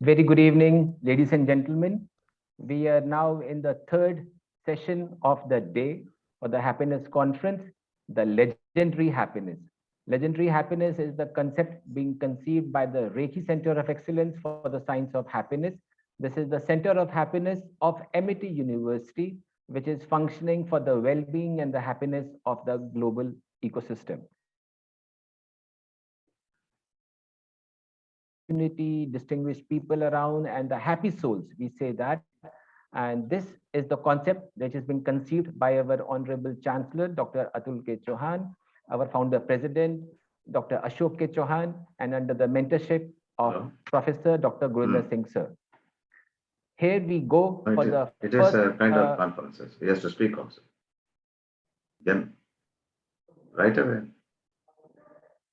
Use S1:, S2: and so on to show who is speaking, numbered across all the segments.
S1: Very good evening, ladies and gentlemen. We are now in the third session of the day for the happiness conference, the legendary happiness. Legendary happiness is the concept being conceived by the Reiki Center of Excellence for the Science of Happiness. This is the Center of Happiness of MIT University, which is functioning for the well-being and the happiness of the global ecosystem. Community, distinguished people around, and the happy souls, we say that. And this is the concept that has been conceived by our Honorable Chancellor, Dr. Atul K. Chauhan, our founder president, Dr. Ashok K. Chauhan, and under the mentorship of Professor Dr. Gurinder Singh, sir. Here we go for the
S2: It is a kind of conferences. He has to speak also. Then, right away.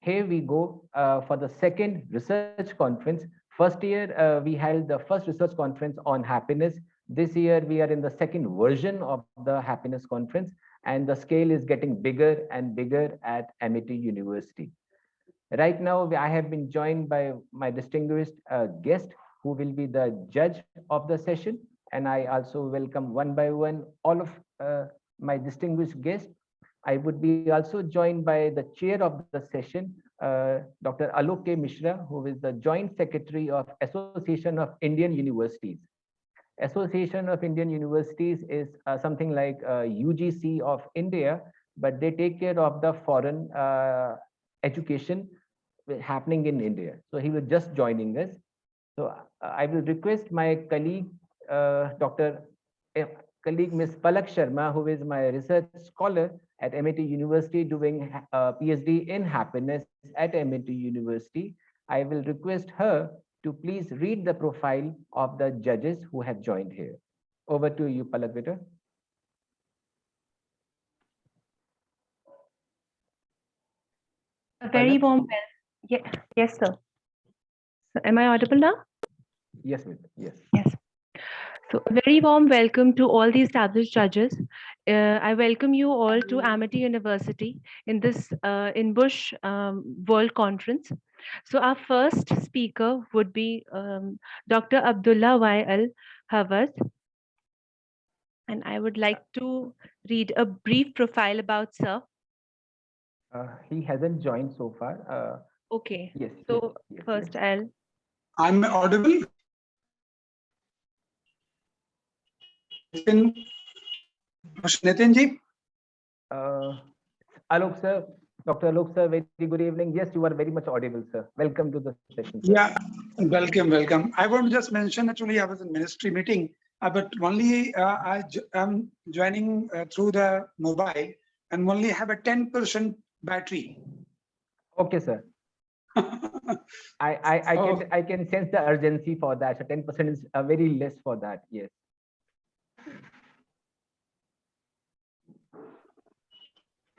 S1: Here we go for the second research conference. First year, we held the first research conference on happiness. This year, we are in the second version of the happiness conference, and the scale is getting bigger and bigger at MIT University. Right now, I have been joined by my distinguished guest, who will be the judge of the session. And I also welcome one by one all of my distinguished guests. I would be also joined by the chair of the session, Dr. Alok K. Mishra, who is the Joint Secretary of Association of Indian Universities. Association of Indian Universities is something like UGC of India, but they take care of the foreign education happening in India. So he was just joining us. So I will request my colleague, colleague Ms. Palak Sharma, who is my research scholar at MIT University doing a PhD in happiness at MIT University. I will request her to please read the profile of the judges who have joined here. Over to you, Palak Beta.
S3: A very warm welcome. Yes, sir. So am I audible now?
S1: Yes, Beta. Yes.
S3: Yes. So a very warm welcome to all the established judges. I welcome you all to Amity University in this INBUSH World Conference. So our first speaker would be Dr. Abdullah Y. Al Hawaz. And I would like to read a brief profile about sir.
S1: He hasn't joined so far.
S3: Okay.
S1: Yes.
S3: So
S1: yes,
S3: first
S1: yes.
S3: I'll.
S4: I'm audible. Nitin ji.
S1: Alok sir, Dr. Alok sir, very good evening. Yes, you are very much audible, sir. Welcome to the session. Sir.
S4: Yeah, welcome. I want to just mention, actually, I was in ministry meeting, but only I am joining through the mobile and only have a 10% battery.
S1: Okay, sir. I can sense the urgency for that. So 10% is very less for that. Yes.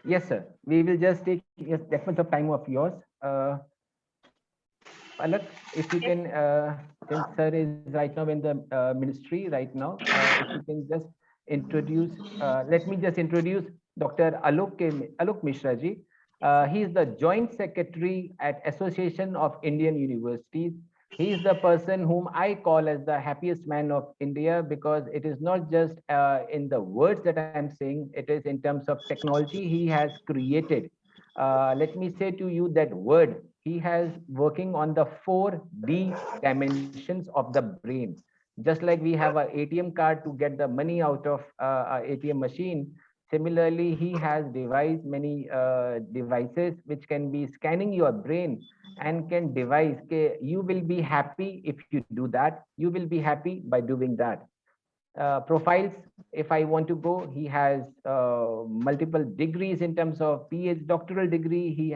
S1: Yes, sir. We will just take that much of time of yours. Palak, if you can, since sir is right now in the ministry right now, if you can just introduce, let me just introduce Dr. Alok Mishra ji. He is the Joint Secretary at Association of Indian Universities. He is the person whom I call as the happiest man of India, because it is not just in the words that I am saying, it is in terms of technology he has created. Let me say to you that word, he has working on the 4D dimensions of the brain. Just like we have an ATM card to get the money out of ATM machine, similarly, he has devised many devices which can be scanning your brain and can devise, okay, you will be happy if you do that, you will be happy by doing that. Profiles, if I want to go, he has multiple degrees in terms of PhD, doctoral degree. He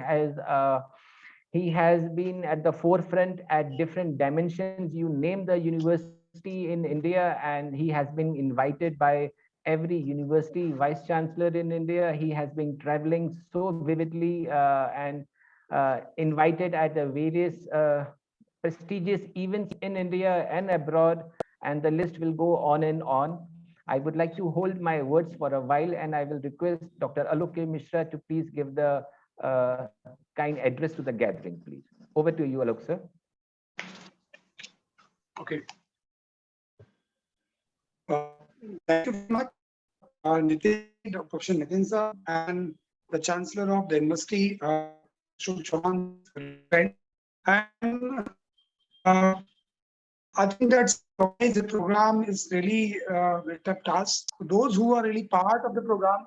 S1: has been at the forefront at different dimensions. You name the university in India, and he has been invited by every university vice chancellor in India. He has been traveling so vividly and invited at the various prestigious events in India and abroad, and the list will go on and on. I would like to hold my words for a while, and I will request Dr. Alok K. Mishra to please give the kind address to the gathering, please. Over to you, Alok, sir.
S4: Okay. Thank you very much, Professor Nitin sir, and the Chancellor of the University, Chauhan. And I think that's why the program is really a tough task. Those who are really part of the program,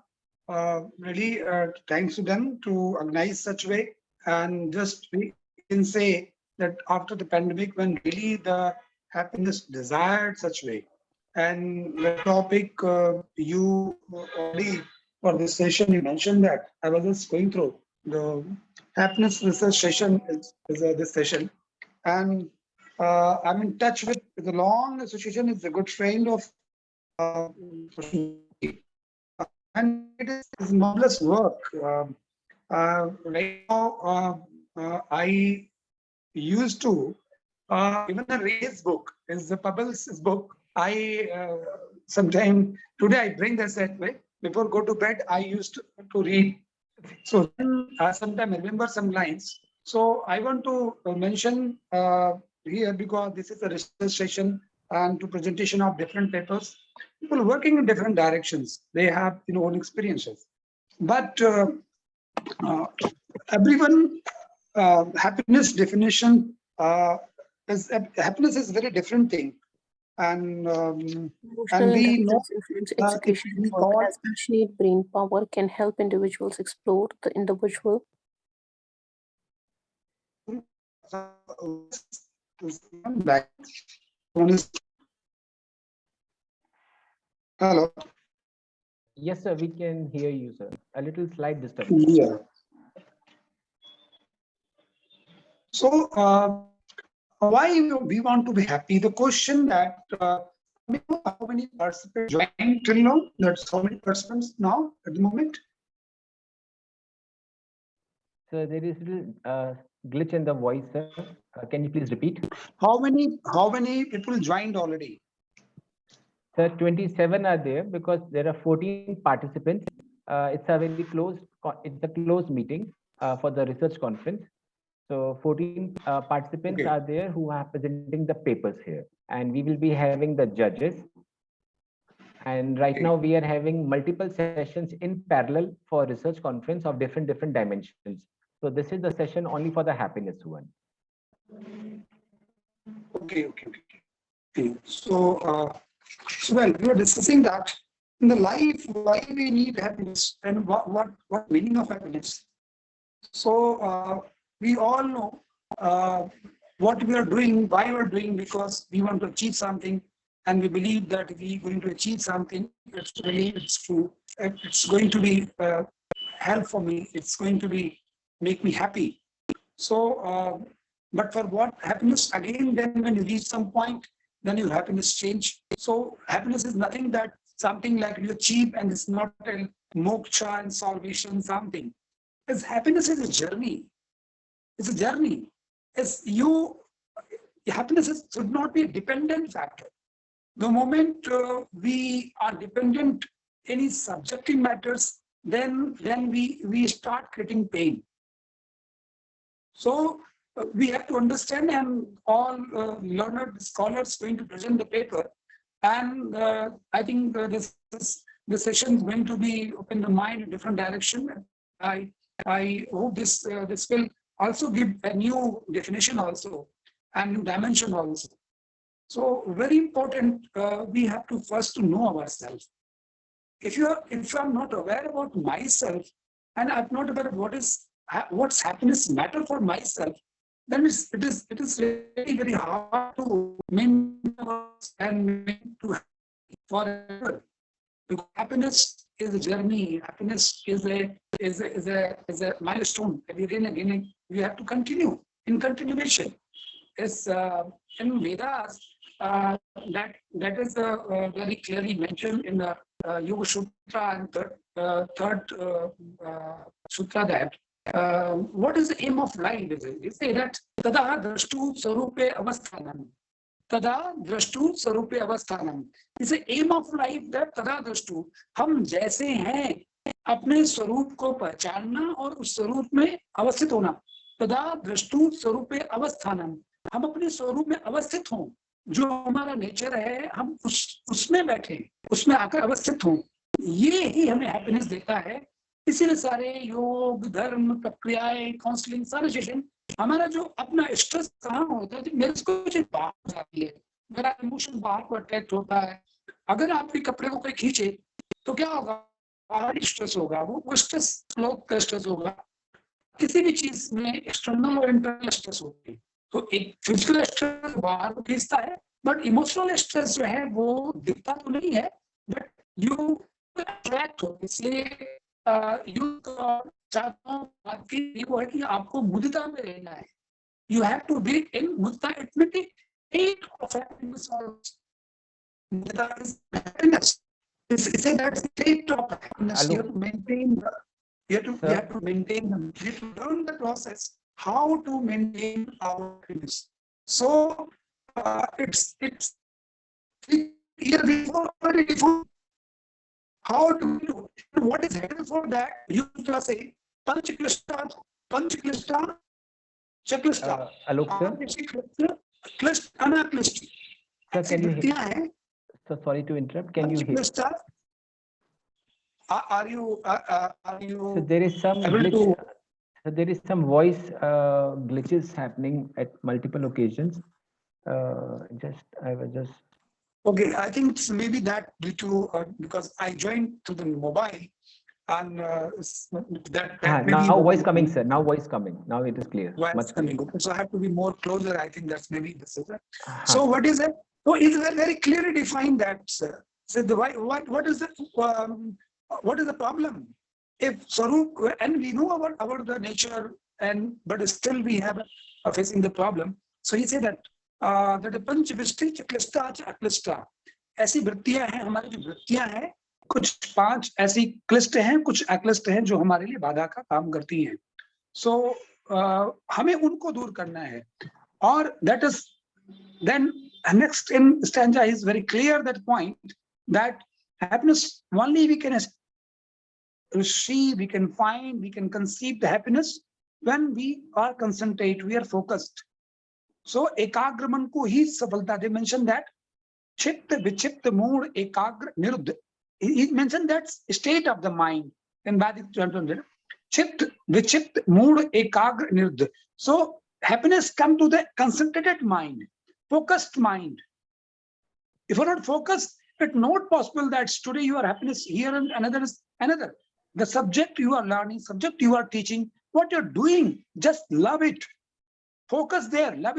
S4: really thanks to them to organize such way. And just we can say that after the pandemic, when really the happiness desired such way, and the topic you already for this session you mentioned that I was just going through the happiness research session is this session, and I'm in touch with the long association. Is a good friend of and it is marvelous work. Right now, I used to even the race book is the Pebbles book. I sometime today I bring this that way. Before go to bed, I used to read. So sometimes I remember some lines. So I want to mention here because this is a research session and to presentation of different papers. People working in different directions. They have own experiences, but everyone happiness definition is happiness is a very different thing, and
S5: Emotional
S4: we know
S5: intelligence influence execution
S4: we
S5: work
S4: call
S5: as passionate brain power can help individuals explore the individual.
S4: Hello.
S1: Yes, sir, we can hear you, sir. A little slight disturbance.
S4: Yeah. So why we want to be happy? The question that how many participants joined till now? That's how many participants now at the moment?
S1: So there is a little glitch in the voice, sir. Can you please repeat?
S4: How many people joined already?
S1: Sir, 27 are there because there are 14 participants. It's a very closed meeting for the research conference. So 14 participants
S4: Okay.
S1: are there who are presenting the papers here, and we will be having the judges. And right
S4: Okay.
S1: now we are having multiple sessions in parallel for research conference of different dimensions. So this is the session only for the happiness one.
S4: Okay. So, well, we were discussing that in the life, why we need happiness and what meaning of happiness. So we all know what we are doing, why we are doing, because we want to achieve something, and we believe that if we are going to achieve something, it's true. It's going to be help for me. It's going to be make me happy. So, but for what happiness again? Then when you reach some point, then your happiness change. So happiness is nothing that something like you achieve, and it's not a moksha and salvation something. Because happiness is a journey. It's a journey. Happiness should not be a dependent factor. The moment we are dependent any subjective matters, then we start getting pain. So we have to understand, and all learned scholars going to present the paper, and I think this session is going to be open the mind in different direction. I hope this will also give a new definition also and new dimension also. So very important, we have to first to know ourselves. If I'm not aware about myself, and I'm not aware of what's happiness matter for myself, then it is really very hard to maintain and to forever. Because happiness is a journey. Happiness is a milestone. Again and again, we have to continue in continuation. Is in Vedas that is very clearly mentioned in the Yoga Sutra and third Sutra that what is the aim of life? It say that tada drashtu sarupe avasthanam. Tada drashtu sarupe avasthanam. It's the aim of life that tada drashtu. हम जैसे हैं अपने स्वरूप को पहचानना और उस स्वरूप में अवस्थित होना. तदा दृष्टु स्वरूपे अवस्थानम. हम अपने स्वरूप में अवस्थित हों. जो हमारा नेचर है हम उसमें बैठे, उसमें आकर अवस्थित हों, ये ही हमें हैप्पीनेस देता है। इसीलिए सारे योग, धर्म, प्रक्रियाएं, काउंसलिंग, सारी चीजें, हमारा जो अपना स्ट्रेस कहाँ होता है, मेरे को कुछ बाहर हो जाती है, मेरा इमोशन बाहर को अटैच होता है। अगर आपके कपड़े को कोई खींचे तो क्या होगा, बाहर स्ट्रेस होगा, वो स्ट्रेस लोग का स्ट्रेस होगा। किसी भी चीज में एक्सटर्नल और इंटरनल स्ट्रेस होती है। तो एक फिजिकल स्ट्रेस बाहर को खींचता है, बट इमोशनल स्ट्रेस जो है वो दिखता तो नहीं है, बट यू अट्रैक्ट हो। इसलिए चाहता हूँ बात की वो है कि आपको मुदिता में रहना है। You have to be in मुदिता। It mean state of happiness or मुदिता is happiness. It's that state of happiness. You have to maintain the, we have to maintain them. We have to learn the process how to maintain our happiness. So it's year before, already before, how to do it. What is happening for that? You can say Panchaklishta, checklista.
S1: Alok sir,
S4: Anaklishta.
S1: sir, can you hear? So sorry to interrupt. Can you hear?
S4: Are you
S1: So there is some glitch. So there is some voice glitches happening at multiple occasions. I was just.
S4: Okay, I think it's maybe that due to because I joined to the mobile and that maybe
S1: now voice coming, sir. Now voice coming. Now it is clear.
S4: Voice
S1: Much
S4: coming.
S1: clear.
S4: So I have to be more closer. I think that's maybe this is it. So what is it? So it's very clearly defined that, sir. So the what is the problem? If Swarup, and we know about the nature, and but still we have facing the problem. So he said that that the पंच वृष्टि चक्लिष्टा अक्लिष्टा, ऐसी वृत्तियां हैं, हमारी जो वृत्तियां हैं, कुछ 5 ऐसी क्लिष्ट हैं, कुछ अक्लिष्ट हैं जो हमारे लिए बाधा का काम करती हैं। So हमें उनको दूर करना है, और that is then next in stanza is very clear that point that happiness only we can receive, we can find, we can conceive the happiness when we are concentrate, we are focused. So ekagra man ko hi safalta. They mentioned that chitta vichitta mood ekagra niruddha. He mentioned that state of the mind in Vedic translation. Chitta vichitta mood ekagra niruddha. So happiness come to the concentrated mind, focused mind. If you're not focused, it's not possible that today you are happiness here and another is another. The subject you are learning, subject you are teaching, what you're doing, just love it. Focus there. Love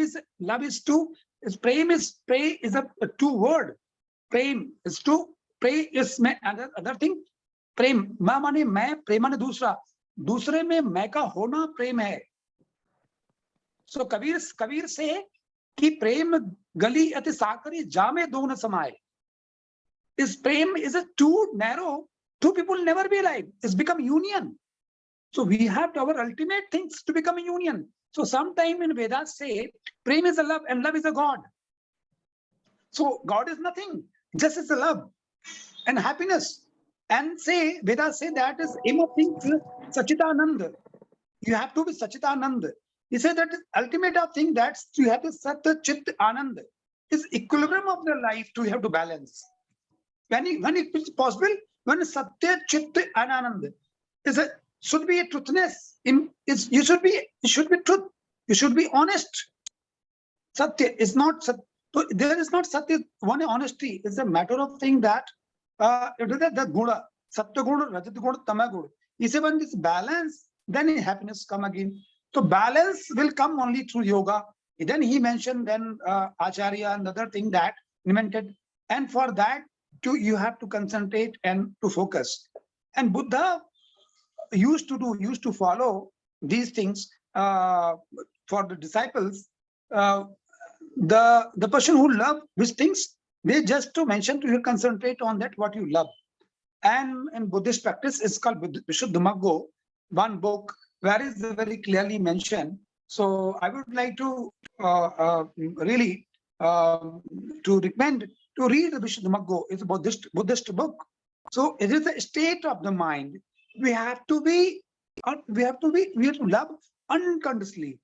S4: is two. Pray is a two word. Pray is two. Pray is other thing. Prem ma mane मैं, प्रेम माने दूसरा, दूसरे में मैं का होना प्रेम है. So Kabir से कि प्रेम गली अति साकरी जामे दो न समाए. Is prem is a too narrow. Two people never be alive. It's become union. So we have our ultimate things to become a union. So sometime in Vedas say prem is a love and love is a God. So God is nothing, just is a love and happiness. And say Vedas say that is aim of things Sachitananda. You have to be Sachitananda. He said that ultimate of thing that you have to Sat Chit Anand is equilibrium of the life to have to balance. When it is possible, when Satya Chit Anand is a should be a truthness. You should be truth. You should be honest. Satya is not Satya. So there is not Satya, one honesty. It's a matter of thing that it is the guna, Satya guna, Rajat guna, Tama guna. If when this balance, then happiness come again. So balance will come only through yoga. Then he mentioned then Acharya, another thing that invented. And for that, you have to concentrate and to focus. And Buddha used to follow these things for the disciples. The person who love these things, they just to mention to you concentrate on that what you love. And in Buddhist practice, it's called Vishuddhamaggo, one book where is very clearly mentioned. So I would like to really to recommend to read the Vishuddhamaggo. It's a Buddhist book. So it is a state of the mind. We have to love unconditionally.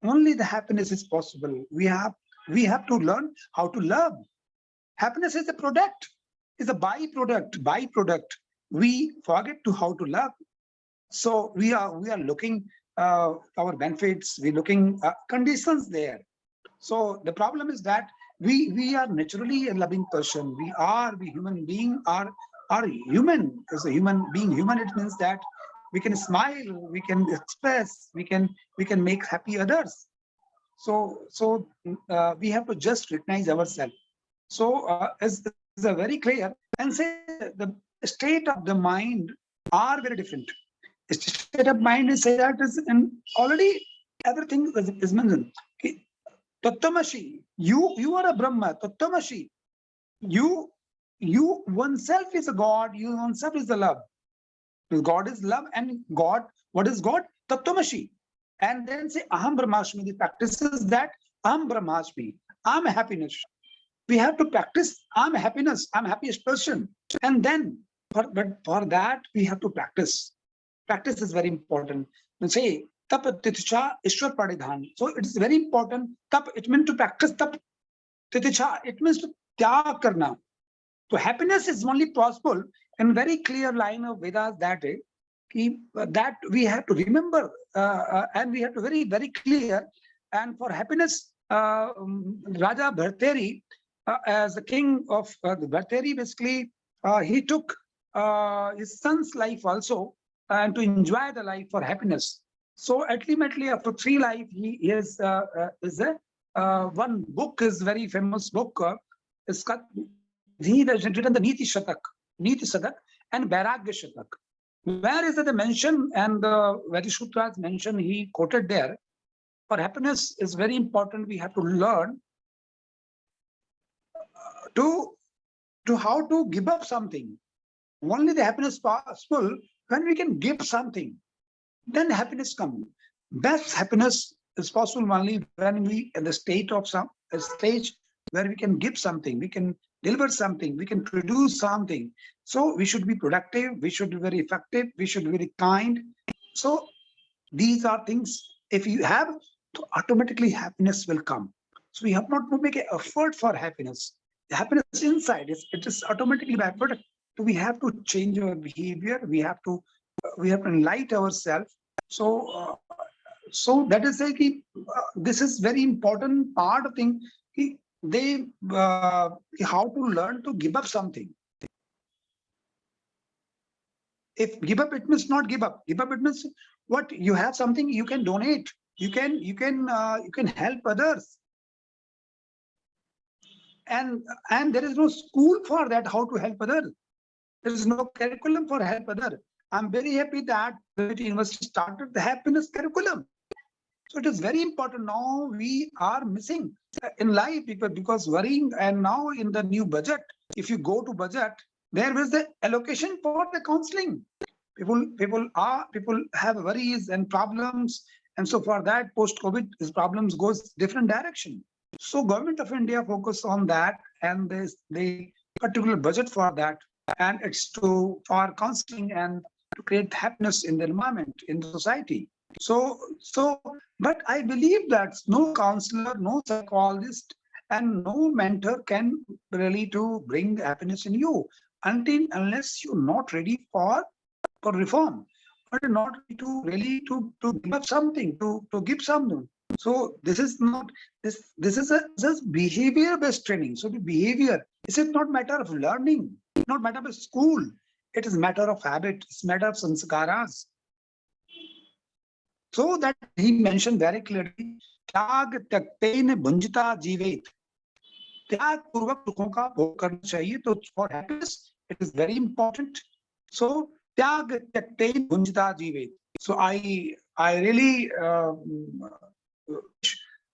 S4: Only the happiness is possible. We have we have to learn how to love. Happiness is a product, is a byproduct. We forget to how to love. So we are looking our benefits, we're looking conditions there. So the problem is that we are naturally a loving person. We human being are human. As a human being, human, it means that we can smile, we can express, we can make happy others. So we have to just recognize ourselves. So as is a very clear and say the state of the mind are very different. State of mind is say that is in already everything is mentioned. Tattvamasi, you are a Brahma. Tattvamasi, you oneself is a God. You oneself is the love. God is love, and God, what is God? Tattvamasi. And then say Aham Brahmasmi. The practice is that Aham Brahmasmi. I'm happiness. We have to practice I'm happiness. I'm happiest person. And then but for that we have to practice. Practice is very important. And say Tap Titicha Ishwar Pradhan. So it is very important. Tap, it means to practice. Tap Titicha, it means to tyag karna. So happiness is only possible in very clear line of Vedas that we have to remember and we have to very clear. And for happiness, Raja Bhartari, as the king of Bhartari, basically he took his son's life also and to enjoy the life for happiness. So ultimately, after 3 life, he is one book is very famous book. He has written the Niti Shatak and Vairagya Shatak. Where is the mention and the Vedic Sutras mention he quoted there? For happiness is very important. We have to learn to how to give up something. Only the happiness possible when we can give something. Then happiness comes. Best happiness is possible only when we in the state of a stage where we can give something, we can deliver something, we can produce something. So we should be productive, we should be very effective, we should be very kind. So these are things, if you have, automatically happiness will come. So we have not to make an effort for happiness. The happiness inside, it is automatically by product. So we have to change our behavior, we have to enlighten ourselves. So so that is like this is very important part of thing. They how to learn to give up something. If give up, it means not give up. Give up, it means what you have something you can donate. You can help others. And there is no school for that, how to help others. There is no curriculum for help others. I'm very happy that the university started the happiness curriculum. So it is very important. Now we are missing in life because worrying, and now in the new budget, if you go to budget, there is the allocation for the counseling. People have worries and problems, and so for that post-COVID, these problems goes different direction. So government of India focus on that, and there's the particular budget for that, and it's for counseling and to create happiness in the environment, in the society. So, but I believe that no counselor, no psychologist, and no mentor can really to bring happiness in you unless you're not ready for reform, or not ready to really to give up something, to give something. So this is not this is behavior based training. So the behavior, this is not matter of learning, not matter of school. It is matter of habit. It's matter of sanskaras. So that he mentioned very clearly, त्याग त्यक्ते न भुंजता जीवेत. त्याग पूर्वक सुखों का भोग करना चाहिए. So for happiness, it is very important. So त्याग त्यक्ते न भुंजता जीवेत. So I really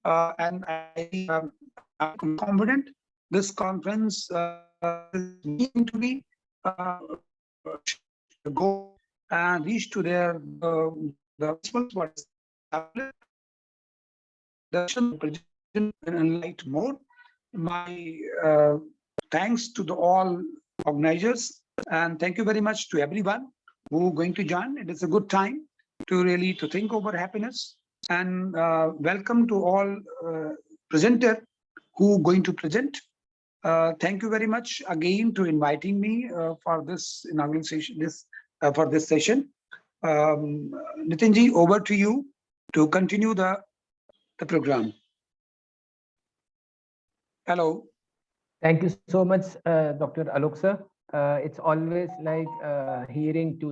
S4: and I'm confident this conference is going to be go and reach to their the what enlighten more. My thanks to all organizers, and thank you very much to everyone who are going to join. It is a good time to really to think over happiness, and welcome to all presenter who going to present. Thank you very much again to inviting me for this inaugural session, for this session. Nitinji, over to you to continue the program. Hello.
S1: Thank you so much, Dr. Alok sir. It's always like hearing to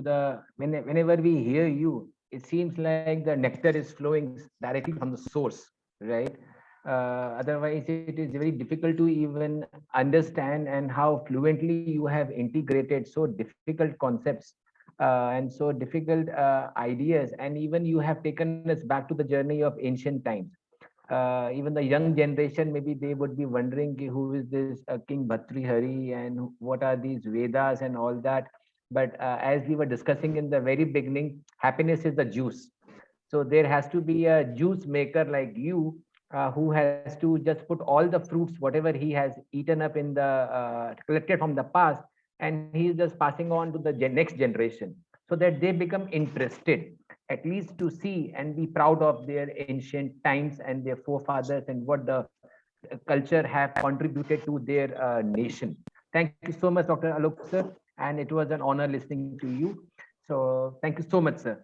S1: whenever we hear you, it seems like the nectar is flowing directly from the source, right? Otherwise, it is very difficult to even understand and how fluently you have integrated so difficult concepts and so difficult ideas. And even you have taken us back to the journey of ancient times. Even the young generation, maybe they would be wondering who is this King Bhartrihari and what are these Vedas and all that. But as we were discussing in the very beginning, happiness is the juice. So there has to be a juice maker like you who has to just put all the fruits, whatever he has eaten up in the collected from the past, and he is just passing on to the next generation so that they become interested at least to see and be proud of their ancient times and their forefathers and what the culture have contributed to their nation. Thank you so much, Dr. Alok sir, and it was an honor listening to you. So thank you so much, sir.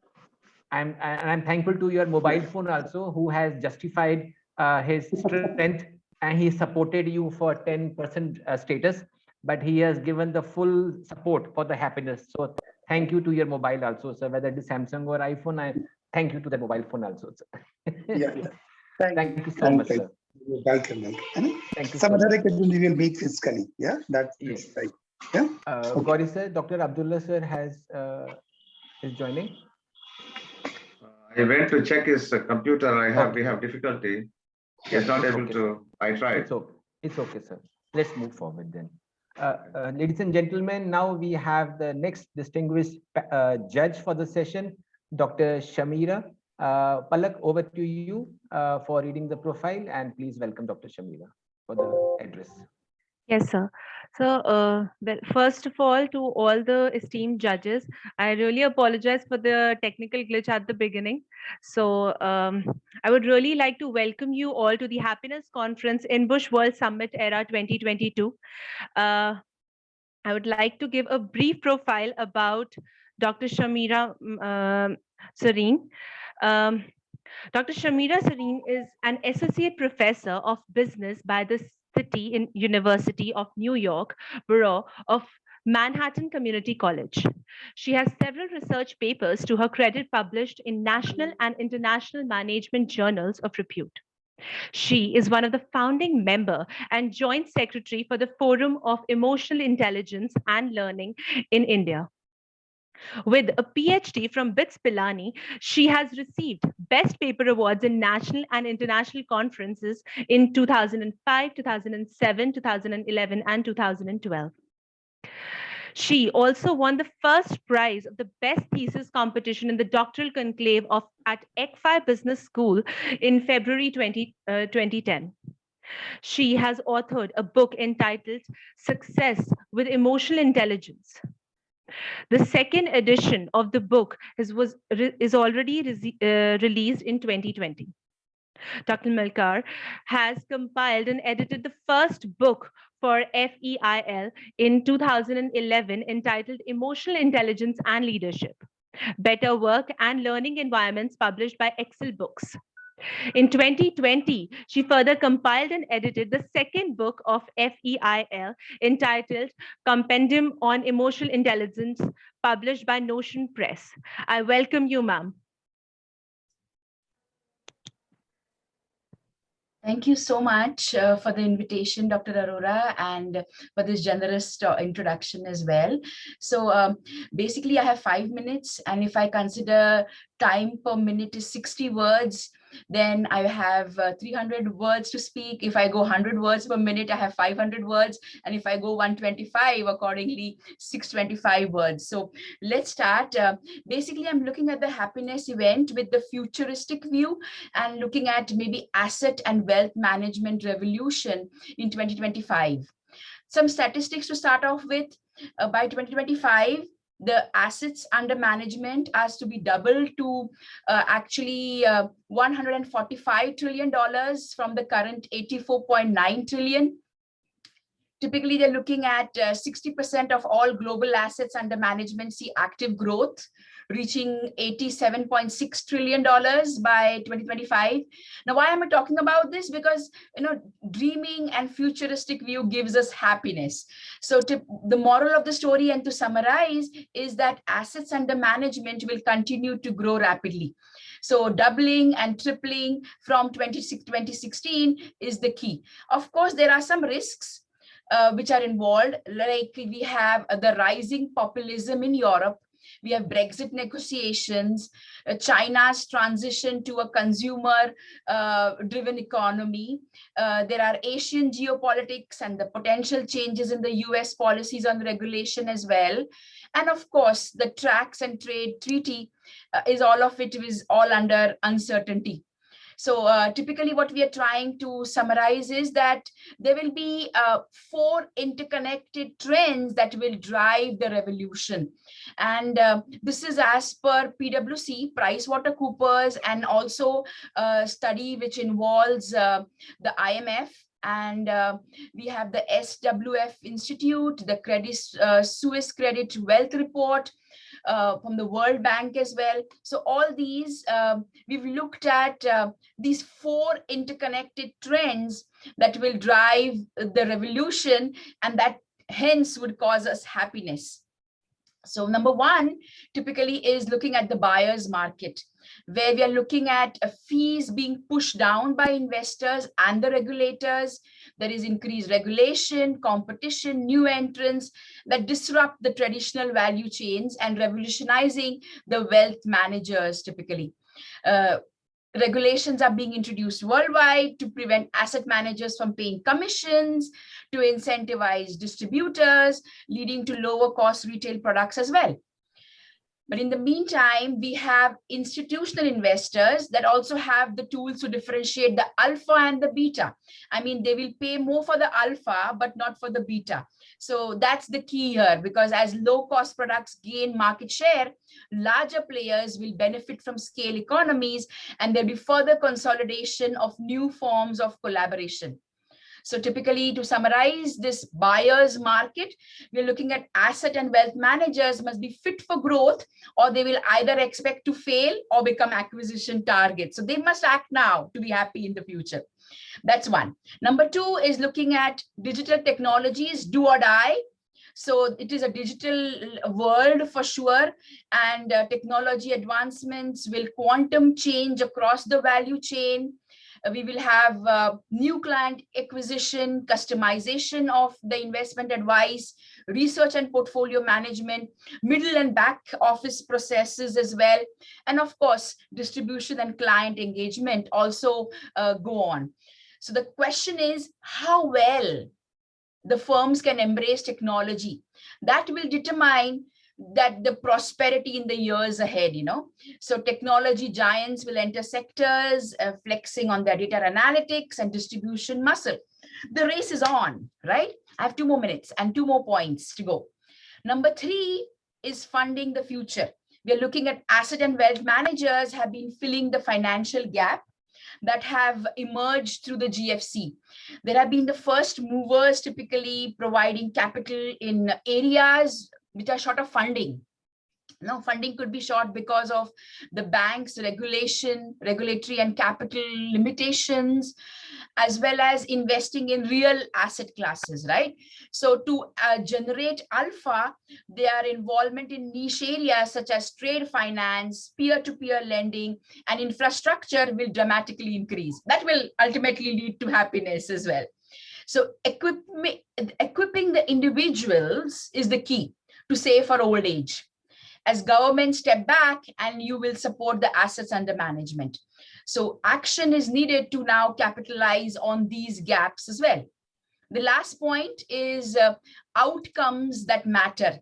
S1: I'm thankful to your mobile phone also, who has justified his strength, and he supported you for 10% status, but he has given the full support for the happiness. So thank you to your mobile also, sir, whether it is Samsung or iPhone. I thank you to the mobile phone also, sir.
S4: Yeah.
S1: Thank you so much, sir.
S4: Welcome.
S1: Thank you
S4: Some
S1: so
S4: other
S1: much.
S4: we will meet physically. Yeah, that's
S1: Yes.
S4: right. Yeah. Okay.
S1: Gauri sir, Dr. Abdullah sir is joining.
S2: I went to check his computer. We have difficulty. He's not able
S1: okay,
S2: to.
S1: Sir.
S2: I tried.
S1: It's okay, sir. Let's move forward then. Ladies and gentlemen, now we have the next distinguished judge for the session, Dr. Shamira. Palak, over to you for reading the profile, and please welcome Dr. Shamira for the address.
S3: Yes, sir. So, well, first of all, to all the esteemed judges, I really apologize for the technical glitch at the beginning. So, I would really like to welcome you all to the Happiness Conference INBUSH World Summit Era 2022. I would like to give a brief profile about Dr. Shamira Sareen. Dr. Shamira Sareen is an associate professor of business by the University of New York, Borough of Manhattan Community College. She has several research papers to her credit published in national and international management journals of repute. She is one of the founding member and joint secretary for the Forum of Emotional Intelligence and Learning in India. With a PhD from BITS Pilani, she has received Best Paper Awards in national and international conferences in 2005, 2007, 2011, and 2012. She also won the first prize of the best thesis competition in the doctoral conclave at ECFI Business School in February 2010. She has authored a book entitled Success with Emotional Intelligence. The second edition of the book is already released in 2020. Dr. Malkar has compiled and edited the first book for FEIL in 2011 entitled Emotional Intelligence and Leadership, Better Work and Learning Environments, published by Excel Books. In 2020, she further compiled and edited the second book of FEIL entitled Compendium on Emotional Intelligence, published by Notion Press. I welcome you, ma'am.
S6: Thank you so much for the invitation, Dr. Arora, and for this generous introduction as well. So basically, I have 5 minutes, and if I consider time per minute is 60 words, then I have 300 words to speak. If I go 100 words per minute, I have 500 words. And if I go 125, accordingly, 625 words. So let's start. Basically, I'm looking at the happiness event with the futuristic view and looking at maybe asset and wealth management revolution in 2025. Some statistics to start off with. By 2025, the assets under management as to be doubled to actually $145 trillion from the current 84.9 trillion. Typically, they're looking at 60% of all global assets under management see active growth, reaching $87.6 trillion by 2025. Now, why am I talking about this? Because, dreaming and futuristic view gives us happiness. So the moral of the story, and to summarize, is that assets under management will continue to grow rapidly. So doubling and tripling from 2016 is the key. Of course, there are some risks which are involved, like we have the rising populism in Europe, we have Brexit negotiations, China's transition to a consumer-driven economy. There are Asian geopolitics and the potential changes in the US policies on regulation as well. And of course, the Tax and Trade Treaty is all under uncertainty. So typically what we are trying to summarize is that there will be 4 interconnected trends that will drive the revolution. And this is as per PwC, PricewaterhouseCoopers, and also a study which involves the IMF. And we have the SWF Institute, the Swiss Credit Wealth Report, from the World Bank as well. So all these, we've looked at these 4 interconnected trends that will drive the revolution, and that hence would cause us happiness. So number 1 typically is looking at the buyer's market, where we are looking at fees being pushed down by investors and the regulators. There is increased regulation, competition, new entrants that disrupt the traditional value chains and revolutionizing the wealth managers typically. Regulations are being introduced worldwide to prevent asset managers from paying commissions, to incentivize distributors, leading to lower cost retail products as well. But in the meantime, we have institutional investors that also have the tools to differentiate the alpha and the beta. I mean, they will pay more for the alpha, but not for the beta. So that's the key here, because as low cost products gain market share, larger players will benefit from scale economies, and there'll be further consolidation of new forms of collaboration. So typically, to summarize this buyer's market, we're looking at asset and wealth managers must be fit for growth, or they will either expect to fail or become acquisition targets. So they must act now to be happy in the future. That's 1. Number 2 is looking at digital technologies, do or die. So it is a digital world for sure, and technology advancements will quantum change across the value chain. We will have new client acquisition, customization of the investment advice, research and portfolio management, middle and back office processes as well. And of course, distribution and client engagement also go on. So the question is how well the firms can embrace technology. That will determine that the prosperity in the years ahead, So technology giants will enter sectors, flexing on their data analytics and distribution muscle. The race is on, right? I have 2 more minutes and 2 more points to go. Number 3 is funding the future. We're looking at asset and wealth managers have been filling the financial gap that have emerged through the GFC. There have been the first movers typically providing capital in areas which are short of funding. Now, funding could be short because of the bank's regulatory and capital limitations, as well as investing in real asset classes, right? So to generate alpha, their involvement in niche areas such as trade finance, peer-to-peer lending, and infrastructure will dramatically increase. That will ultimately lead to happiness as well. So equipping the individuals is the key to save for old age. As governments step back, and you will support the assets under management. So action is needed to now capitalize on these gaps as well. The last point is outcomes that matter.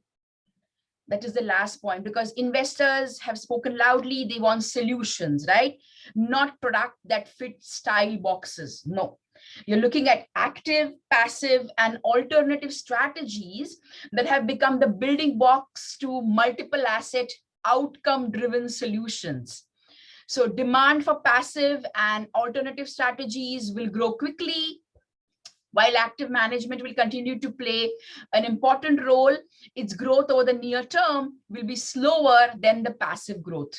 S6: That is the last point, because investors have spoken loudly. They want solutions, right? Not product that fit style boxes. No. You're looking at active, passive, and alternative strategies that have become the building blocks to multiple asset outcome-driven solutions. So demand for passive and alternative strategies will grow quickly, while active management will continue to play an important role. Its growth over the near term will be slower than the passive growth.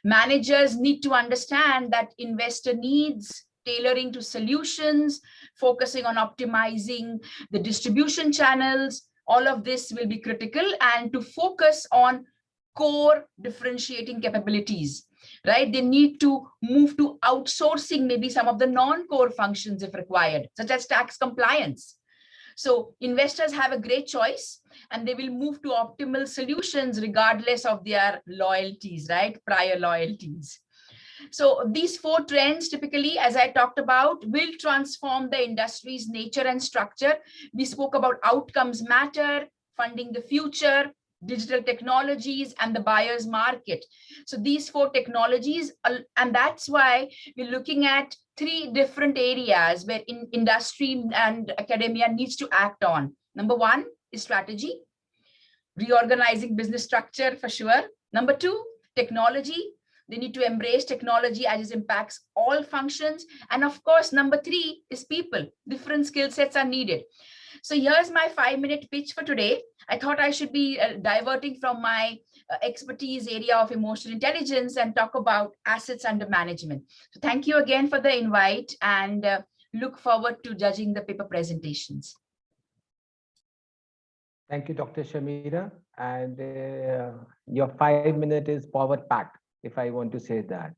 S6: Managers need to understand that investor needs, tailoring to solutions, focusing on optimizing the distribution channels, all of this will be critical, and to focus on core differentiating capabilities, right? They need to move to outsourcing maybe some of the non-core functions if required, such as tax compliance. So investors have a great choice, and they will move to optimal solutions regardless of their loyalties, right? Prior loyalties. So these four trends typically, as I talked about, will transform the industry's nature and structure. We spoke about outcomes matter, funding the future, digital technologies, and the buyer's market. So these four technologies, and that's why we're looking at three different areas where industry and academia needs to act on. Number one is strategy, reorganizing business structure for sure. Number two, technology. They need to embrace technology as it impacts all functions. And of course, number three is people. Different skill sets are needed. So here's my 5-minute pitch for today. I thought I should be diverting from my expertise area of emotional intelligence and talk about assets under management. So thank you again for the invite, and look forward to judging the paper presentations.
S1: Thank you, Dr. Shamira. And your 5 minutes is power packed, if I want to say that.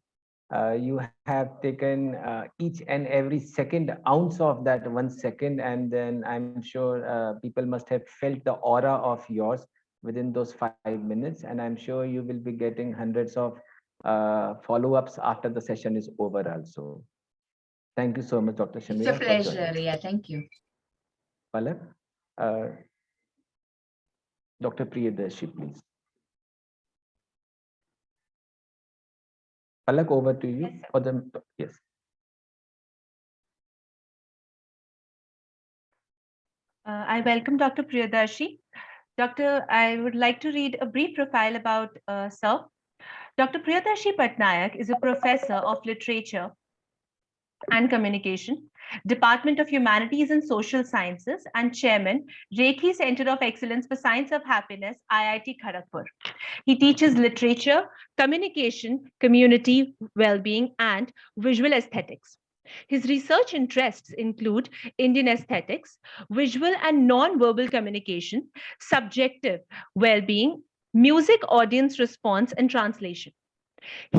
S1: You have taken each and every second ounce of that 1 second, and then I'm sure people must have felt the aura of yours within those 5 minutes, and I'm sure you will be getting hundreds of follow-ups after the session is over also. Thank you so much, Dr. Shamira.
S6: It's a pleasure. Yeah, thank you.
S1: Palak, Dr. Priyadarshi, please. Palak, over to you.
S3: Yes,
S1: For the yes.
S3: I welcome Dr. Priyadarshi. Doctor, I would like to read a brief profile about Sir. Dr. Priyadarshi Patnaik is a professor of literature and communication, Department of Humanities and Social Sciences, and chairman, Rekhi Center of Excellence for Science of Happiness, IIT Kharagpur. He teaches literature, communication, community well-being, and visual aesthetics. His research interests include Indian aesthetics, visual and non-verbal communication, subjective well-being, music audience response, and translation.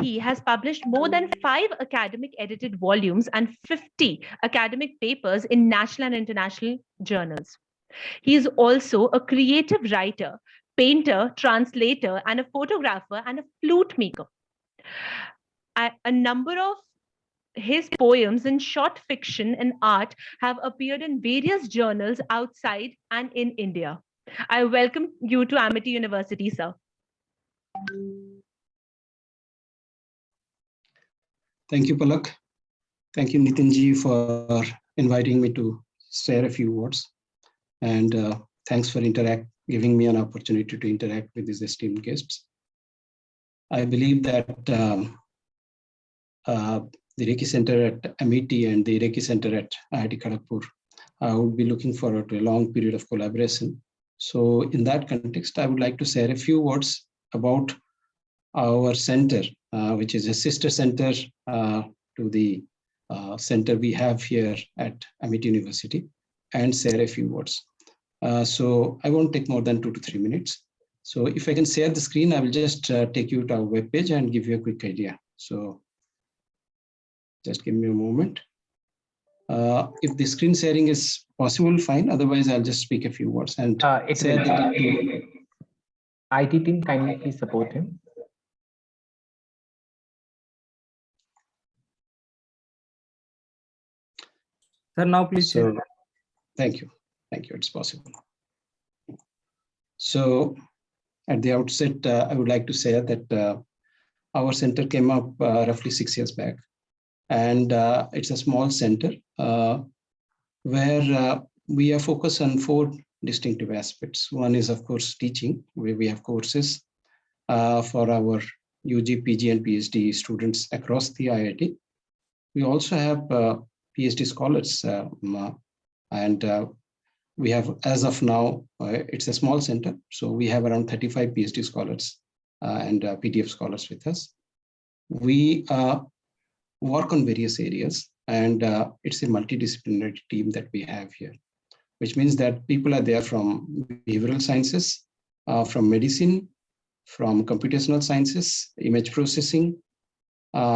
S3: He has published more than 5 academic edited volumes and 50 academic papers in national and international journals. He is also a creative writer, painter, translator, and a photographer and a flute maker. A number of his poems in short fiction and art have appeared in various journals outside and in India. I welcome you to Amity University, sir.
S7: Thank you, Palak. Thank you, Nitinji, for inviting me to share a few words. And thanks for giving me an opportunity to interact with these esteemed guests. I believe that the Rekhi Center at Amity and the Rekhi Center at IIT Kharagpur would be looking forward to a long period of collaboration. So in that context, I would like to share a few words about our center, which is a sister center to the center we have here at Amity University, and share a few words. So I won't take more than 2 to 3 minutes. So if I can share the screen, I will just take you to our webpage and give you a quick idea. So just give me a moment. If the screen sharing is possible, fine. Otherwise, I'll just speak a few words and share the
S1: IT team, kindly please support him.
S8: Sir, now please.
S7: So, thank you. Thank you. It's possible. So at the outset, I would like to say that our center came up roughly 6 years back. And it's a small center where we are focused on 4 distinctive aspects. One is, of course, teaching, where we have courses for our UG, PG, and PhD students across the IIT. We also have PhD scholars, and we have, as of now, it's a small center, so we have around 35 PhD scholars and PDF scholars with us. We work on various areas, and it's a multidisciplinary team that we have here, which means that people are there from behavioral sciences, from medicine, from computational sciences, image processing,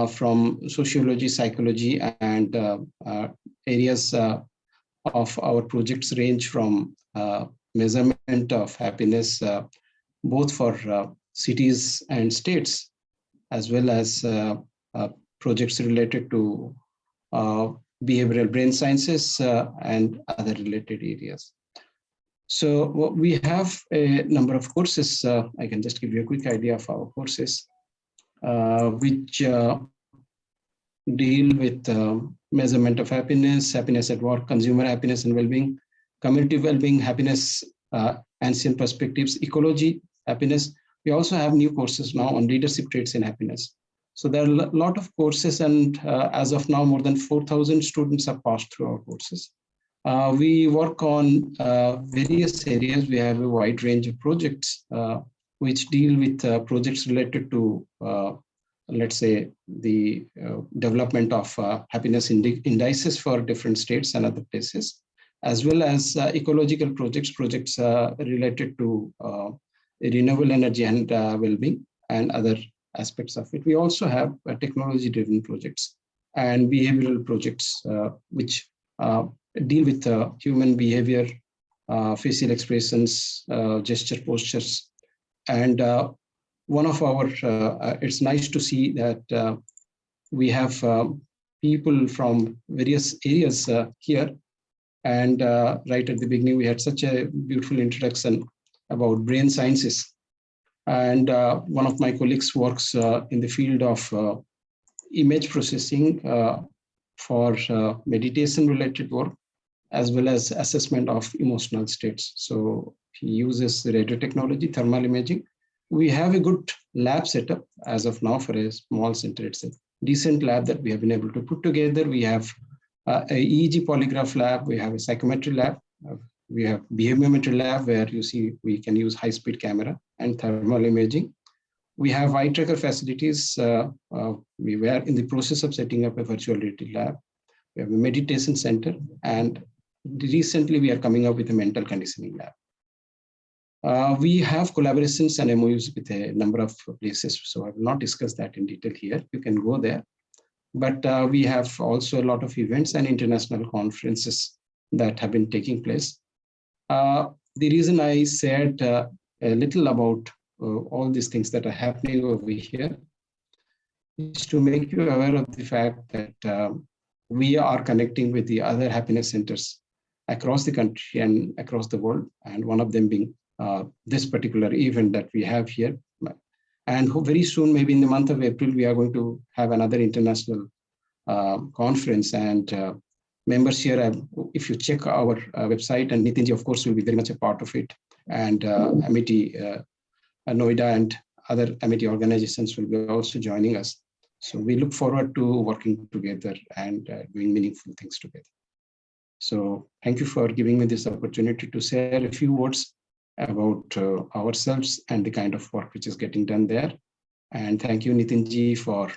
S7: from sociology, psychology, and areas of our projects range from measurement of happiness, both for cities and states, as well as projects related to behavioral brain sciences and other related areas. So we have a number of courses. I can just give you a quick idea of our courses, which deal with measurement of happiness, happiness at work, consumer happiness and well-being, community well-being, happiness, ancient perspectives, ecology, happiness. We also have new courses now on leadership traits in happiness. So there are a lot of courses, and as of now, more than 4,000 students have passed through our courses. We work on various areas. We have a wide range of projects which deal with projects related to, let's say, the development of happiness indices for different states and other places, as well as ecological projects related to renewable energy and well-being and other aspects of it. We also have technology-driven projects and behavioral projects which deal with human behavior, facial expressions, gesture, postures. And one of our, it's nice to see that we have people from various areas here. And right at the beginning, we had such a beautiful introduction about brain sciences. And one of my colleagues works in the field of image processing for meditation-related work, as well as assessment of emotional states. So he uses radio technology, thermal imaging. We have a good lab setup as of now for a small center. It's a decent lab that we have been able to put together. We have a EEG polygraph lab. We have a psychometry lab. We have behaviometry lab where you see we can use high-speed camera and thermal imaging. We have eye tracker facilities. We were in the process of setting up a virtual reality lab. We have a meditation center, and recently we are coming up with a mental conditioning lab. We have collaborations and MOUs with a number of places, so I will not discuss that in detail here. You can go there. But we have also a lot of events and international conferences that have been taking place. The reason I said a little about all these things that are happening over here is to make you aware of the fact that we are connecting with the other happiness centers across the country and across the world, and one of them being this particular event that we have here. And very soon, maybe in the month of April, we are going to have another international conference, and members here, if you check our website, and Nitinji, of course, will be very much a part of it, and Amity, Noida, and other Amity organizations will be also joining us. So we look forward to working together and doing meaningful things together. So thank you for giving me this opportunity to share a few words about ourselves and the kind of work which is getting done there. And thank you, Nitinji, for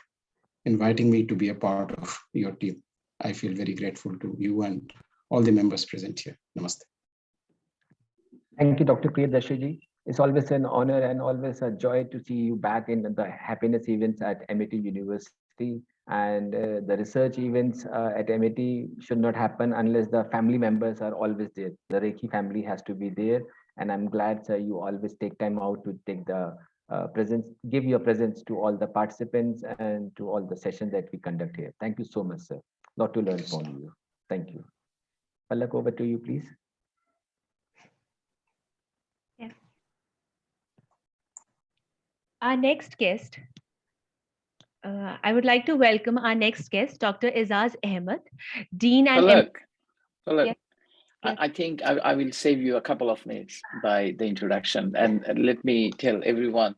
S7: inviting me to be a part of your team. I feel very grateful to you and all the members present here. Namaste.
S1: Thank you, Dr. Priyadarshiji. It's always an honor and always a joy to see you back in the happiness events at MIT University. And the research events at MIT should not happen unless the family members are always there. The Reiki family has to be there. And I'm glad, sir, you always take time out to take the presence, give your presence to all the participants and to all the sessions that we conduct here. Thank you so much, sir. Lot to learn from you. Thank you. Palak, over to you, please.
S3: Yes. Our next guest, I would like to welcome our next guest, Dr. Izaz Ahmed, Dean and
S9: Palak, Well,
S3: Yes, yes.
S9: I think I will save you a couple of minutes by the introduction, and let me tell everyone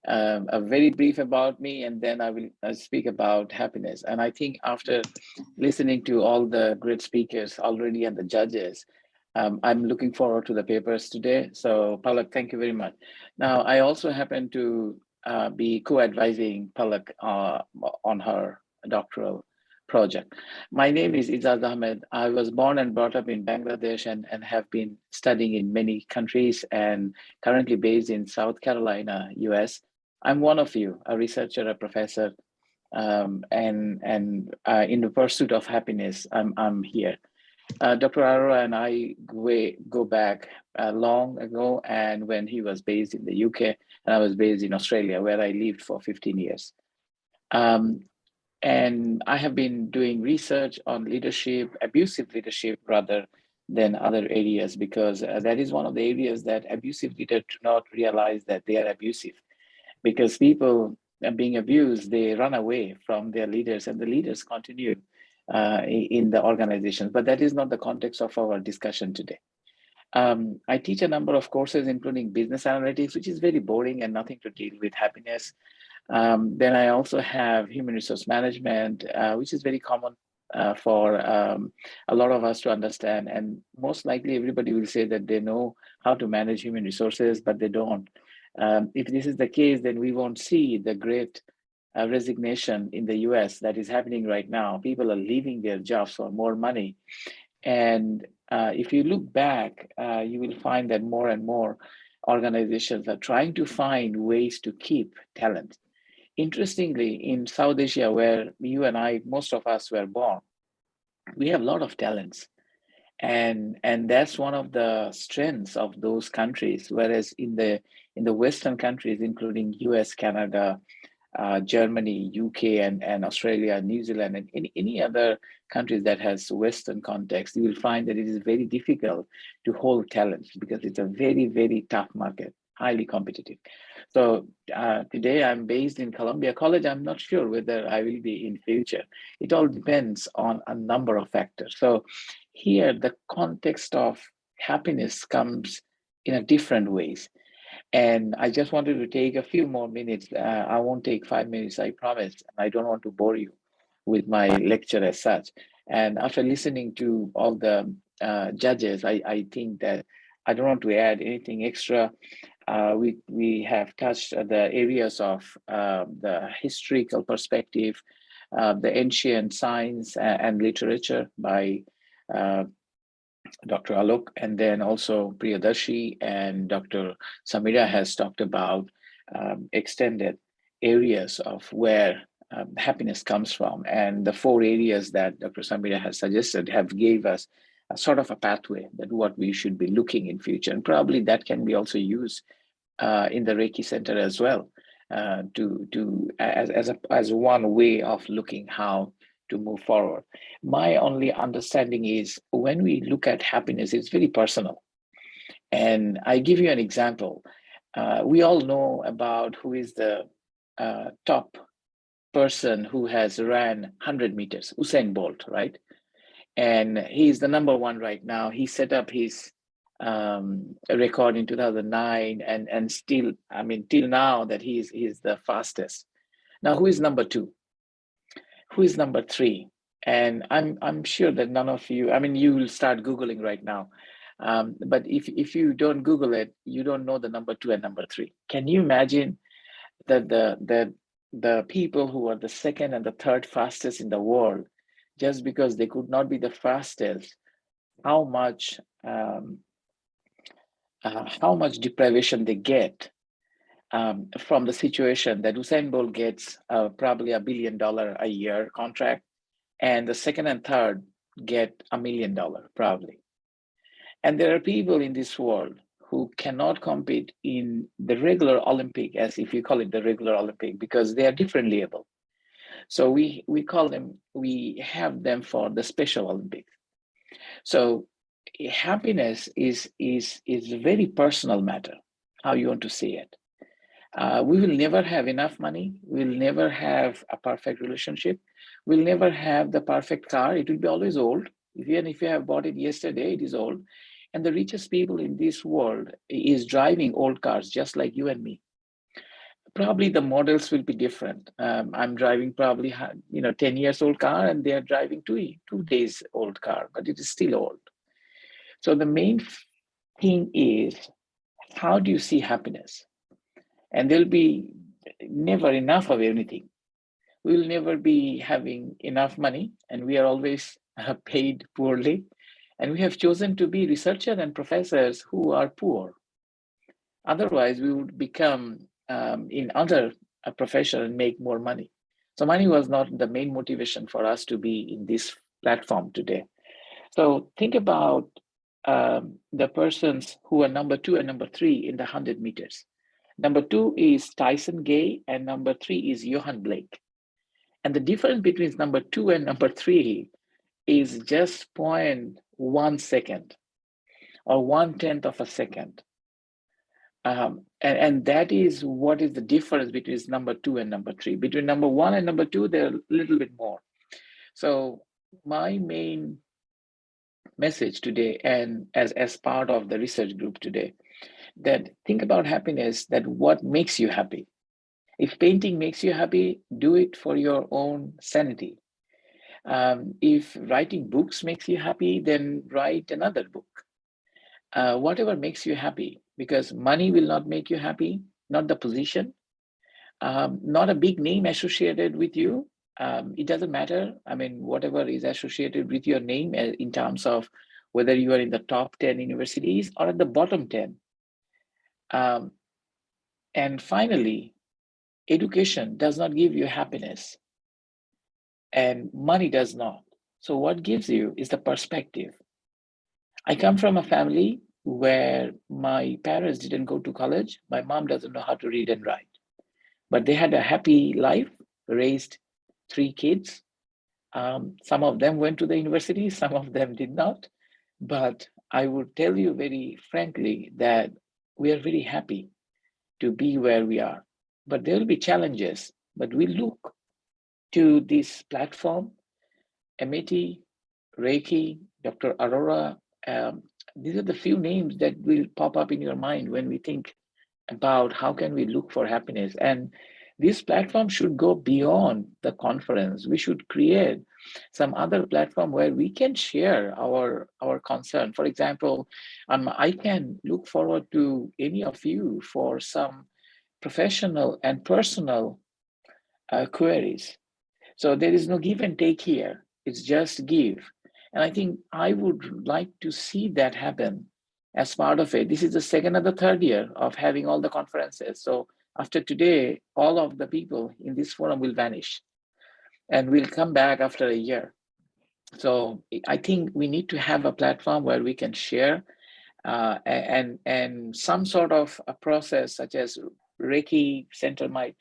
S9: a very brief about me, and then I will speak about happiness. And I think after listening to all the great speakers already and the judges, I'm looking forward to the papers today. So Palak, thank you very much. Now, I also happen to be co-advising Palak on her doctoral project. My name is Izaz Ahmed. I was born and brought up in Bangladesh and have been studying in many countries and currently based in South Carolina, US. I'm one of you, a researcher, a professor, and in the pursuit of happiness, I'm here. Dr. Arora and I go back long ago, and when he was based in the UK and I was based in Australia, where I lived for 15 years. And I have been doing research on leadership, abusive leadership rather than other areas, because that is one of the areas that abusive leaders do not realize that they are abusive. Because people being abused, they run away from their leaders and the leaders continue in the organizations. But that is not the context of our discussion today. I teach a number of courses, including business analytics, which is very boring and nothing to deal with happiness. Then I also have human resource management, which is very common for a lot of us to understand. And most likely everybody will say that they know how to manage human resources, but they don't. If this is the case, then we won't see the great resignation in the US that is happening right now. People are leaving their jobs for more money. And if you look back, you will find that more and more organizations are trying to find ways to keep talent. Interestingly, in South Asia, where you and I, most of us were born, we have a lot of talents. And that's one of the strengths of those countries. Whereas in the Western countries, including US, Canada, Germany, UK, and Australia, New Zealand, and any other countries that has Western context, you will find that it is very difficult to hold talent because it's a very, very tough market, highly competitive. So today I'm based in Columbia College. I'm not sure whether I will be in future. It all depends on a number of factors. So here, the context of happiness comes in a different ways. And I just wanted to take a few more minutes. I won't take 5 minutes, I promise. I don't want to bore you with my lecture as such. And after listening to all the judges, I think that I don't want to add anything extra. We have touched the areas of the historical perspective, the ancient science and literature by Dr. Alok, and then also Priyadarshi and Dr. Samira has talked about extended areas of where happiness comes from. And the 4 areas that Dr. Samira has suggested have gave us a sort of a pathway that what we should be looking in future. And probably that can be also used in the Reiki Center as well, as one way of looking how to move forward. My only understanding is when we look at happiness, it's very personal. And I give you an example. We all know about who is the top person who has ran 100 meters, Usain Bolt, right? And he's the number 1 right now. He set up his record in 2009 and still, I mean, till now that he's the fastest. Now, who is number 2? Who is number 3? And I'm sure that none of you, I mean, you will start Googling right now. But if you don't Google it, you don't know the number 2 and number 3. Can you imagine that the people who are the 2nd and the 3rd fastest in the world, just because they could not be the fastest, how much deprivation they get from the situation that Usain Bolt gets probably $1 billion a year contract, and the 2nd and 3rd get $1 million probably. And there are people in this world who cannot compete in the regular Olympic, as if you call it the regular Olympic, because they are differently able. So we have them for the Special Olympics. So happiness is a very personal matter, how you want to see it. We will never have enough money. We'll never have a perfect relationship. We'll never have the perfect car. It will be always old. Even if you have bought it yesterday, it is old. And the richest people in this world is driving old cars, just like you and me. Probably the models will be different. I'm driving probably 10 years old car, and they are driving 2 days old car, but it is still old. So the main thing is, how do you see happiness? And there'll be never enough of anything. We will never be having enough money, and we are always paid poorly. And we have chosen to be researchers and professors who are poor. Otherwise, we would become in other profession and make more money. So money was not the main motivation for us to be in this platform today. So think about the persons who are number 2 and number 3 in the 100 meters. Number 2 is Tyson Gay, and number 3 is Johan Blake. And the difference between number 2 and number 3 is just 0.1 second or 1/10 of a second. And that is what is the difference between number 2 and number 3. Between number 1 and number 2, they're a little bit more. So my main message today, and as part of the research group today, that think about happiness, that what makes you happy. If painting makes you happy, do it for your own sanity. If writing books makes you happy, then write another book. Whatever makes you happy, because money will not make you happy, not the position, not a big name associated with you. It doesn't matter. I mean, whatever is associated with your name in terms of whether you are in the top 10 universities or at the bottom 10. And finally, education does not give you happiness, and money does not. So what gives you is the perspective. I come from a family where my parents didn't go to college. My mom doesn't know how to read and write, but they had a happy life, raised 3 kids. Some of them went to the university, some of them did not. But I would tell you very frankly that we are very happy to be where we are. But there will be challenges, but we look to this platform, Amity, Reiki, Dr. Aurora. These are the few names that will pop up in your mind when we think about how can we look for happiness. And this platform should go beyond the conference. We should create some other platform where we can share our concern. For example, I can look forward to any of you for some professional and personal queries. So there is no give and take here. It's just give. And I think I would like to see that happen as part of it. This is the second or the third year of having all the conferences. So after today, all of the people in this forum will vanish and we'll come back after a year. So I think we need to have a platform where we can share and some sort of a process, such as Reiki Center might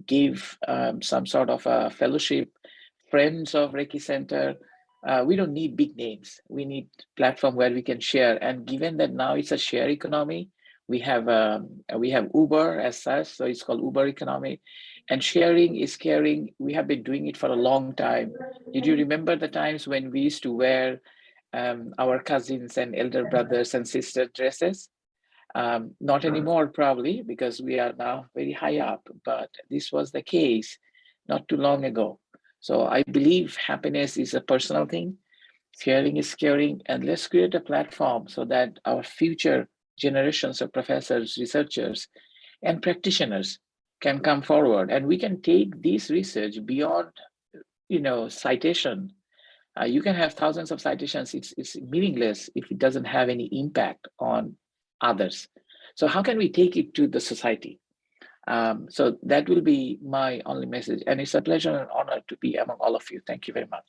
S9: give some sort of a fellowship, friends of Reiki Center. We don't need big names. We need platform where we can share. And given that now it's a share economy, we have Uber as such, so it's called Uber economy. And sharing is caring. We have been doing it for a long time. Did you remember the times when we used to wear our cousins and elder brothers and sisters dresses? Not anymore, probably, because we are now very high up, but this was the case not too long ago. So I believe happiness is a personal thing, sharing is caring, and let's create a platform so that our future generations of professors, researchers, and practitioners can come forward, and we can take this research beyond, citation. You can have thousands of citations. It's meaningless if it doesn't have any impact on others. So how can we take it to the society? So that will be my only message. And it's a pleasure and honor to be among all of you. Thank you very much.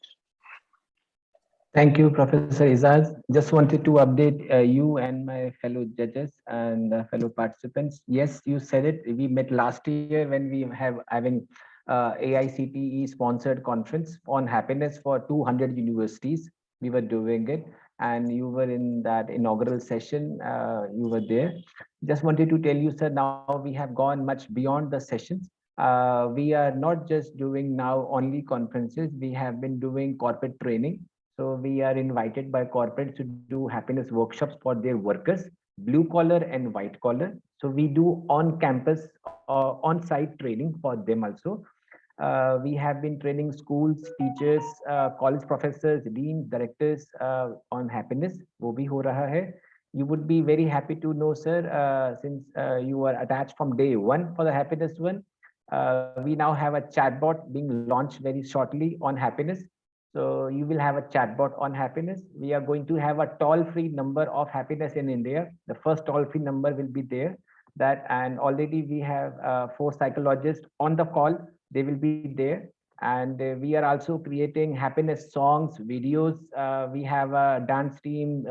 S1: Thank you, Professor Izaz. Just wanted to update you and my fellow judges and fellow participants. Yes, you said it. We met last year when we having AICTE sponsored conference on happiness for 200 universities. We were doing it, and you were in that inaugural session. You were there. Just wanted to tell you, sir, now we have gone much beyond the sessions. We are not just doing now only conferences. We have been doing corporate training. So we are invited by corporates to do happiness workshops for their workers, blue collar and white collar. So we do on campus or on-site training for them also. We have been training schools, teachers, college professors, deans, directors on happiness. वो भी हो रहा है. You would be very happy to know, sir, since you are attached from day one for the happiness one. We now have a chatbot being launched very shortly on happiness. So you will have a chatbot on happiness. We are going to have a toll-free number of happiness in India. The first toll-free number will be there. That, and already we have 4 psychologists on the call. They will be there. And we are also creating happiness songs, videos. We have a dance team.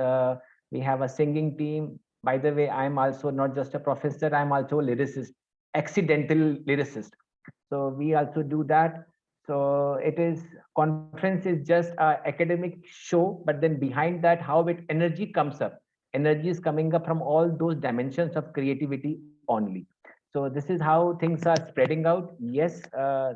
S1: We have a singing team. By the way, I'm also not just a professor, I'm also a lyricist, accidental lyricist. So we also do that. So it is, conference is just an academic show, but then behind that, how it energy comes up. Energy is coming up from all those dimensions of creativity only. So this is how things are spreading out. Yes,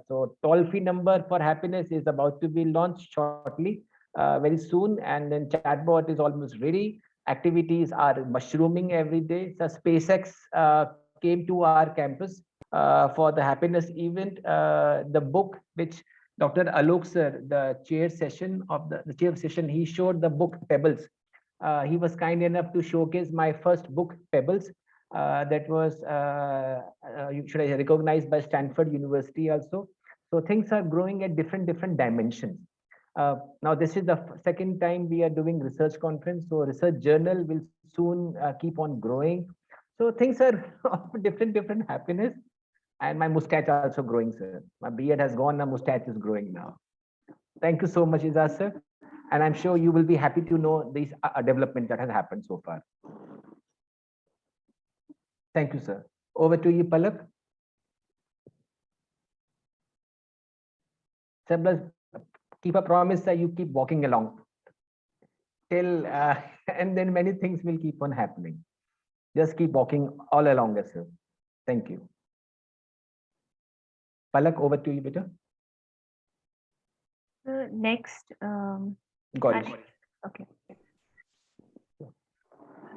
S1: so toll-free number for happiness is about to be launched shortly, very soon. And then chatbot is almost ready. Activities are mushrooming every day. So SpaceX came to our campus for the happiness event. The book which Dr. Alok sir, the chair session of the chair session, he showed the book Pebbles. He was kind enough to showcase my first book, Pebbles. That was should I recognized by Stanford University also. So things are growing at different dimensions. Now this is the second time we are doing research conference. So research journal will soon keep on growing. So things are of different happiness. And my mustache also growing, sir. My beard has gone, my mustache is growing now. Thank you so much, Izaz sir. And I'm sure you will be happy to know these development that has happened so far. Thank you, sir. Over to you, Palak. Sir, keep a promise that you keep walking along till, and then many things will keep on happening. Just keep walking all along, sir. Thank you. Palak, over to you, beta.
S3: Next,
S1: Got it.
S3: okay.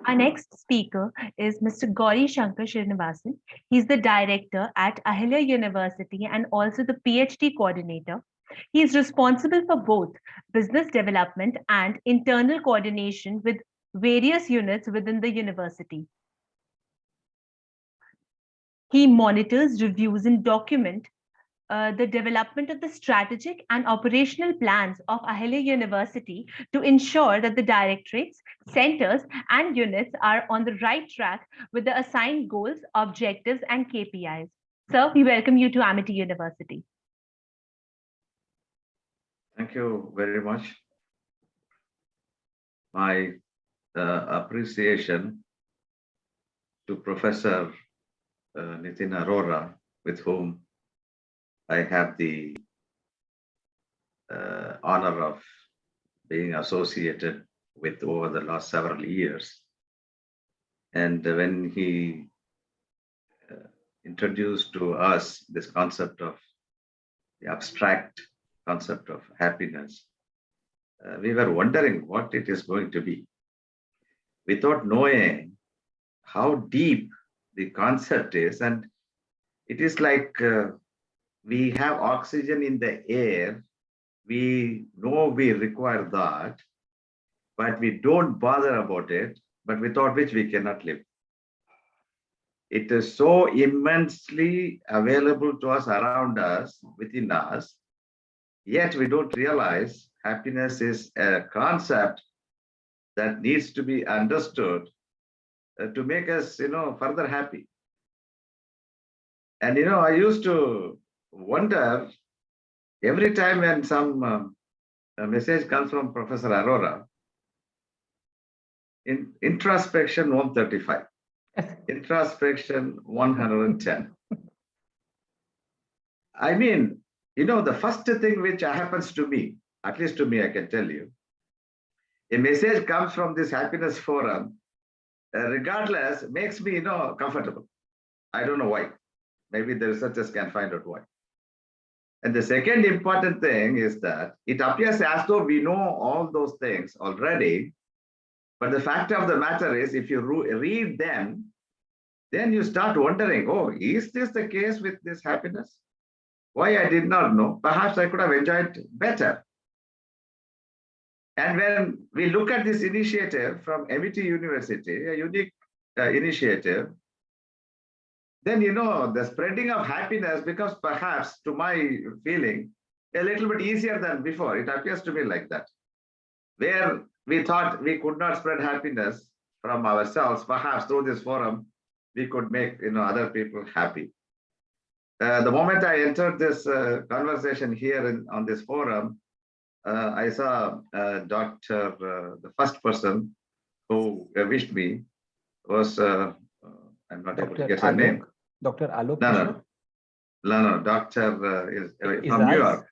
S3: Our next speaker is Mr. Gauri Shankar Srinivasan. He's the director at Ahilya University and also the PhD coordinator. He is responsible for both business development and internal coordination with various units within the university. He monitors, reviews, and documents the development of the strategic and operational plans of Ahilya University to ensure that the directorates, centers, and units are on the right track with the assigned goals, objectives, and KPIs. Sir, we welcome you to Amity University.
S2: Thank you very much. My appreciation to Professor Nitin Arora, with whom I have the honor of being associated with over the last several years. And when he introduced to us this concept of the abstract concept of happiness, we were wondering what it is going to be, without knowing how deep the concept is. And it is like we have oxygen in the air. We know we require that, but we don't bother about it, but without which we cannot live. It is so immensely available to us, around us, within us, yet we don't realize happiness is a concept that needs to be understood to make us, further happy. And, I used to wonder every time when some message comes from Professor Arora, in introspection 135, introspection 110. I mean, the first thing which happens to me, at least to me, I can tell you, a message comes from this happiness forum, regardless, makes me, comfortable. I don't know why. Maybe the researchers can find out why. And the second important thing is that it appears as though we know all those things already. But the fact of the matter is, if you read them, then you start wondering, oh, is this the case with this happiness? Why I did not know? Perhaps I could have enjoyed better. And when we look at this initiative from MIT University, a unique initiative, then, the spreading of happiness becomes perhaps, to my feeling, a little bit easier than before. It appears to me like that. Where we thought we could not spread happiness from ourselves, perhaps through this forum, we could make other people happy. The moment I entered this conversation here on this forum, I saw the first person who wished me was, I'm not able to get her name.
S1: Dr. Alok?
S2: No, doctor is from New York.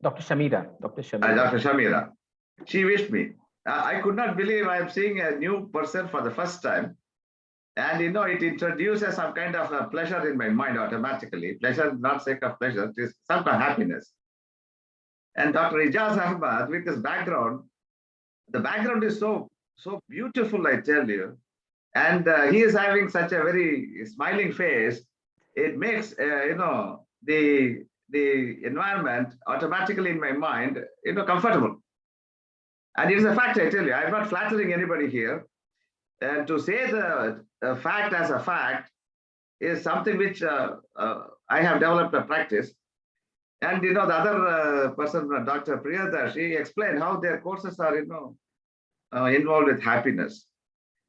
S1: Dr. Shamira.
S2: Dr. Shamira. She wished me. I could not believe I'm seeing a new person for the first time. And it introduces some kind of a pleasure in my mind automatically. Pleasure, not sake of pleasure, it is some kind of happiness. And Dr. Ijaz Ahmad, with his background, the background is so beautiful, I tell you. And he is having such a very smiling face. It makes, the environment automatically in my mind, comfortable. And it is a fact, I tell you. I'm not flattering anybody here. And to say the fact as a fact is something which I have developed a practice. And the other person, Dr. Priyada, she explained how their courses are, involved with happiness.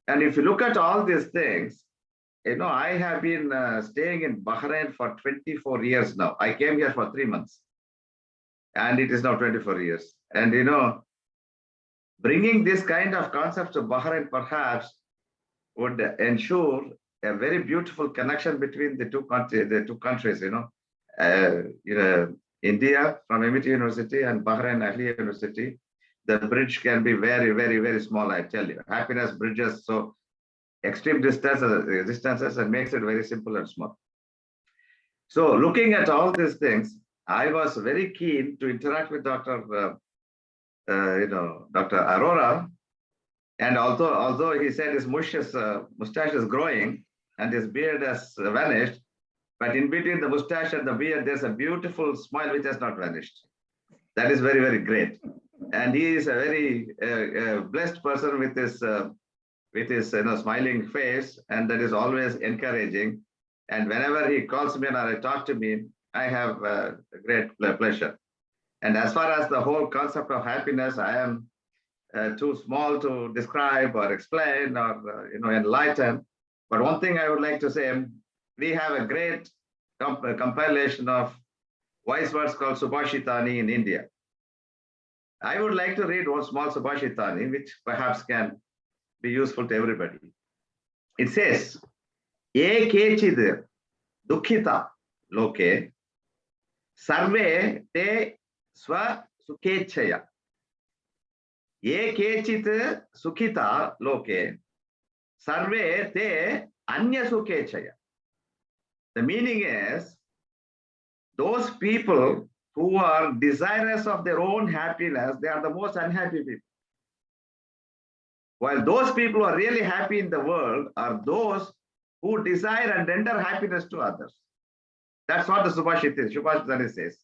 S2: And if you look at all these things, I have been staying in Bahrain for 24 years now. I came here for 3 months, and it is now 24 years. And bringing this kind of concept to Bahrain perhaps would ensure a very beautiful connection between the two countries. India from MIT University and Bahrain Ahliya University, the bridge can be very, very, very small, I tell you. Happiness bridges so extreme distances and makes it very simple and small. So looking at all these things, I was very keen to interact with Dr. Arora. And although he said his mustache is growing and his beard has vanished, but in between the mustache and the beard, there's a beautiful smile which has not vanished. That is very, very great. And he is a very blessed person with his smiling face, and that is always encouraging. And whenever he calls me or talk to me, I have a great pleasure. And as far as the whole concept of happiness, I am too small to describe or explain or enlighten. But one thing I would like to say, we have a great compilation of wise words called Subhashitani in India. I would like to read one small Subhashitani, which perhaps can be useful to everybody. It says, "Ye kechid dukhita loke sarve te swa sukhechaya. Ye kechit sukhita loke sarve te anya sukhechaya." The meaning is, those people who are desirous of their own happiness, they are the most unhappy people. While those people who are really happy in the world are those who desire and render happiness to others. That's what the Subhashitani says.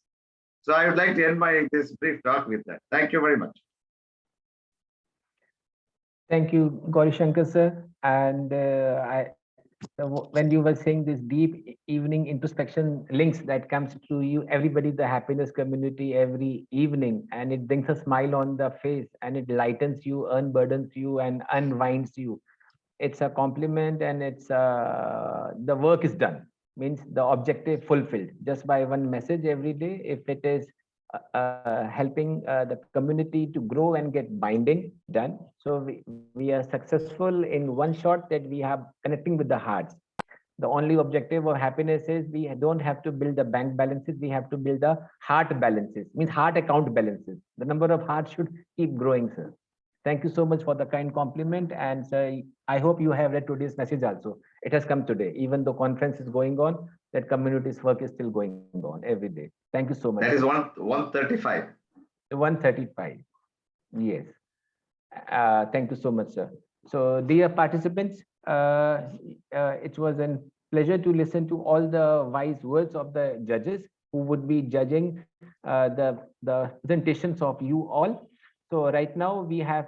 S2: So I would like to end this brief talk with that. Thank you very much.
S1: Thank you, Gauri Shankar sir. And when you were saying this deep evening introspection links that comes to you, everybody, the happiness community every evening, and it brings a smile on the face and it lightens you, unburdens you and unwinds you. It's a compliment, and it's the work is done, means the objective fulfilled just by one message every day. If it is helping the community to grow and get binding done. So we are successful in one shot, that we have connecting with the hearts. The only objective of happiness is we don't have to build the bank balances, we have to build the heart balances, means heart account balances. The number of hearts should keep growing, sir. Thank you so much for the kind compliment. And sir, I hope you have read today's message also. It has come today, even though conference is going on. that community's work is still going on every day. Thank you so much.
S2: That is 135.
S1: 135. Yes. Thank you so much, sir. So, dear participants, it was a pleasure to listen to all the wise words of the judges who would be judging the presentations of you all. So, right now we have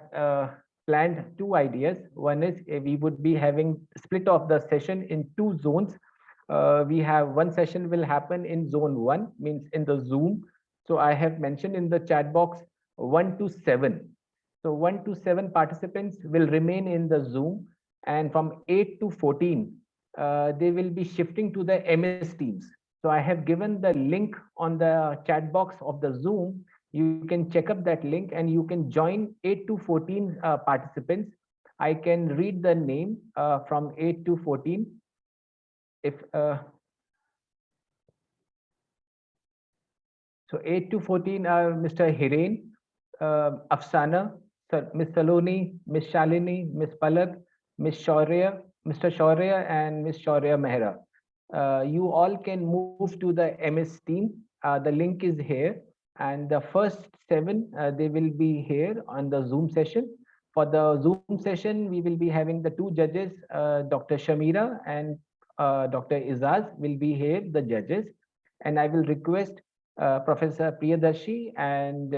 S1: planned two ideas. One is we would be having split of the session in two zones. We have one session will happen in zone 1, means in the Zoom. So, I have mentioned in the chat box 1 to 7. So 1 to 7 participants will remain in the Zoom, and from 8 to 14, they will be shifting to the MS Teams. So I have given the link on the chat box of the Zoom. You can check up that link and you can join 8 to 14 participants. I can read the name from 8 to 14. If So 8 to 14 are Mr. Hiren, Afsana, Miss Saloni, Miss Shalini, Miss Palak, Miss Shaurya, Mr. Shaurya, and Miss Shaurya Mehra. You all can move to the MS team. The link is here, and the first 7 they will be here on the Zoom session. For the Zoom session, we will be having the 2 judges, Dr. Shamira and Dr. Izaz will be here, the judges, and I will request Professor Priyadarshi and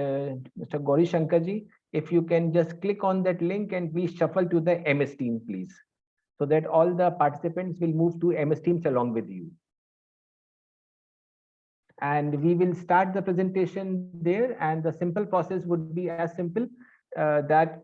S1: Mr. Gauri Shankarji, if you can just click on that link and please shuffle to the MS team, please, so that all the participants will move to MS Teams along with you. And we will start the presentation there, and the simple process would be as simple that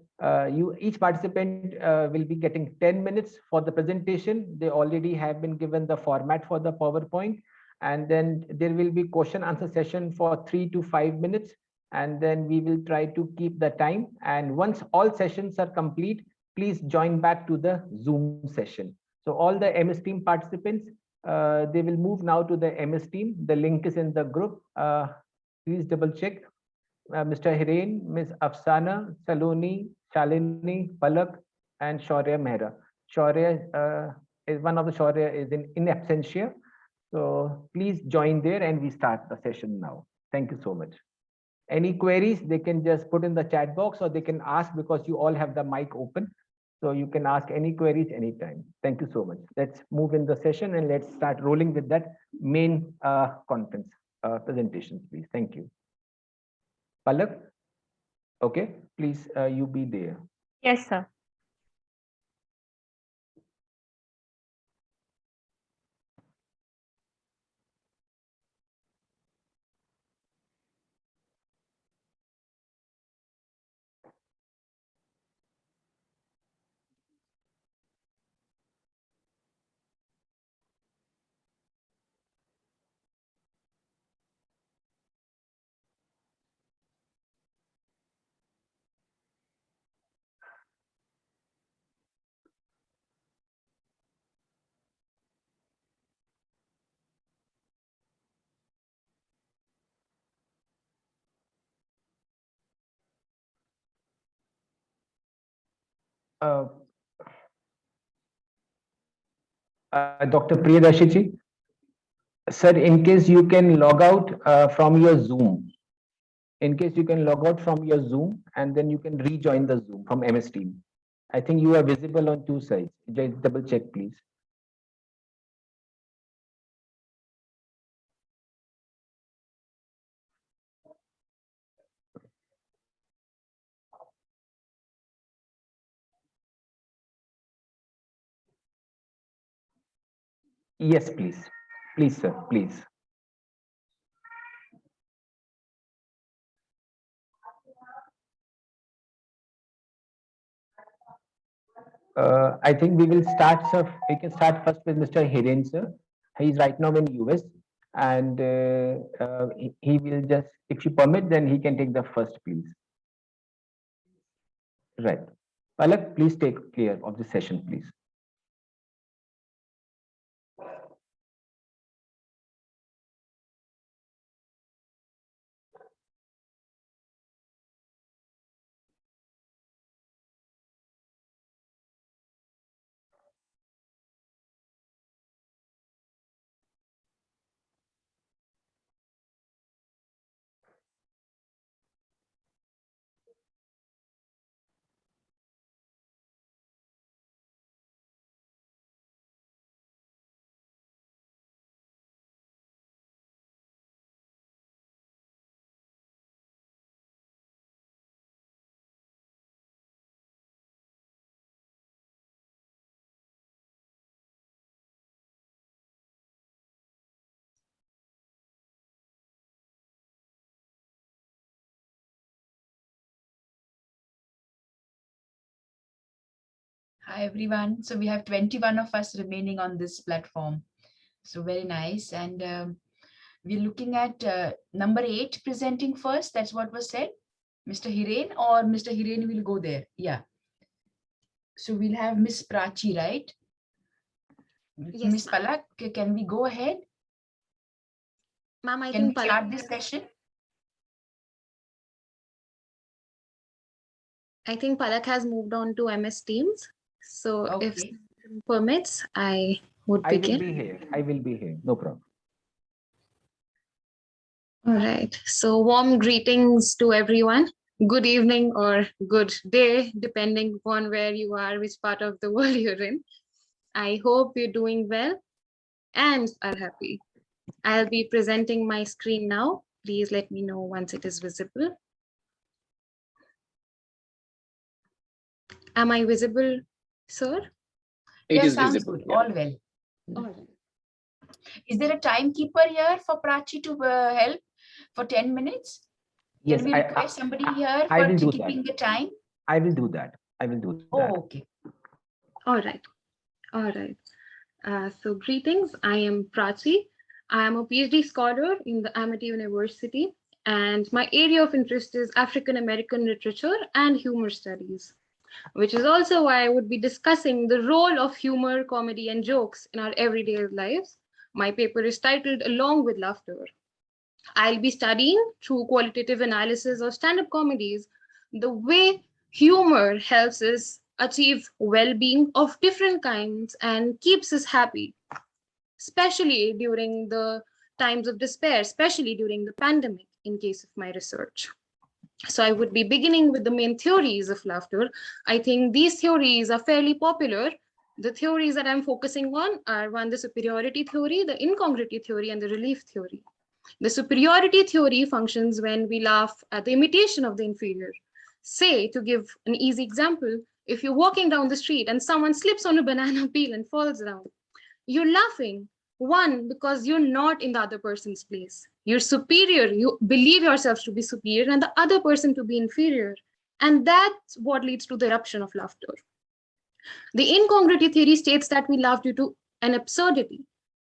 S1: each participant will be getting 10 minutes for the presentation. They already have been given the format for the PowerPoint, and then there will be question answer session for 3 to 5 minutes, and then we will try to keep the time. And once all sessions are complete, please join back to the Zoom session. So all the MS Team participants, they will move now to the MS Team. The link is in the group. Please double check. Mr. Hiren, Ms. Afsana, Saloni, Shalini, Palak, and Shaurya Mehra. Shaurya is one of the Shaurya is in absentia. So please join there and we start the session now. Thank you so much. Any queries, they can just put in the chat box or they can ask, because you all have the mic open. So you can ask any queries anytime. Thank you so much. Let's move in the session and let's start rolling with that main conference presentations, please. Thank you. Palak, okay, please you be there.
S3: Yes, sir.
S1: Dr. Priyadarshi ji, sir, in case you can log out from your Zoom, in case you can log out from your Zoom and then you can rejoin the Zoom from MS Team. I think you are visible on 2 sides. Just double check, please. Yes, please. Please, sir, please. I think we will start, sir. We can start first with Mr. Hiren, sir. He's right now in US, and he will just, if you permit, then he can take the first, please. Right. Palak, please take care of the session, please.
S6: Hi, everyone. So we have 21 of us remaining on this platform. So very nice. And we're looking at number 8 presenting first. That's what was said. Mr. Hiren, or Mr. Hiren will go there. Yeah. So we'll have Miss Prachi, right?
S10: Yes,
S6: Miss Palak, can we go ahead?
S10: ma'am, I
S6: Can we
S10: think Palak,
S6: start this session?
S10: has moved on to MS Teams. So if
S6: Okay.
S10: permits, I would
S1: I will
S10: begin.
S1: be here. I will be here. No problem.
S10: All right. So warm greetings to everyone. Good evening or good day, depending upon where you are, which part of the world you're in. I hope you're doing well and are happy. I'll be presenting my screen now. Please let me know once it is visible. Am I visible, sir?
S9: It is
S6: sounds
S9: visible.
S6: good.
S9: Yeah.
S6: All well.
S10: All right.
S6: Is there a timekeeper here for Prachi to help for 10 minutes?
S1: Yes,
S6: Can we request somebody here
S1: I will
S6: for
S1: do
S6: keeping
S1: that.
S6: the time?
S1: I will do that. I will do that.
S6: Oh, okay.
S10: All right. All right. So greetings. I am Prachi. I am a PhD scholar in the Amity University, and my area of interest is African American literature and humor studies, which is also why I would be discussing the role of humor, comedy, and jokes in our everyday lives. My paper is titled Along with Laughter. I'll be studying through qualitative analysis of stand-up comedies the way humor helps us achieve well-being of different kinds and keeps us happy, especially during the times of despair, especially during the pandemic in case of my research. So I would be beginning with the main theories of laughter. I think these theories are fairly popular. The theories that I'm focusing on are one, the superiority theory, the incongruity theory, and the relief theory. The superiority theory functions when we laugh at the imitation of the inferior. Say, to give an easy example, if you're walking down the street and someone slips on a banana peel and falls down, you're laughing. One, because you're not in the other person's place. You're superior. You believe yourself to be superior and the other person to be inferior. And that's what leads to the eruption of laughter. The incongruity theory states that we laugh due to an absurdity.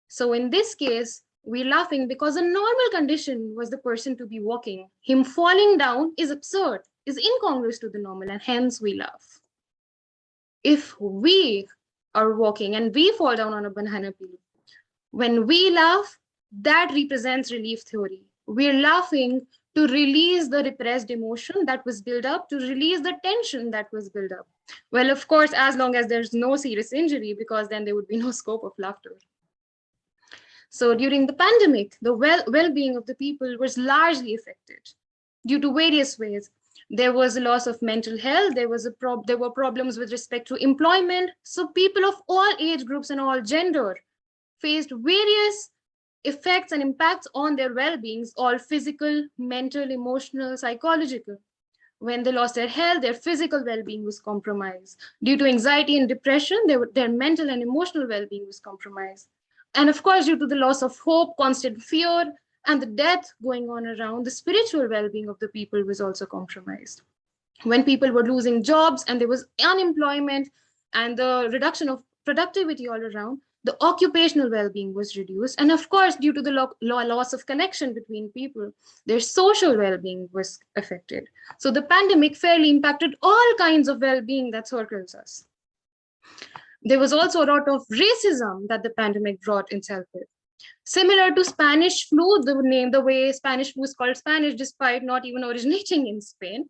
S10: So in this case, we're laughing because a normal condition was the person to be walking. Him falling down is absurd, is incongruous to the normal, and hence we laugh. If we are walking and we fall down on a banana peel, when we laugh, that represents relief theory. We're laughing to release the repressed emotion that was built up, to release the tension that was built up. Well, of course, as long as there's no serious injury, because then there would be no scope of laughter. So during the pandemic, the well-being of the people was largely affected due to various ways. There was a loss of mental health. There were problems with respect to employment. So people of all age groups and all gender faced various effects and impacts on their well-beings, all physical, mental, emotional, psychological. When they lost their health, their physical well-being was compromised. Due to anxiety and depression, their mental and emotional well-being was compromised. And of course, due to the loss of hope, constant fear, and the death going on around, the spiritual well-being of the people was also compromised. When people were losing jobs and there was unemployment and the reduction of productivity all around, the occupational well-being was reduced. And of course, due to the loss of connection between people, their social well-being was affected. So the pandemic fairly impacted all kinds of well-being that circles us. There was also a lot of racism that the pandemic brought itself with. Similar to Spanish flu, the way Spanish flu is called Spanish, despite not even originating in Spain,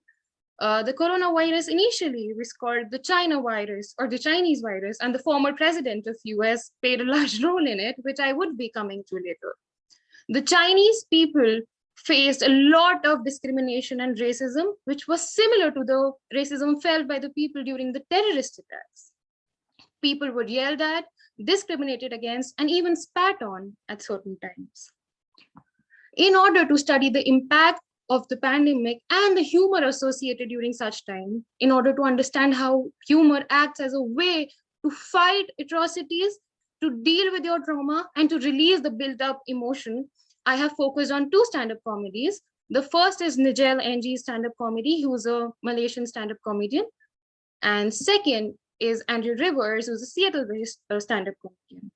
S10: the coronavirus initially was called the China virus or the Chinese virus, and the former president of US played a large role in it, which I would be coming to later. The Chinese people faced a lot of discrimination and racism, which was similar to the racism felt by the people during the terrorist attacks. People were yelled at, discriminated against, and even spat on at certain times. In order to study the impact of the pandemic and the humor associated during such time, in order to understand how humor acts as a way to fight atrocities, to deal with your trauma, and to release the built-up emotion, I have focused on 2 stand-up comedies. The first is Nigel Ng's stand-up comedy, who's a Malaysian stand-up comedian. And second is Andrew Rivers, who's a Seattle-based stand-up comedian.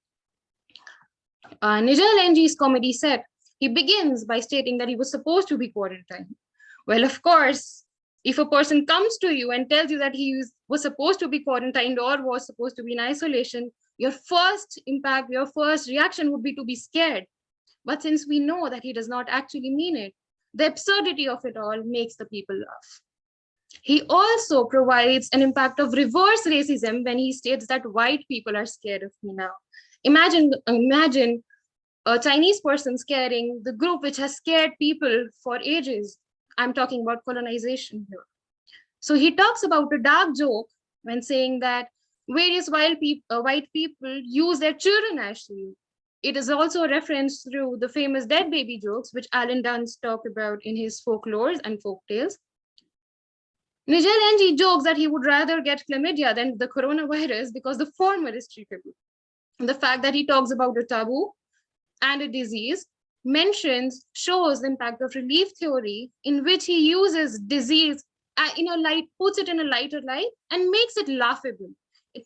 S10: Nigel NG's comedy set, he begins by stating that he was supposed to be quarantined. Well, of course, if a person comes to you and tells you that he was supposed to be quarantined or was supposed to be in isolation, your first impact, your first reaction would be to be scared. But since we know that he does not actually mean it, the absurdity of it all makes the people laugh. He also provides an impact of reverse racism when he states that white people are scared of me now. Imagine a Chinese person scaring the group which has scared people for ages. I'm talking about colonization here. So he talks about a dark joke when saying that various white people use their children as shield. It is also a reference through the famous dead baby jokes, which Alan Dunn's talk about in his folklores and folktales. Nigel NG jokes that he would rather get chlamydia than the coronavirus because the former is treatable. The fact that he talks about a taboo and a disease shows the impact of relief theory, in which he uses disease puts it in a lighter light and makes it laughable.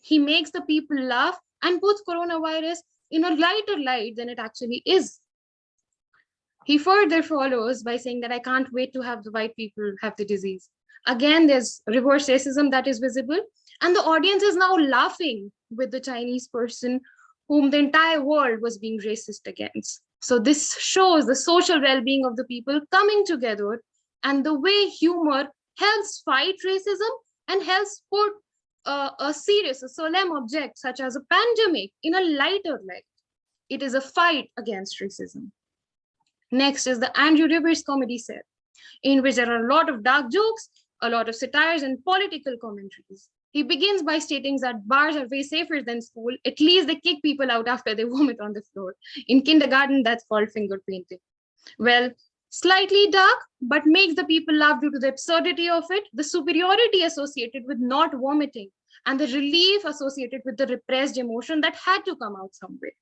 S10: He makes the people laugh and puts coronavirus in a lighter light than it actually is. He further follows by saying that I can't wait to have the white people have the disease. Again, there's reverse racism that is visible, and the audience is now laughing with the Chinese person whom the entire world was being racist against. So this shows the social well-being of the people coming together and the way humor helps fight racism and helps put a solemn object such as a pandemic in a lighter light. It is a fight against racism. Next is the Andrew Rivers comedy set, in which there are a lot of dark jokes, a lot of satires and political commentaries. He begins by stating that bars are way safer than school. At least they kick people out after they vomit on the floor. In kindergarten, that's called finger painting. Well, slightly dark, but makes the people laugh due to the absurdity of it, the superiority associated with not vomiting, and the relief associated with the repressed emotion that had to come out somewhere.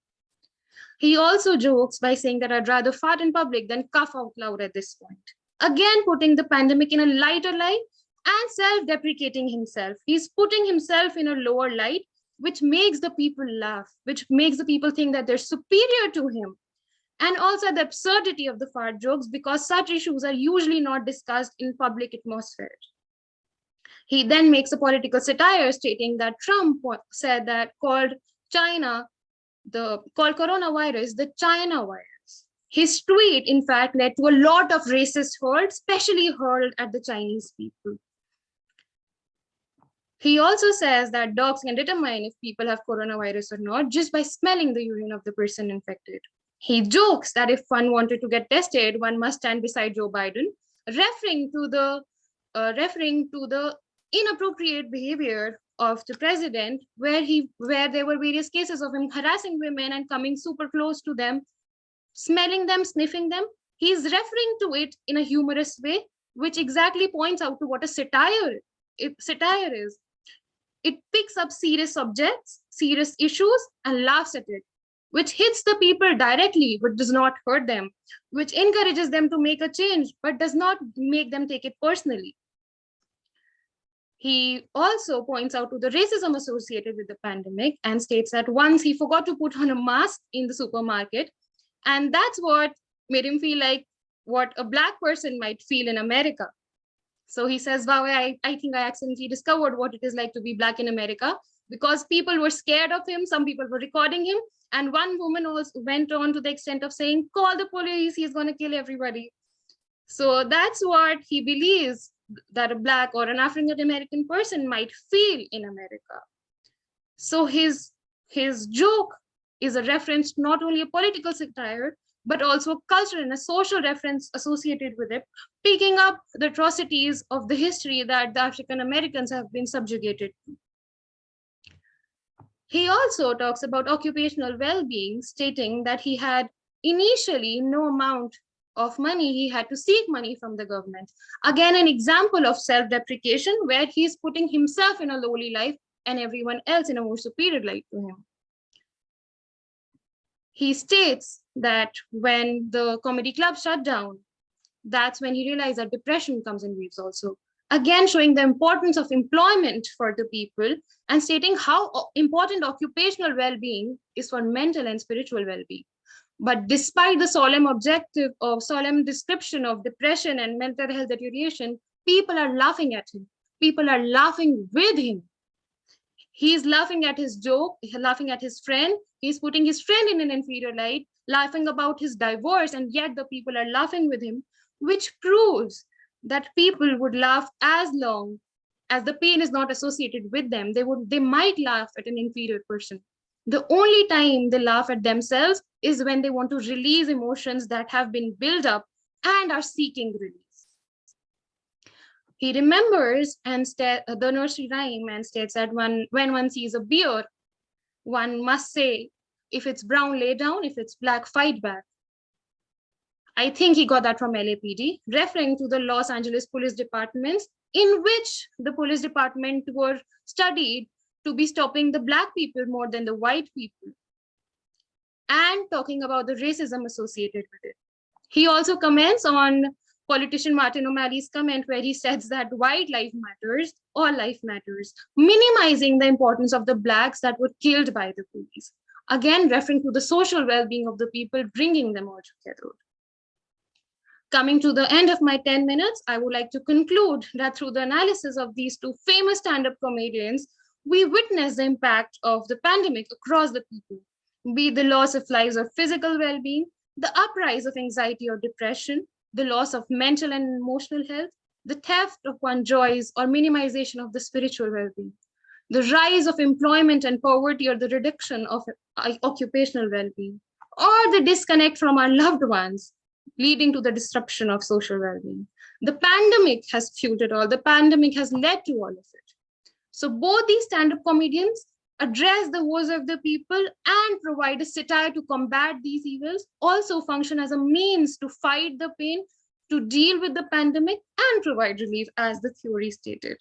S10: He also jokes by saying that I'd rather fart in public than cough out loud at this point. Again, putting the pandemic in a lighter light and self-deprecating himself. He's putting himself in a lower light, which makes the people laugh, which makes the people think that they're superior to him. And also the absurdity of the fart jokes, because such issues are usually not discussed in public atmosphere. He then makes a political satire stating that Trump said that called coronavirus the China virus. His tweet, in fact, led to a lot of racist hurl, especially hurled at the Chinese people. He also says that dogs can determine if people have coronavirus or not just by smelling the urine of the person infected. He jokes that if one wanted to get tested, one must stand beside Joe Biden, referring to the inappropriate behavior of the president, where there were various cases of him harassing women and coming super close to them, smelling them, sniffing them. He's referring to it in a humorous way, which exactly points out to what a satire is. It picks up serious subjects, serious issues, and laughs at it, which hits the people directly but does not hurt them, which encourages them to make a change but does not make them take it personally. He also points out to the racism associated with the pandemic and states that once he forgot to put on a mask in the supermarket, and that's what made him feel like what a Black person might feel in America. So he says, wow, I think I accidentally discovered what it is like to be Black in America, because people were scared of him. Some people were recording him. And one woman also went on to the extent of saying, call the police, he's going to kill everybody. So that's what he believes that a Black or an African-American person might feel in America. So his joke is a reference to not only a political satire, but also a cultural and a social reference associated with it, picking up the atrocities of the history that the African Americans have been subjugated to. He also talks about occupational well-being, stating that he had initially no amount of money, he had to seek money from the government. Again, an example of self-deprecation where he's putting himself in a lowly life and everyone else in a more superior light to him. He states that when the comedy club shut down, that's when he realized that depression comes in waves also. again showing the importance of employment for the people and stating how important occupational well-being is for mental and spiritual well-being. But despite the solemn description of depression and mental health deterioration, people are laughing at him. People are laughing with him. He's laughing at his joke, laughing at his friend. He's putting his friend in an inferior light, laughing about his divorce, and yet the people are laughing with him, which proves that people would laugh as long as the pain is not associated with them. They might laugh at an inferior person. The only time they laugh at themselves is when they want to release emotions that have been built up and are seeking release. He remembers the nursery rhyme and states that when one sees a bear, one must say, if it's brown, lay down, if it's black, fight back. I think he got that from LAPD, referring to the Los Angeles Police Departments, in which the police department were studied to be stopping the Black people more than the white people, and talking about the racism associated with it. He also comments on politician Martin O'Malley's comment where he says that white life matters, all life matters, minimizing the importance of the Blacks that were killed by the police. Again, referring to the social well-being of the people, bringing them all together. Coming to the end of my 10 minutes, I would like to conclude that through the analysis of these two famous stand-up comedians, we witness the impact of the pandemic across the people, be it the loss of lives of physical well-being, the uprise of anxiety or depression, the loss of mental and emotional health, the theft of one's joys or minimization of the spiritual well-being, the rise of employment and poverty or the reduction of occupational well-being, or the disconnect from our loved ones, leading to the disruption of social well-being. The pandemic has fueled it all. The pandemic has led to all of it. So both these stand-up comedians address the woes of the people and provide a satire to combat these evils, also function as a means to fight the pain, to deal with the pandemic and provide relief, as the theory stated.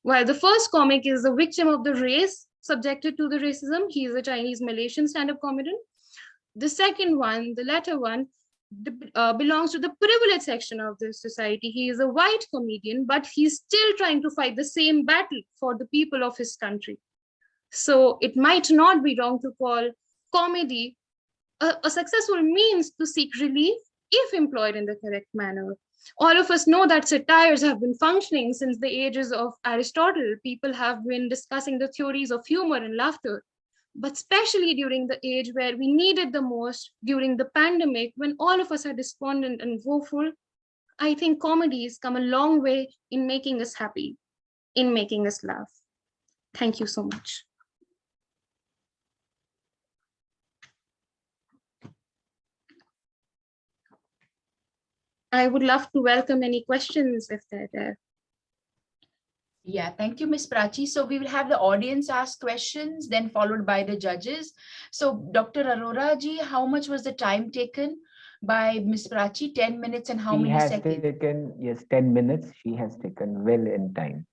S10: While the first comic is a victim of the race subjected to the racism, he is a Chinese Malaysian stand-up comedian. The second one, the latter one, belongs to the privileged section of the society. He is a white comedian, but he's still trying to fight the same battle for the people of his country. So it might not be wrong to call comedy a successful means to seek relief if employed in the correct manner. All of us know that satires have been functioning since the ages of Aristotle. People have been discussing the theories of humor and laughter, but especially during the age where we needed the most, during the pandemic, when all of us are despondent and woeful, I think comedies come a long way in making us happy, in making us laugh. Thank you so much. I would love to welcome any questions if they're there.
S6: Yeah, thank you, Ms. Prachi. So we will have the audience ask questions, then followed by the judges. So Dr. Arora ji, how much was the time taken by Ms. Prachi? 10 minutes and how many seconds?
S1: She has taken, yes, 10 minutes. She has taken well in time.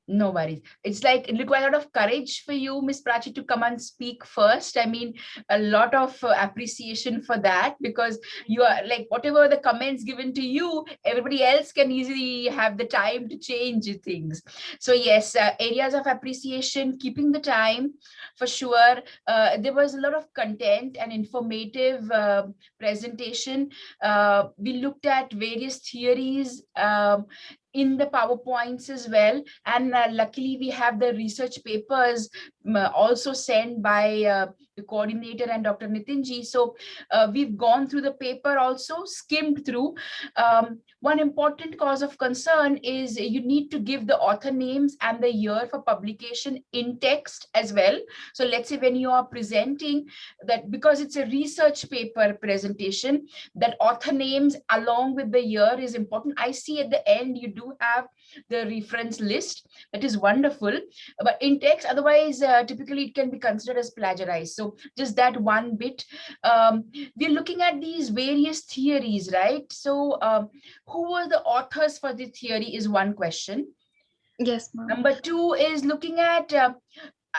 S6: No worries. It's like it requires a lot of courage for you, Ms. Prachi, to come and speak first. I mean, a lot of appreciation for that, because you are like, whatever the comments given to you, everybody else can easily have the time to change things. So yes, areas of appreciation, keeping the time for sure. There was a lot of content and informative presentation. We looked at various theories in the PowerPoints as well. And luckily we have the research papers also sent by the coordinator and Dr. Nitinji. So we've gone through the paper also, skimmed through. One important cause of concern is you need to give the author names and the year for publication in text as well. So let's say when you are presenting that, because it's a research paper presentation, that author names along with the year is important. I see at the end you do have the reference list. That is wonderful, but in text, otherwise typically it can be considered as plagiarized. So just that one bit. We're looking at these various theories, right? So who were the authors for the theory is one question.
S10: Yes, ma'am.
S6: Number two is looking at, are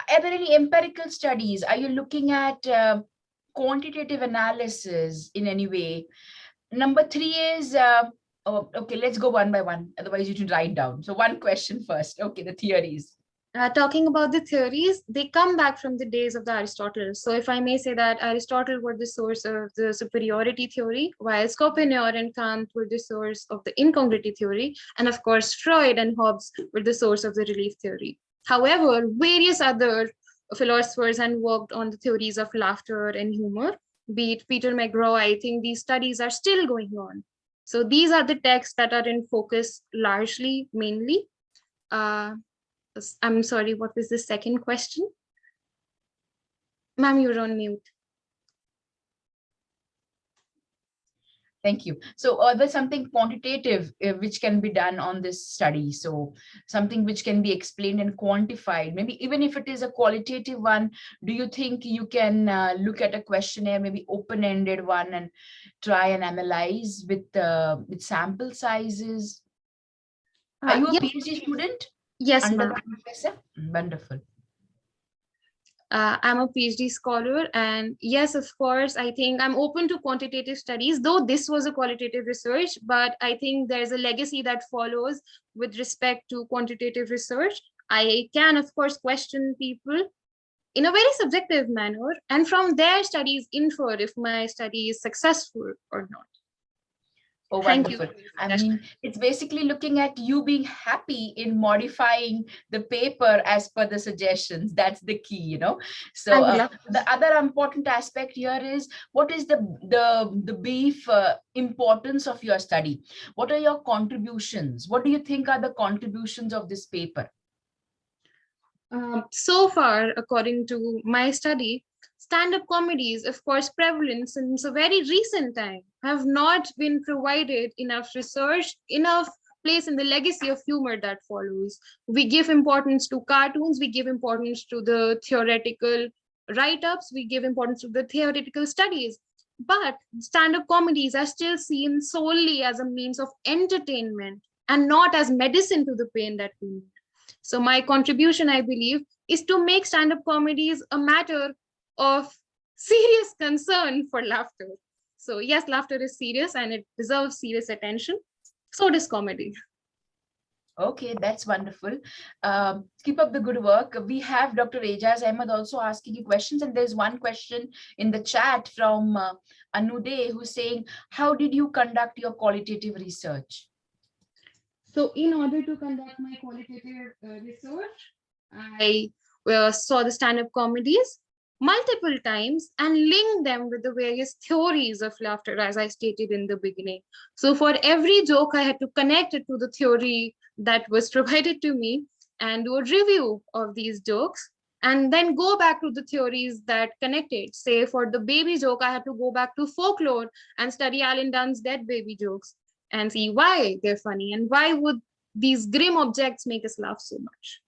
S6: there any empirical studies? Are you looking at quantitative analysis in any way? Number three is, Oh, okay, let's go one by one. Otherwise, you should write down. So one question first. Okay, the theories.
S10: Talking about the theories, they come back from the days of the Aristotle. So if I may say that Aristotle were the source of the superiority theory, while Schopenhauer and Kant were the source of the incongruity theory, and of course Freud and Hobbes were the source of the relief theory. However, various other philosophers and worked on the theories of laughter and humor, be it Peter McGraw. I think these studies are still going on. So these are the texts that are in focus largely, mainly. I'm sorry, what was the second question? Ma'am, you're on mute.
S6: Thank you. So there's something quantitative which can be done on this study. So something which can be explained and quantified, maybe even if it is a qualitative one. Do you think you can look at a questionnaire, maybe open-ended one, and try and analyze with sample sizes? Are you a
S10: Yes.
S6: PhD student?
S10: Yes,
S6: Under
S10: ma'am.
S6: the professor? Wonderful.
S10: I'm a PhD scholar, and yes, of course, I think I'm open to quantitative studies, though this was a qualitative research, but I think there's a legacy that follows with respect to quantitative research. I can, of course, question people in a very subjective manner, and from their studies infer if my study is successful or not.
S6: Oh,
S10: Thank you.
S6: wonderful. I mean, it's basically looking at you being happy in modifying the paper as per the suggestions. That's the key, you know. So the other important aspect here is, what is the brief importance of your study? What are your contributions? What do you think are the contributions of this paper?
S10: So far, according to my study, stand-up comedies, of course, prevalent since a very recent time, have not been provided enough research, enough place in the legacy of humor that follows. We give importance to cartoons, we give importance to the theoretical write-ups, we give importance to the theoretical studies. But stand-up comedies are still seen solely as a means of entertainment and not as medicine to the pain that we need. So my contribution, I believe, is to make stand-up comedies a matter of serious concern for laughter. So yes, laughter is serious and it deserves serious attention. So does comedy.
S6: Okay, that's wonderful. Keep up the good work. We have Dr. Ejaz Ahmed also asking you questions, and there's one question in the chat from Anude, who's saying, how did you conduct your qualitative research?
S10: So in order to conduct my qualitative research, I saw the stand-up comedies multiple times and linked them with the various theories of laughter, as I stated in the beginning. So for every joke, I had to connect it to the theory that was provided to me and do a review of these jokes, and then go back to the theories that connected. Say for the baby joke, I had to go back to folklore and study Alan Dunn's dead baby jokes and see why they're funny and why would these grim objects make us laugh so much.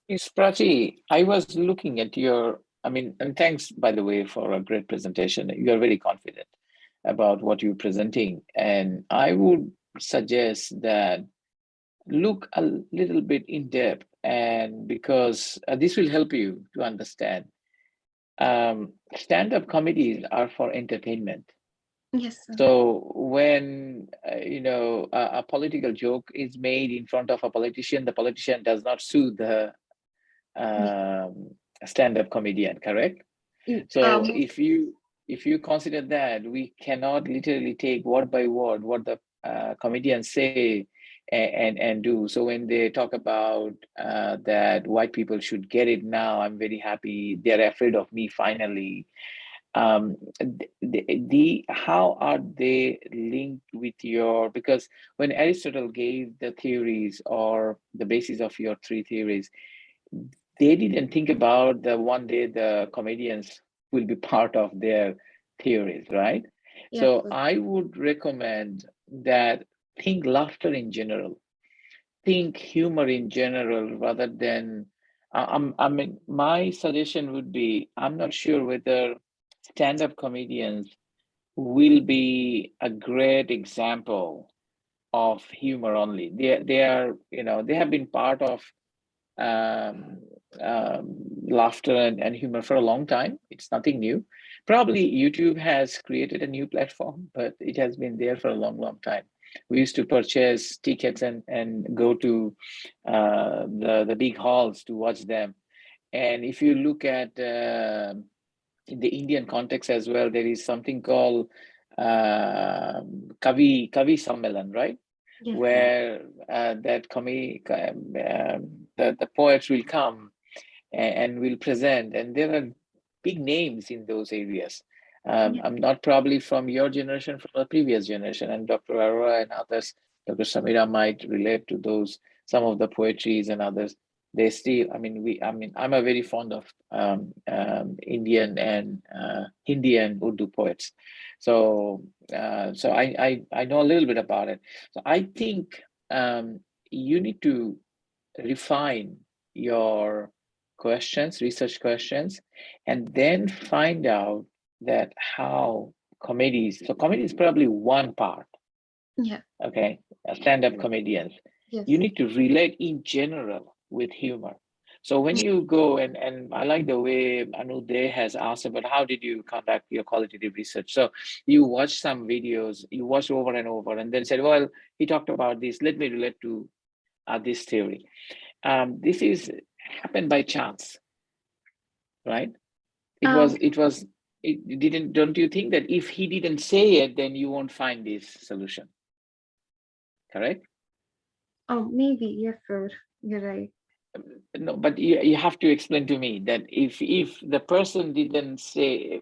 S9: Ms. Prachi, I was looking at your, and thanks, by the way, for a great presentation. You are very confident about what you're presenting. And I would suggest that look a little bit in depth, and because this will help you to understand. Stand-up comedies are for entertainment.
S10: Yes, sir.
S9: So when a political joke is made in front of a politician, the politician does not sue the stand-up comedian, correct? So if you consider that, we cannot literally take word by word what the comedians say and do. So when they talk about that white people should get it now, I'm very happy, they're afraid of me finally. How are they linked with your, because when Aristotle gave the theories or the basis of your three theories, they didn't think about the one day the comedians will be part of their theories, right? Yeah. So I would recommend that think laughter in general, think humor in general, rather than, my suggestion would be, I'm not sure whether stand-up comedians will be a great example of humor only. They are, they have been part of laughter and humor for a long time. It's nothing new. Probably YouTube has created a new platform, but it has been there for a long, long time. We used to purchase tickets and go to the big halls to watch them. And if you look at in the Indian context as well, there is something called Kavi Sammelan, right?
S10: Yes,
S9: Where that the poets will come and will present, and there are big names in those areas.
S10: Yeah.
S9: I'm not probably from your generation, from the previous generation, and Dr. Arora and others, Dr. Samira might relate to those, some of the poetries and others. They still, I'm a very fond of Indian and Hindi and Urdu poets. So, I know a little bit about it. So I think you need to refine your questions, research questions, and then find out that how comedies, so comedy is probably one part,
S10: Yeah.
S9: okay, stand-up comedians.
S10: Yes.
S9: You need to relate in general with humor. So when you go, and I like the way Anuday has asked about how did you conduct your qualitative research. So you watch some videos, you watch over and over, and then said, well, he talked about this, let me relate to this theory. This is happened by chance, right? It didn't, don't you think that if he didn't say it, then you won't find this solution, correct?
S10: Oh, maybe. Yes, sir. You're right.
S9: No, but you have to explain to me that if the person didn't say,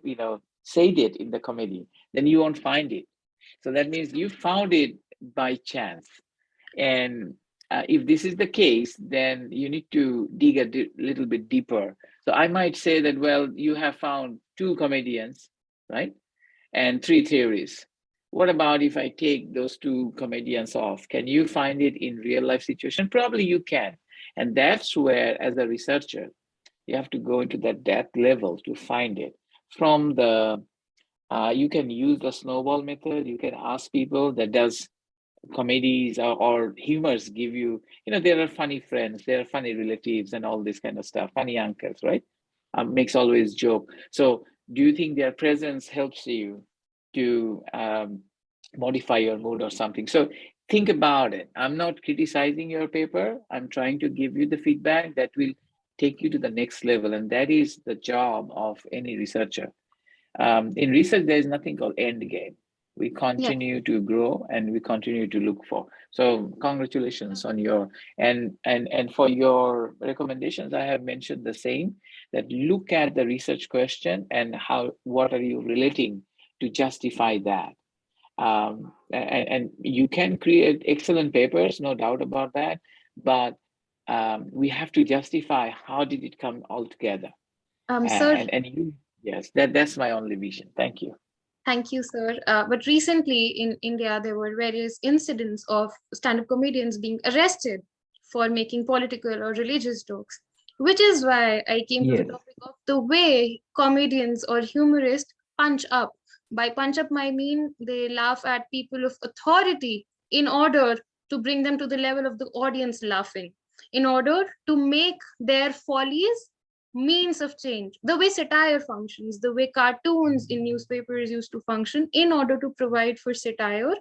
S9: said it in the comedy, then you won't find it. So that means you found it by chance. And if this is the case, then you need to dig a little bit deeper. So I might say that, well, you have found 2 comedians, right? And 3 theories. What about if I take those 2 comedians off? Can you find it in real life situation? Probably you can. And that's where, as a researcher, you have to go into that depth level to find it. From the, you can use the snowball method. You can ask people that does comedies or humors give you, there are funny friends, there are funny relatives and all this kind of stuff, funny uncles, right? Makes always joke. So do you think their presence helps you to modify your mood or something? So think about it. I'm not criticizing your paper. I'm trying to give you the feedback that will take you to the next level. And that is the job of any researcher. In research, there is nothing called end game. We continue to grow and we continue to look for. So congratulations on your, and for your recommendations, I have mentioned the same, that look at the research question and what are you relating to justify that. And you can create excellent papers, no doubt about that, but we have to justify how did it come all together.
S10: Sir,
S9: And you, yes, that's my only vision. Thank you.
S10: thank you, sir. But recently in India, there were various incidents of stand-up comedians being arrested for making political or religious jokes, which is why I came to the
S1: Yes.
S10: topic of the way comedians or humorists punch up. By punch up, I mean they laugh at people of authority in order to bring them to the level of the audience laughing, in order to make their follies means of change, the way satire functions, the way cartoons in newspapers used to function in order to provide for satire.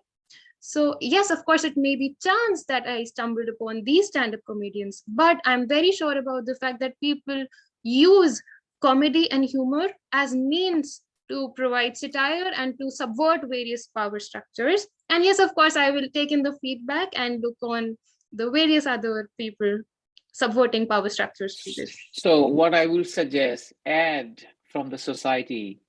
S10: So yes, of course, it may be chance that I stumbled upon these stand-up comedians, but I'm very sure about the fact that people use comedy and humor as means to provide satire and to subvert various power structures. And yes, of course, I will take in the feedback and look on the various other people subverting power structures through this.
S9: So what I will suggest, add from the society,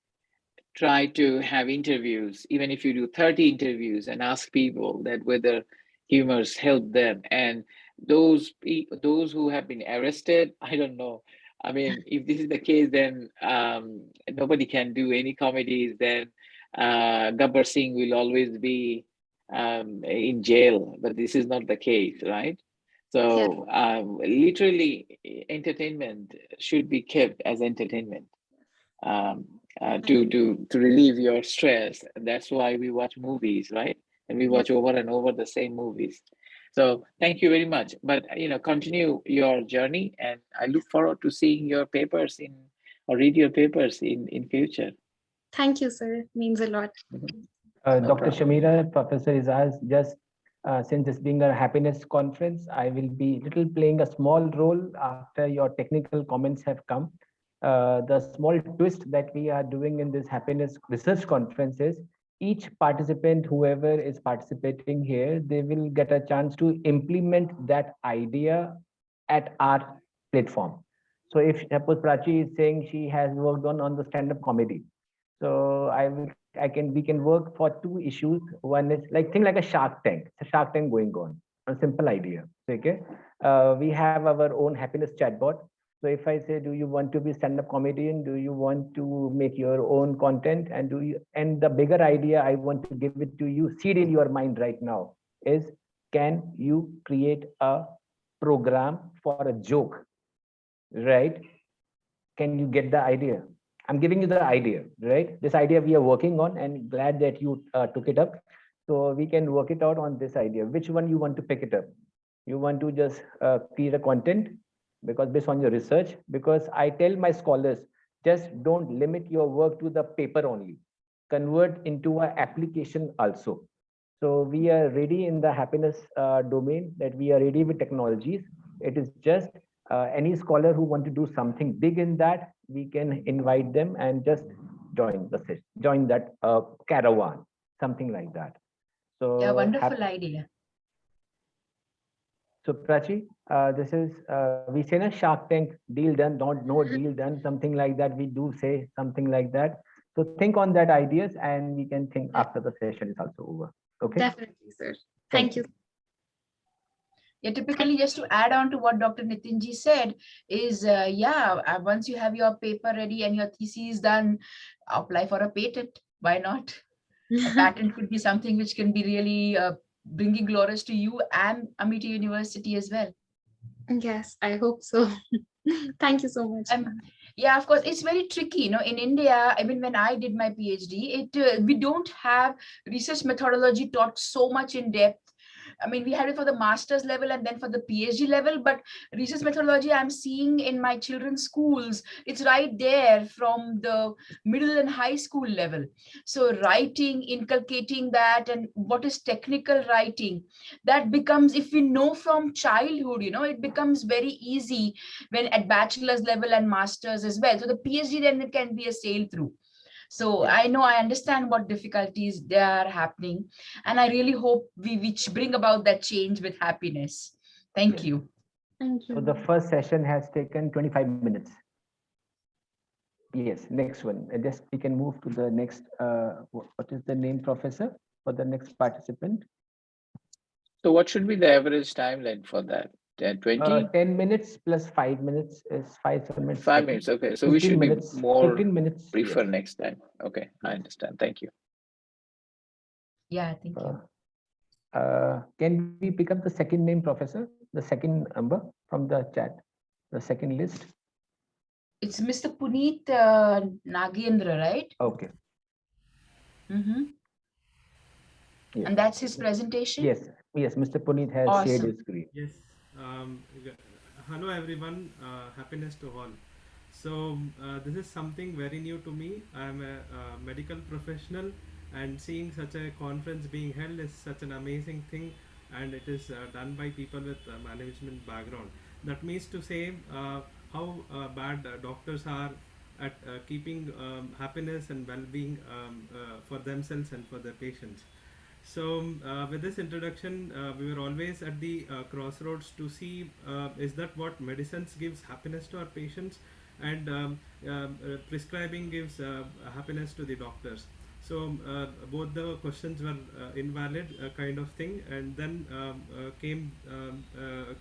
S9: try to have interviews, even if you do 30 interviews and ask people that whether humors help them. And those who have been arrested, I don't know. I mean, if this is the case, then nobody can do any comedies. Then Gabbar Singh will always be in jail, but this is not the case, right? So literally, entertainment should be kept as entertainment. To relieve your stress. And that's why we watch movies, right? And we watch over and over the same movies. So thank you very much. But continue your journey, and I look forward to seeing your papers in or read your papers in future.
S10: Thank you, sir. Means a lot.
S9: No
S1: Dr.
S9: problem.
S1: Shamira, Professor Izaz, just since this being a happiness conference, I will be little playing a small role after your technical comments have come. The small twist that we are doing in this happiness research conference is each participant, whoever is participating here, they will get a chance to implement that idea at our platform. So if suppose Prachi is saying she has worked on the stand-up comedy, so I can we can work for two issues. One is like think like a Shark Tank. It's a Shark Tank going on. A simple idea. Okay. We have our own happiness chatbot. So if I say, do you want to be stand-up comedian? Do you want to make your own content? And do you and the bigger idea I want to give it to you, seed in your mind right now is can you create a program for a joke? Right? Can you get the idea? I'm giving you the idea, right? This idea we are working on, and glad that you took it up. So we can work it out on this idea. Which one you want to pick it up? You want to just create a content because based on your research. Because I tell my scholars, just don't limit your work to the paper only. Convert into an application also. So we are ready in the happiness domain that we are ready with technologies. It is just any scholar who want to do something big in that, we can invite them and just join that caravan, something like that. So
S6: Yeah, wonderful idea.
S1: So Prachi, this is we say na Shark Tank deal done, not no deal done, something like that. We do say something like that. So think on that ideas, and we can think after the session is also over. Okay.
S10: Definitely, sir. Thank you.
S6: Yeah, typically, just to add on to what Dr. Nitinji said, is once you have your paper ready and your thesis done, apply for a patent. Why not? A patent could be something which can be really bringing glories to you and Amity University as well.
S10: Yes, I hope so. Thank you so much.
S6: Yeah, of course, it's very tricky. In India, I mean, when I did my PhD, we don't have research methodology taught so much in depth. I mean, we had it for the master's level and then for the PhD level, but research methodology I'm seeing in my children's schools, it's right there from the middle and high school level. So writing, inculcating that, and what is technical writing, that becomes, if we know from childhood, it becomes very easy when at bachelor's level and master's as well. So the PhD then it can be a sail through. So I understand what difficulties they are happening, and I really hope we bring about that change with happiness. Thank you.
S10: Thank you.
S1: So the first session has taken 25 minutes. Yes, next one. And just we can move to the next. What is the name, Professor, for the next participant?
S9: So what should be the average timeline for that? 20?
S1: 10 minutes plus 5 minutes is 5 minutes.
S9: 5 minutes. Okay, so we should
S1: minutes,
S9: be more
S1: 15 minutes.
S9: briefer
S1: Yes.
S9: next time. Okay, I understand. Thank you.
S6: Yeah, thank you.
S1: Can we pick up the second name, Professor? The second number from the chat, the second list.
S6: It's Mr. Puneet Nagendra, right?
S1: Okay.
S6: Mm-hmm.
S1: Yes.
S6: And that's his presentation?
S1: Yes, Mr. Puneet has shared his screen.
S11: Yes. Hello, everyone. Happiness to all. So this is something very new to me. I'm a medical professional, and seeing such a conference being held is such an amazing thing, and it is done by people with management background. That means to say how bad doctors are at keeping happiness and well-being for themselves and for their patients. So with this introduction, we were always at the crossroads to see is that what medicines gives happiness to our patients, and prescribing gives happiness to the doctors. So both the questions were invalid kind of thing, and then came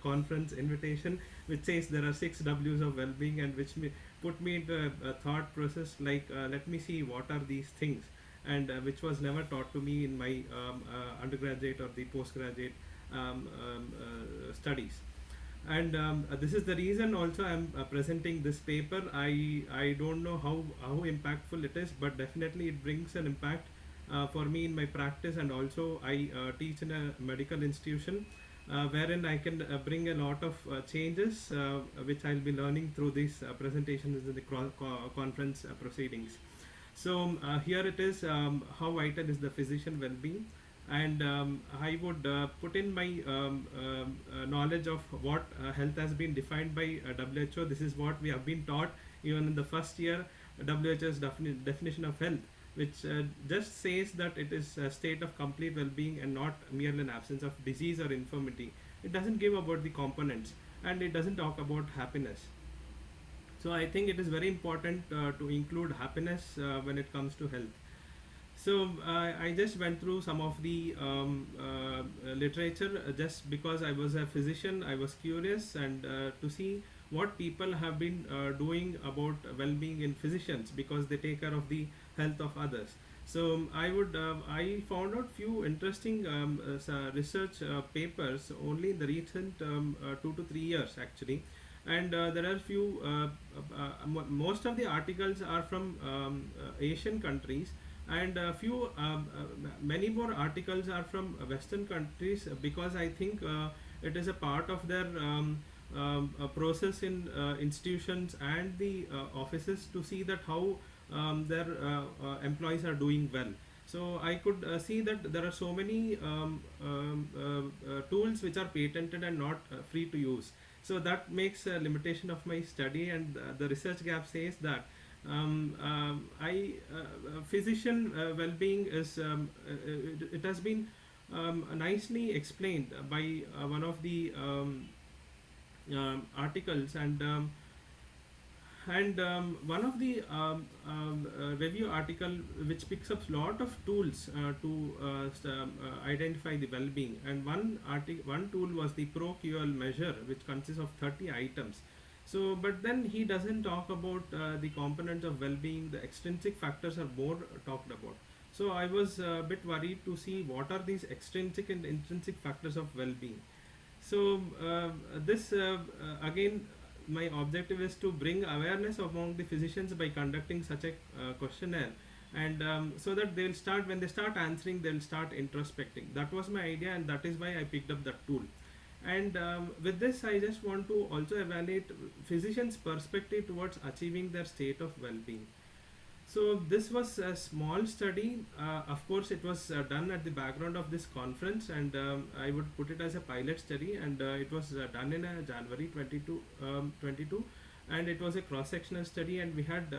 S11: conference invitation which says there are 6 W's of well-being, and which put me into a thought process like let me see what are these things, and which was never taught to me in my undergraduate or the postgraduate studies. And this is the reason also I'm presenting this paper. I don't know how impactful it is, but definitely it brings an impact for me in my practice, and also I teach in a medical institution. wherein I can bring a lot of changes which I'll be learning through these presentations in the conference proceedings. So here it is, how vital is the physician well-being, and I would put in my knowledge of what health has been defined by WHO. This is what we have been taught even in the first year, WHO's definition of health, which just says that it is a state of complete well-being and not merely an absence of disease or infirmity. It doesn't give about the components, and it doesn't talk about happiness. So I think it is very important to include happiness when it comes to health. So I just went through some of the literature just because I was a physician. I was curious and to see what people have been doing about well-being in physicians, because they take care of the health of others. So I found out few interesting research papers only in the recent 2 to 3 years actually, and there are few. Most of the articles are from Asian countries, and many more articles are from Western countries, because I think it is a part of their process in institutions and the offices to see that how their employees are doing well. So I could see that there are so many tools which are patented and not free to use. So that makes a limitation of my study, and the research gap says that physician well-being is it has been nicely explained by one of the articles, and one of the review article which picks up lot of tools to identify the well-being, and one tool was the ProQL measure, which consists of 30 items. So but then he doesn't talk about the components of well-being. The extrinsic factors are more talked about. So I was a bit worried to see what are these extrinsic and intrinsic factors of well-being. So this again, my objective is to bring awareness among the physicians by conducting such a questionnaire, and so that they'll start, when they start answering, they'll start introspecting. That was my idea, and that is why I picked up that tool. And with this, I just want to also evaluate physicians' perspective towards achieving their state of well-being. So this was a small study. Of course, it was done at the background of this conference, and I would put it as a pilot study. And it was done in January 22, and it was a cross-sectional study. And we had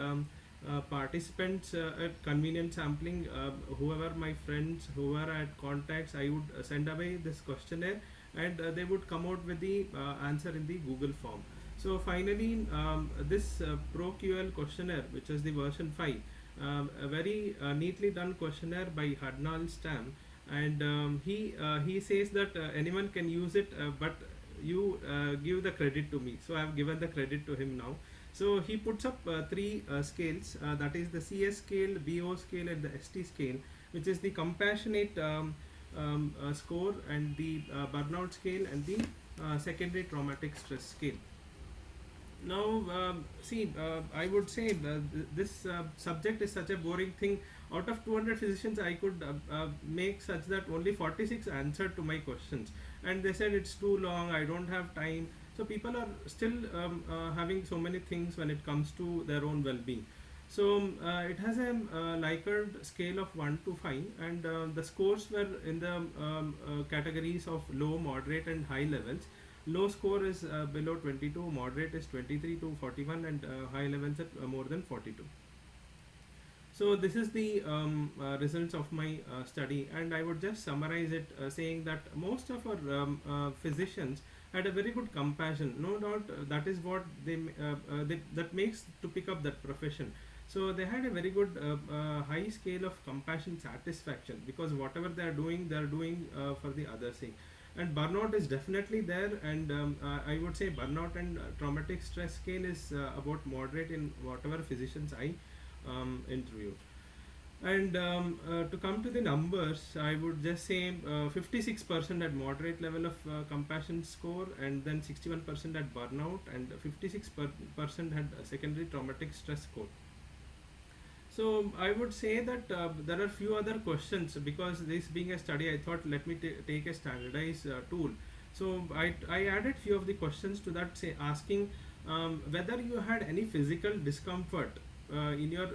S11: participants at convenient sampling. Whoever my friends, whoever I had contacts, I would send away this questionnaire, and they would come out with the answer in the Google form. So finally, this ProQL questionnaire, which is the version 5, a very neatly done questionnaire by Hadnal Stam, and he says that anyone can use it, but you give the credit to me. So I have given the credit to him now. So he puts up three scales, that is the CS scale, BO scale, and the ST scale, which is the compassionate score, and the burnout scale, and the secondary traumatic stress scale. Now I would say this subject is such a boring thing. Out of 200 physicians, I could make such that only 46 answered to my questions, and they said it's too long, I don't have time. So people are still having so many things when it comes to their own well-being. So it has a Likert scale of 1 to 5, and the scores were in the categories of low, moderate, and high levels. Low score is below 22, moderate is 23 to 41, and high levels at more than 42. So this is the results of my study, and I would just summarize it saying that most of our physicians had a very good compassion. No doubt that is what that makes to pick up that profession. So they had a very good high scale of compassion satisfaction, because whatever they are doing for the other sake. And burnout is definitely there, and I would say burnout and traumatic stress scale is about moderate in whatever physicians I interviewed. And to come to the numbers, I would just say 56% at moderate level of compassion score, and then 61% at burnout, and 56% had a secondary traumatic stress score. So I would say that there are few other questions, because this being a study, I thought let me take a standardized tool So I added few of the questions to that, say asking whether you had any physical discomfort in your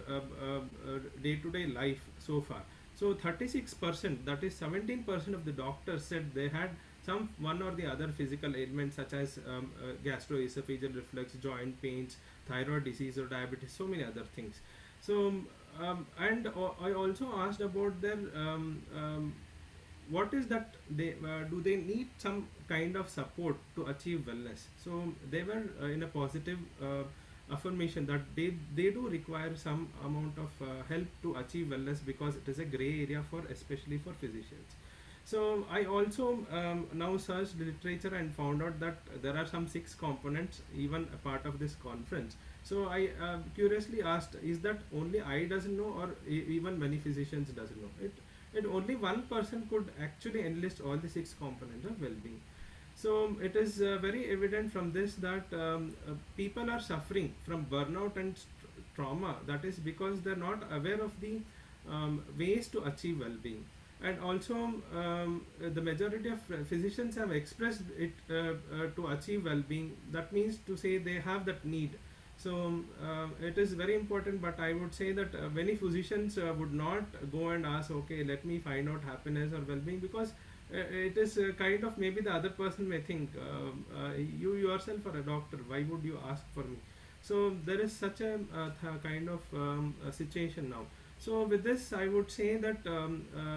S11: day-to-day life so far. So 36%, that is 17% of the doctors said they had some one or the other physical ailment, such as gastroesophageal reflux, joint pains, thyroid disease or diabetes, so many other things. So I also asked about their what is that they do they need some kind of support to achieve wellness. So they were in a positive affirmation that they do require some amount of help to achieve wellness, because it is a gray area for especially for physicians. So I also now searched the literature and found out that there are some 6 components even a part of this conference. So I curiously asked, is that only I doesn't know, or even many physicians doesn't know it? And only one person could actually enlist all the 6 components of well-being. So it is very evident from this that people are suffering from burnout and trauma. That is because they're not aware of the ways to achieve well-being. And also the majority of physicians have expressed it to achieve well-being. That means to say they have that need. So it is very important, but I would say that many physicians would not go and ask, okay, let me find out happiness or well-being, because it is kind of, maybe the other person may think, you yourself are a doctor, why would you ask for me? So there is such a kind of situation now. So with this, I would say that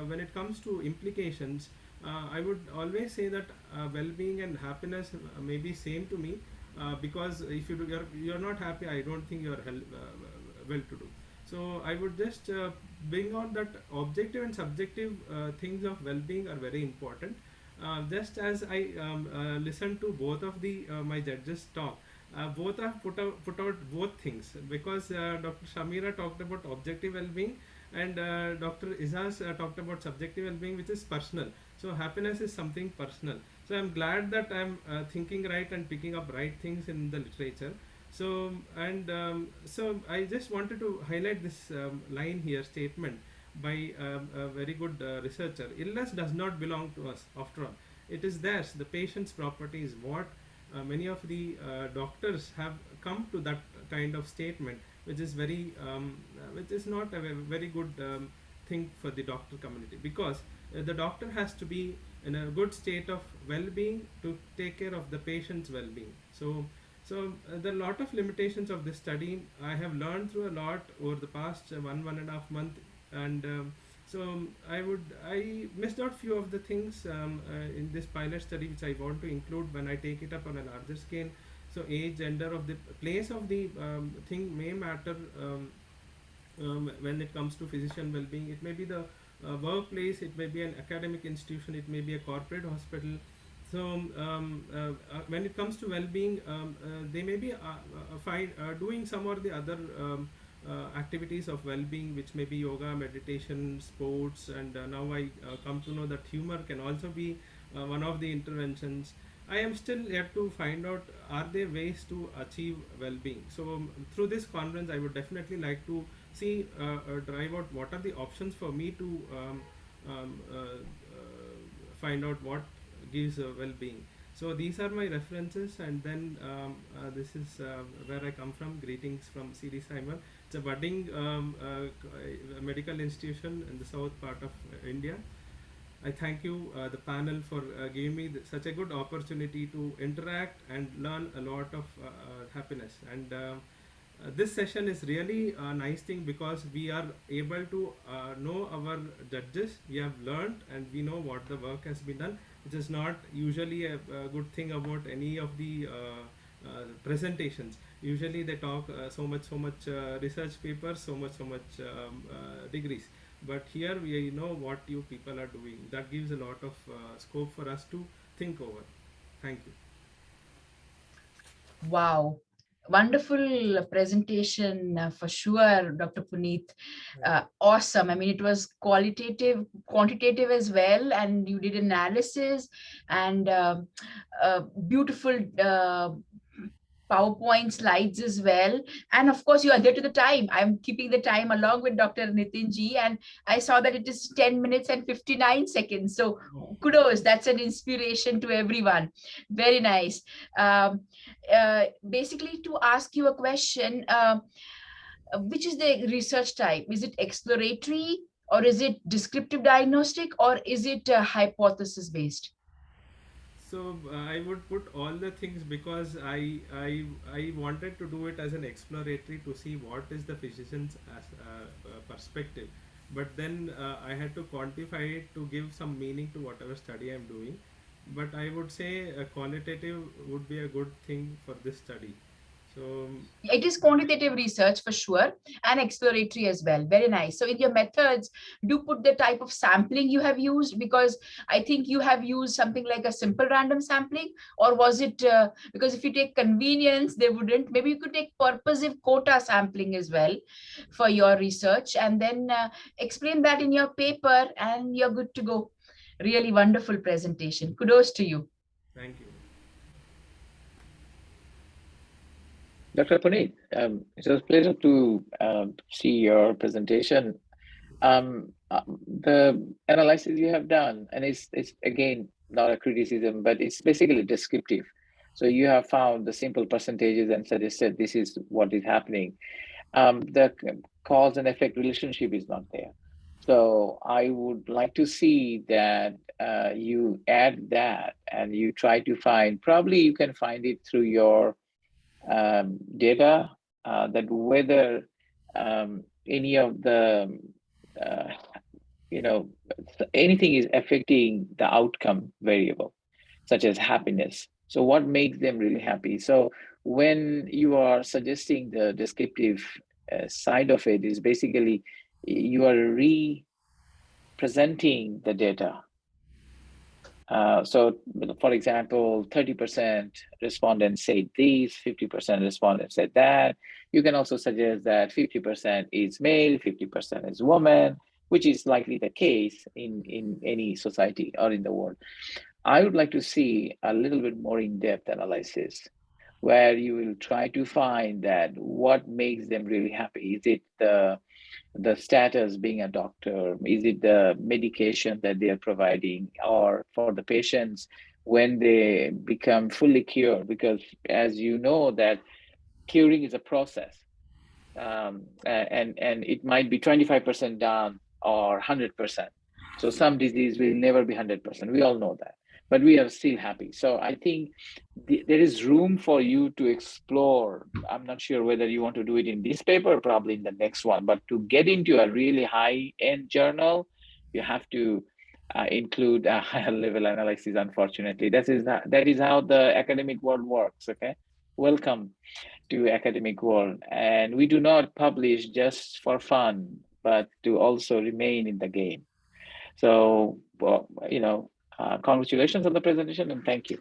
S11: when it comes to implications, I would always say that well-being and happiness may be same to me, because if you're not happy, I don't think you're well to do. So I would just bring out that objective and subjective things of well-being are very important. Just as I listened to both of the my judges talk, both have put out both things, because Dr. Shamira talked about objective well-being, and Dr. Izaz talked about subjective well-being, which is personal. So happiness is something personal. So I'm glad that I'm thinking right and picking up right things in the literature. So so I just wanted to highlight this line here, statement by a very good researcher. Illness does not belong to us, after all. It is theirs. The patient's property is what many of the doctors have come to that kind of statement, which is very which is not a very good thing for the doctor community, because the doctor has to be in a good state of well-being to take care of the patient's well-being. So there are a lot of limitations of this study. I have learned through a lot over the past 1.5 month, and so I missed out few of the things in this pilot study, which I want to include when I take it up on a larger scale. So age, gender of the place of the thing may matter when it comes to physician well-being. It may be the workplace, it may be an academic institution, it may be a corporate hospital. So when it comes to well-being, they may be doing some or the other activities of well-being, which may be yoga, meditation, sports, and now I come to know that humor can also be one of the interventions. I am still yet to find out, are there ways to achieve well-being. So through this conference, I would definitely like to see drive out what are the options for me to find out what gives well-being. So these are my references, and then this is where I come from. Greetings from CD Simon. It's a budding medical institution in the south part of India. I thank you, the panel, for giving me such a good opportunity to interact and learn a lot of happiness. And this session is really a nice thing, because we are able to know our judges. We have learned and we know what the work has been done, which is not usually a good thing about any of the presentations. Usually they talk so much research papers, so much degrees. But here we know what you people are doing. That gives a lot of scope for us to think over. Thank you.
S6: Wow. Wonderful presentation for sure, Dr. Puneet. Awesome. I mean, it was qualitative, quantitative as well, and you did analysis and beautiful PowerPoint slides as well. And of course, you are there to the time. I'm keeping the time along with Dr. Nitinji, and I saw that it is 10 minutes and 59 seconds. So kudos, that's an inspiration to everyone. Very nice. Basically, to ask you a question, which is the research type? Is it exploratory, or is it descriptive diagnostic, or is it hypothesis based?
S11: So I would put all the things because I wanted to do it as an exploratory to see what is the physician's perspective, but then I had to quantify it to give some meaning to whatever study I'm doing. But I would say a qualitative would be a good thing for this study. So
S6: It is quantitative research for sure, and exploratory as well. Very nice. So in your methods, do put the type of sampling you have used, because I think you have used something like a simple random sampling, or was it because if you take convenience, they wouldn't. Maybe you could take purposive quota sampling as well for your research, and then explain that in your paper, and you're good to go. Really wonderful presentation. Kudos to you.
S11: thank you.
S9: Dr. Puneet, it was a pleasure to see your presentation. The analysis you have done, and it's again not a criticism, but it's basically descriptive. So you have found the simple percentages and suggested this is what is happening. The cause and effect relationship is not there. So I would like to see that you add that and you try to find, probably you can find it through your data, that whether any of the anything is affecting the outcome variable, such as happiness. So what makes them really happy? So when you are suggesting the descriptive side of it, is basically you are representing the data. So for example, 30% respondents said this, 50% respondents said that. You can also suggest that 50% is male, 50% is woman, which is likely the case in any society or in the world. I would like to see a little bit more in-depth analysis where you will try to find that what makes them really happy. Is it the status being a doctor? Is it the medication that they are providing? Or for the patients, when they become fully cured? Because as you know, that curing is a process. And it might be 25% done or 100%. So some disease will never be 100%. We all know that, but we are still happy. So I think there is room for you to explore. I'm not sure whether you want to do it in this paper or probably in the next one, but to get into a really high-end journal, you have to include a higher level analysis, unfortunately. That is how the academic world works, okay? Welcome to academic world. And we do not publish just for fun, but to also remain in the game. So, well, congratulations on the presentation and thank you.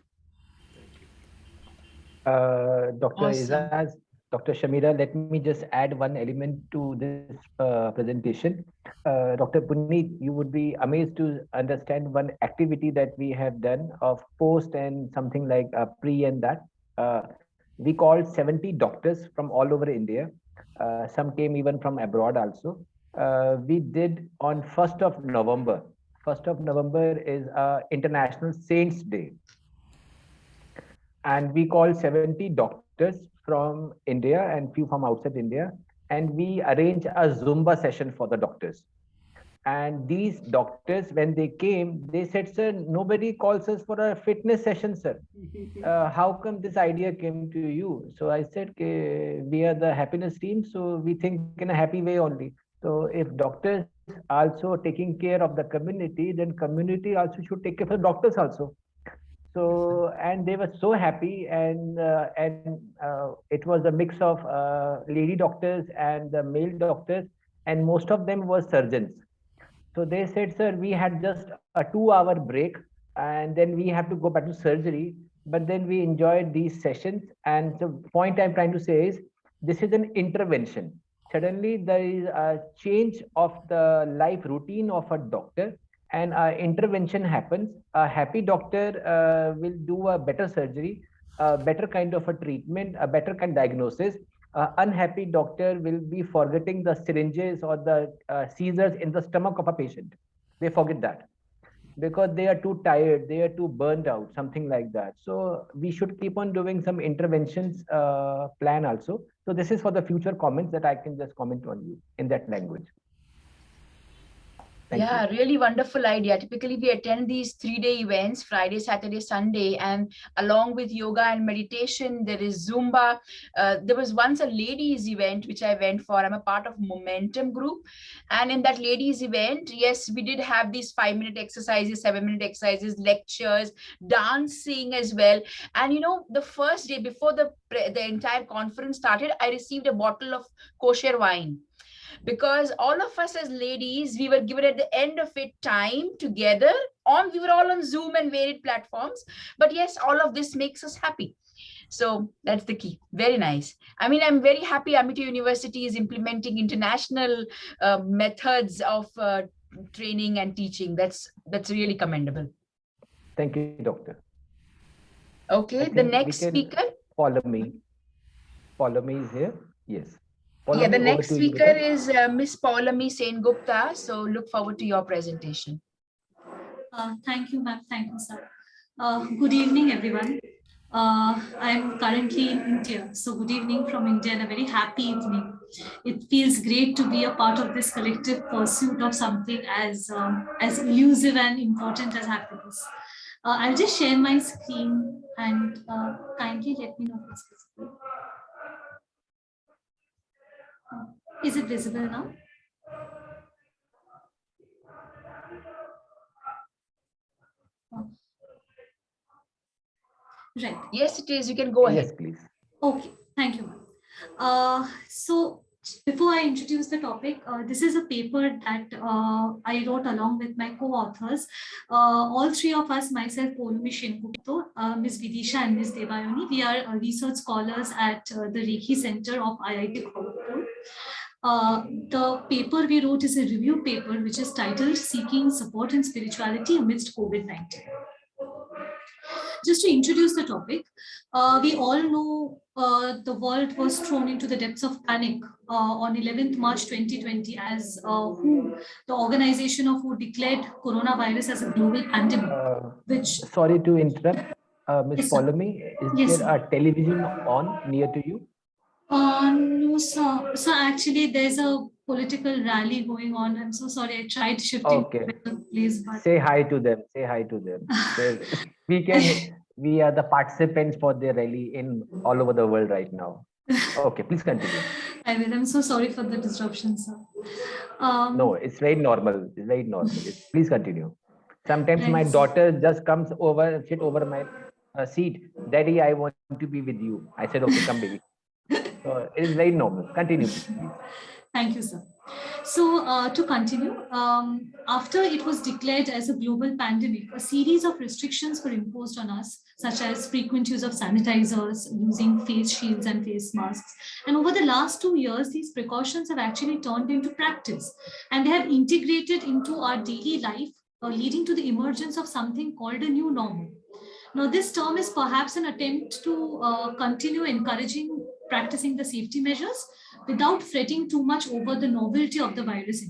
S1: Dr.
S6: Awesome.
S1: Izaz, Dr. Shamira, let me just add one element to this presentation. Dr. Puneet, you would be amazed to understand one activity that we have done of post and something like pre and that. We called 70 doctors from all over India. Some came even from abroad also. We did on 1st of November. 1st of November is International Saints Day. And we called 70 doctors from India and few from outside India. And we arranged a Zumba session for the doctors. And these doctors, when they came, they said, sir, nobody calls us for a fitness session, sir. How come this idea came to you? So I said, we are the happiness team, so we think in a happy way only. So if doctors also taking care of the community, then community also should take care of the doctors also. So, and they were so happy, and it was a mix of lady doctors and the male doctors, and most of them were surgeons. So they said, sir, we had just a 2-hour break and then we have to go back to surgery. But then we enjoyed these sessions. And the point I'm trying to say is this is an intervention. Suddenly there is a change of the life routine of a doctor, and intervention happens. A happy doctor will do a better surgery. a better kind of a treatment, a better kind of diagnosis. Unhappy doctor will be forgetting the syringes or the seizures in the stomach of a patient. They forget that because they are too tired, they are too burned out, something like that. So we should keep on doing some interventions plan also. So this is for the future comments that I can just comment on you in that language.
S6: Yeah, really wonderful idea. Typically, we attend these 3-day events, Friday, Saturday, Sunday, and along with yoga and meditation, there is Zumba. There was once a ladies event, which I went for. I'm a part of Momentum group. And in that ladies event, yes, we did have these 5-minute exercises, 7-minute exercises, lectures, dancing as well. And, you know, the first day before the entire conference started, I received a bottle of kosher wine, because all of us as ladies, we were given at the end of it time together we were all on Zoom and varied platforms, but yes, all of this makes us happy. So that's the key. Very nice. I mean, I'm very happy Amity University is implementing international methods of training and teaching. That's really commendable.
S1: Thank you, doctor.
S6: Okay, the next speaker.
S1: Follow me is here. Yes.
S6: Yeah, the next speaker is Miss Paulami Sengupta. So look forward to your presentation.
S12: Thank you, ma'am. Thank you, sir. Good evening, everyone. I'm currently in India. So good evening from India and a very happy evening. It feels great to be a part of this collective pursuit of something as elusive and important as happiness. I'll just share my screen and kindly let me know if it's visible. Is it visible now? Right.
S6: Yes, it is. You can go ahead.
S1: Yes, please.
S12: Okay. Thank you. So before I introduce the topic, this is a paper that I wrote along with my co-authors. All three of us, myself, Paulami Sengupta, Ms. Vidisha and Ms. Devayani, we are research scholars at the Reiki Center of IIT Kharagpur. The paper we wrote is a review paper, which is titled Seeking Support and Spirituality Amidst COVID-19. Just to introduce the topic, we all know the world was thrown into the depths of panic on 11th March 2020 as WHO, the organization of WHO, declared coronavirus as a global pandemic.
S1: Sorry to interrupt, Ms.
S12: Yes,
S1: Paulami, is there a television on near to you?
S12: No, sir. So actually, there's a political rally going on. I'm so sorry. I tried shifting to a place, but
S1: say hi to them. Say hi to them. We are the participants for the rally in all over the world right now. Okay, please continue.
S12: I will. I'm so sorry for the disruption, sir.
S1: No, it's very normal. It's very normal. Please continue. Sometimes my daughter just comes over, sit over my seat. Daddy, I want to be with you. I said, okay, come, baby. So it is very normal. Continue, please.
S12: Thank you, sir. So to continue, after it was declared as a global pandemic, a series of restrictions were imposed on us, such as frequent use of sanitizers, using face shields and face masks. And over the last 2 years, these precautions have actually turned into practice, and they have integrated into our daily life, leading to the emergence of something called a new normal. Now, this term is perhaps an attempt to continue encouraging practicing the safety measures without fretting too much over the novelty of the virus.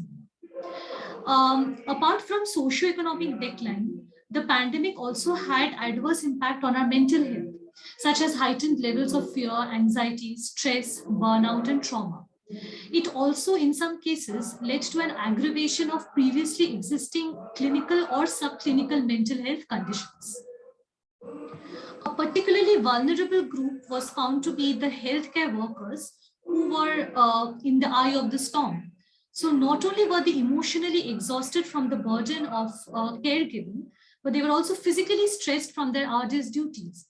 S12: Apart from socioeconomic decline, the pandemic also had adverse impact on our mental health, such as heightened levels of fear, anxiety, stress, burnout, and trauma. It also, in some cases, led to an aggravation of previously existing clinical or subclinical mental health conditions. A particularly vulnerable group was found to be the healthcare workers who were in the eye of the storm. So not only were they emotionally exhausted from the burden of caregiving, but they were also physically stressed from their arduous duties.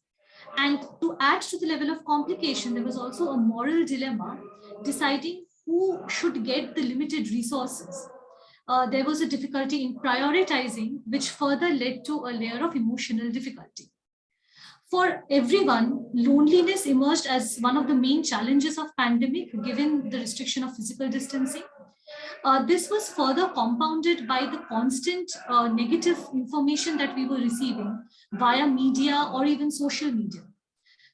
S12: And to add to the level of complication, there was also a moral dilemma deciding who should get the limited resources. There was a difficulty in prioritizing, which further led to a layer of emotional difficulty. For everyone, loneliness emerged as one of the main challenges of pandemic, given the restriction of physical distancing. This was further compounded by the constant negative information that we were receiving via media or even social media.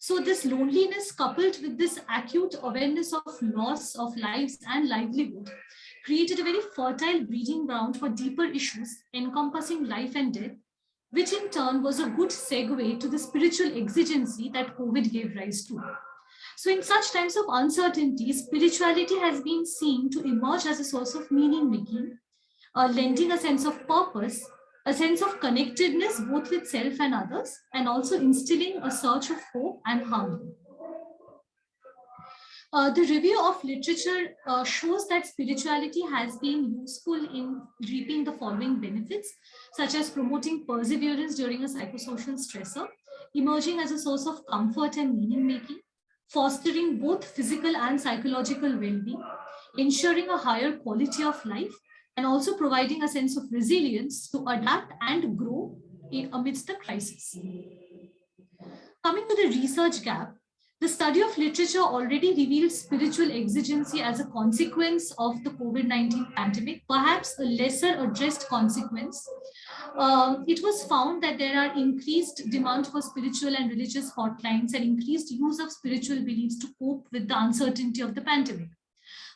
S12: So this loneliness coupled with this acute awareness of loss of lives and livelihood created a very fertile breeding ground for deeper issues encompassing life and death, which in turn was a good segue to the spiritual exigency that COVID gave rise to. So in such times of uncertainty, spirituality has been seen to emerge as a source of meaning making, lending a sense of purpose, a sense of connectedness both with self and others, and also instilling a search of hope and harmony. The review of literature shows that spirituality has been useful in reaping the following benefits, such as promoting perseverance during a psychosocial stressor, emerging as a source of comfort and meaning making, fostering both physical and psychological well-being, ensuring a higher quality of life, and also providing a sense of resilience to adapt and grow amidst the crisis. Coming to the research gap, the study of literature already reveals spiritual exigency as a consequence of the COVID-19 pandemic, perhaps a lesser addressed consequence. It was found that there are increased demand for spiritual and religious hotlines and increased use of spiritual beliefs to cope with the uncertainty of the pandemic.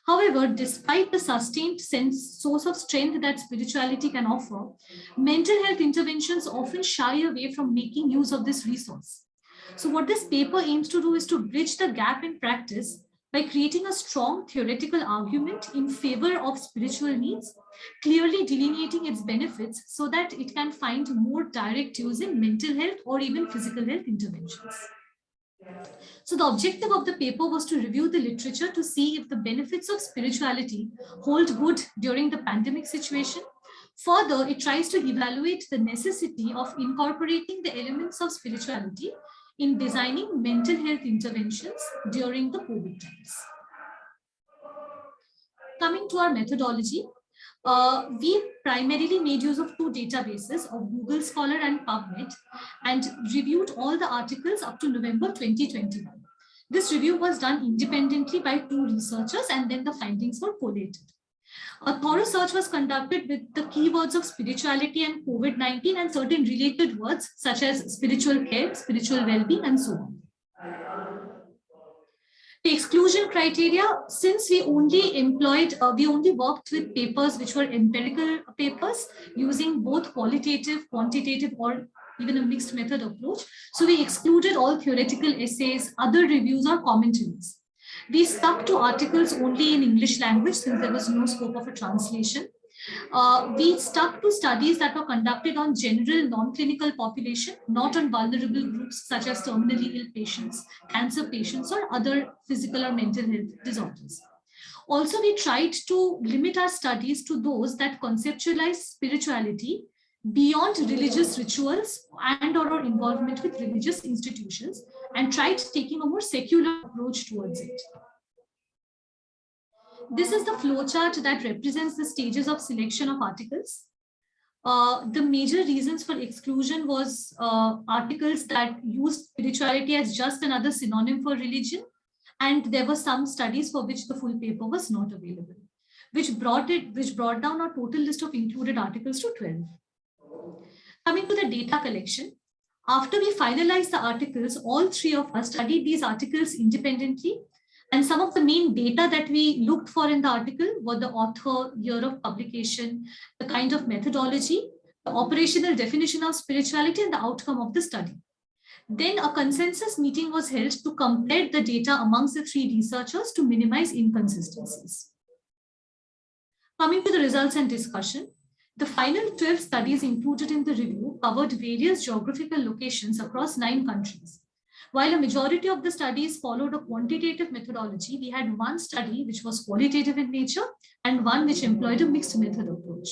S12: However, despite the sustained source of strength that spirituality can offer, mental health interventions often shy away from making use of this resource. So what this paper aims to do is to bridge the gap in practice by creating a strong theoretical argument in favor of spiritual needs, clearly delineating its benefits so that it can find more direct use in mental health or even physical health interventions. So the objective of the paper was to review the literature to see if the benefits of spirituality hold good during the pandemic situation. Further, it tries to evaluate the necessity of incorporating the elements of spirituality in designing mental health interventions during the COVID times. Coming to our methodology, we primarily made use of two databases of Google Scholar and PubMed and reviewed all the articles up to November 2021. This review was done independently by two researchers and then the findings were collated. A thorough search was conducted with the keywords of spirituality and COVID-19 and certain related words such as spiritual care, spiritual well-being, and so on. The exclusion criteria, since we only worked with papers which were empirical papers using both qualitative, quantitative, or even a mixed method approach. So we excluded all theoretical essays, other reviews, or commentaries. We stuck to articles only in English language since there was no scope of a translation. We stuck to studies that were conducted on general non-clinical population, not on vulnerable groups such as terminally ill patients, cancer patients, or other physical or mental health disorders. Also, we tried to limit our studies to those that conceptualize spirituality beyond religious rituals and or involvement with religious institutions and tried taking a more secular approach towards it. This is the flowchart that represents the stages of selection of articles. The major reasons for exclusion was articles that used spirituality as just another synonym for religion, and there were some studies for which the full paper was not available, which brought down our total list of included articles to 12. Coming to the data collection, after we finalized the articles, all three of us studied these articles independently. And some of the main data that we looked for in the article were the author, year of publication, the kind of methodology, the operational definition of spirituality, and the outcome of the study. Then a consensus meeting was held to compare the data amongst the three researchers to minimize inconsistencies. Coming to the results and discussion, the final 12 studies included in the review covered various geographical locations across 9 countries. While a majority of the studies followed a quantitative methodology, we had one study which was qualitative in nature and one which employed a mixed method approach.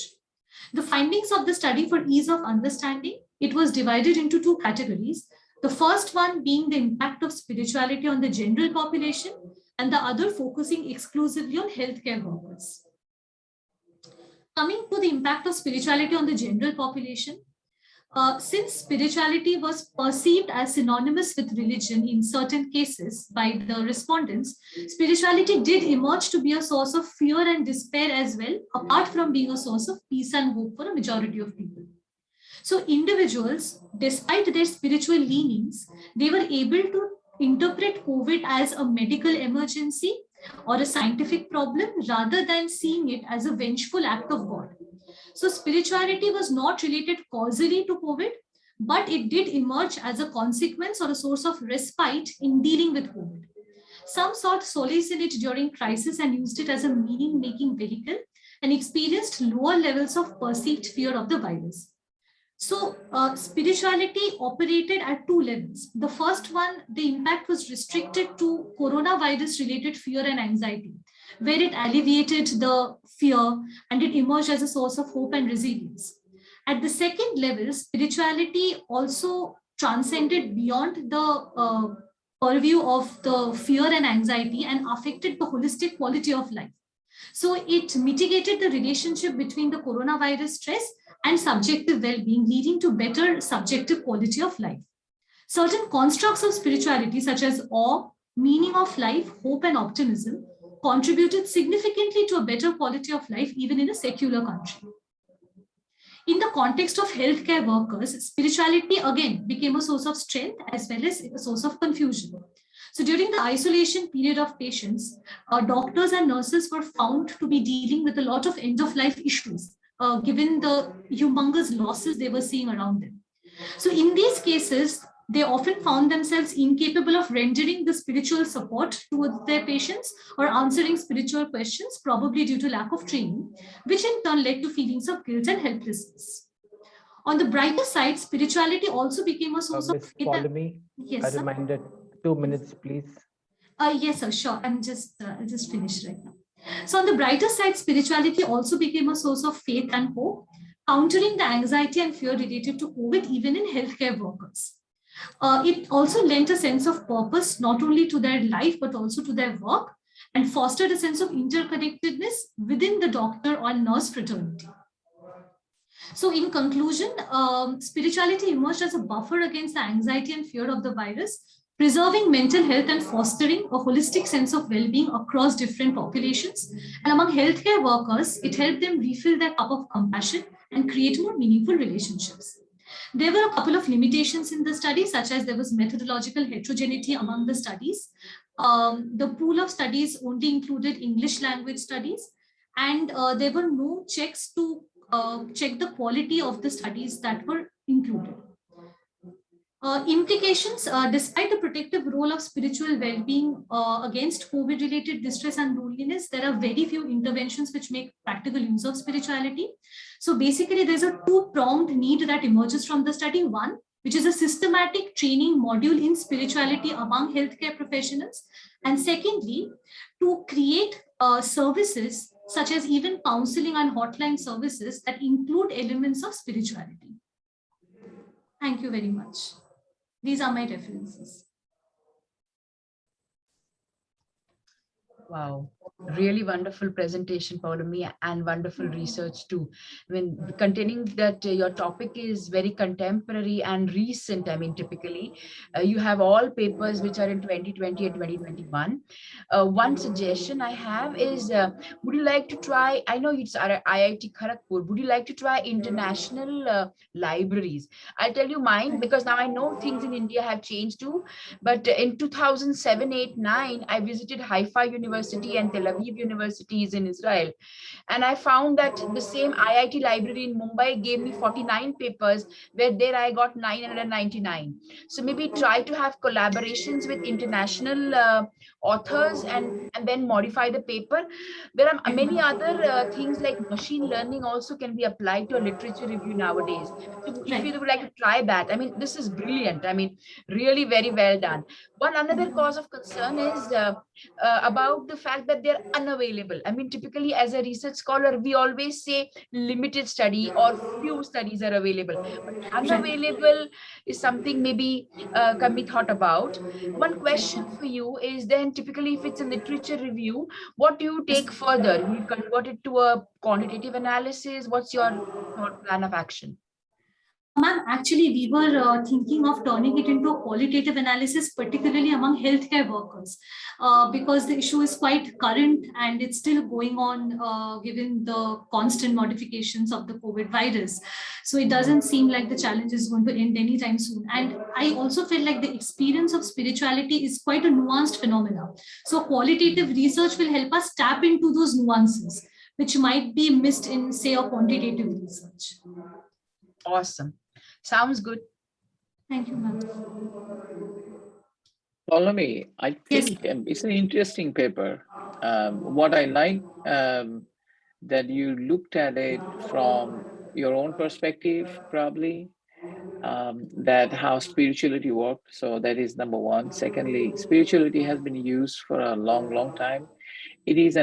S12: The findings of the study, for ease of understanding, it was divided into 2 categories. The first one being the impact of spirituality on the general population and the other focusing exclusively on healthcare workers. Coming to the impact of spirituality on the general population, since spirituality was perceived as synonymous with religion in certain cases by the respondents, spirituality did emerge to be a source of fear and despair as well, apart from being a source of peace and hope for a majority of people. So individuals, despite their spiritual leanings, they were able to interpret COVID as a medical emergency or a scientific problem rather than seeing it as a vengeful act of God. So spirituality was not related causally to COVID, but it did emerge as a consequence or a source of respite in dealing with COVID. Some sought solace in it during crisis and used it as a meaning-making vehicle and experienced lower levels of perceived fear of the virus. So spirituality operated at two levels. The first one, the impact was restricted to coronavirus related fear and anxiety, where it alleviated the fear and it emerged as a source of hope and resilience. At the second level, spirituality also transcended beyond the purview of the fear and anxiety and affected the holistic quality of life. So it mitigated the relationship between the coronavirus stress and subjective well-being, leading to better subjective quality of life. Certain constructs of spirituality, such as awe, meaning of life, hope, and optimism, contributed significantly to a better quality of life, even in a secular country. In the context of healthcare workers, spirituality again became a source of strength as well as a source of confusion. So during the isolation period of patients, doctors and nurses were found to be dealing with a lot of end-of-life issues, given the humongous losses they were seeing around them. So in these cases, they often found themselves incapable of rendering the spiritual support towards their patients or answering spiritual questions, probably due to lack of training, which in turn led to feelings of guilt and helplessness. On the brighter side, spirituality also became a source of
S1: Miss
S12: faith.
S1: Polemy,
S12: Yes,
S1: a
S12: sir.
S1: reminder, 2 minutes, please.
S12: Yes, sir, sure. I'm just finished right now. So on the brighter side, spirituality also became a source of faith and hope, countering the anxiety and fear related to COVID, even in healthcare workers. It also lent a sense of purpose, not only to their life, but also to their work, and fostered a sense of interconnectedness within the doctor or nurse fraternity. So in conclusion, spirituality emerged as a buffer against the anxiety and fear of the virus, preserving mental health and fostering a holistic sense of well-being across different populations. And among healthcare workers, it helped them refill their cup of compassion and create more meaningful relationships. There were a couple of limitations in the study, such as there was methodological heterogeneity among the studies. The pool of studies only included English language studies, and there were no checks to check the quality of the studies that were included. Implications, despite the protective role of spiritual well-being against COVID-related distress and loneliness, there are very few interventions which make practical use of spirituality. So basically, there's a two-pronged need that emerges from the study. One, which is a systematic training module in spirituality among healthcare professionals. And secondly, to create services such as even counseling and hotline services that include elements of spirituality. Thank you very much. These are my references.
S6: Wow, really wonderful presentation, Paulami, and wonderful research too. I mean, containing that your topic is very contemporary and recent. I mean, typically, you have all papers which are in 2020 and 2021. One suggestion I have is, would you like to try, I know it's IIT Kharagpur, would you like to try international libraries? I'll tell you mine, because now I know things in India have changed too, but in 2007, 8, 9, I visited Haifa University and Tel Aviv universities in Israel. And I found that the same IIT library in Mumbai gave me 49 papers, where there I got 999. So maybe try to have collaborations with international authors and then modify the paper. There are many other things like machine learning also can be applied to a literature review nowadays. So if you would like to try that, I mean, this is brilliant. I mean, really very well done. One another cause of concern is about the fact that they're unavailable. I mean, typically as a research scholar, we always say limited study or few studies are available, but unavailable is something maybe can be thought about. One question for you is then, typically if it's a literature review, what do you take further? You convert it to a quantitative analysis? What's your plan of action?
S12: Ma'am, actually, we were thinking of turning it into a qualitative analysis, particularly among healthcare workers, because the issue is quite current and it's still going on given the constant modifications of the COVID virus. So it doesn't seem like the challenge is going to end anytime soon. And I also feel like the experience of spirituality is quite a nuanced phenomena. So qualitative research will help us tap into those nuances, which might be missed in, say, a quantitative research.
S6: Awesome. Sounds good.
S12: Thank you, ma'am.
S9: Ptolemy, I think it's an interesting paper. What I like that you looked at it from your own perspective, probably, that how spirituality works. So that is number one. Secondly, spirituality has been used for a long, long time. It is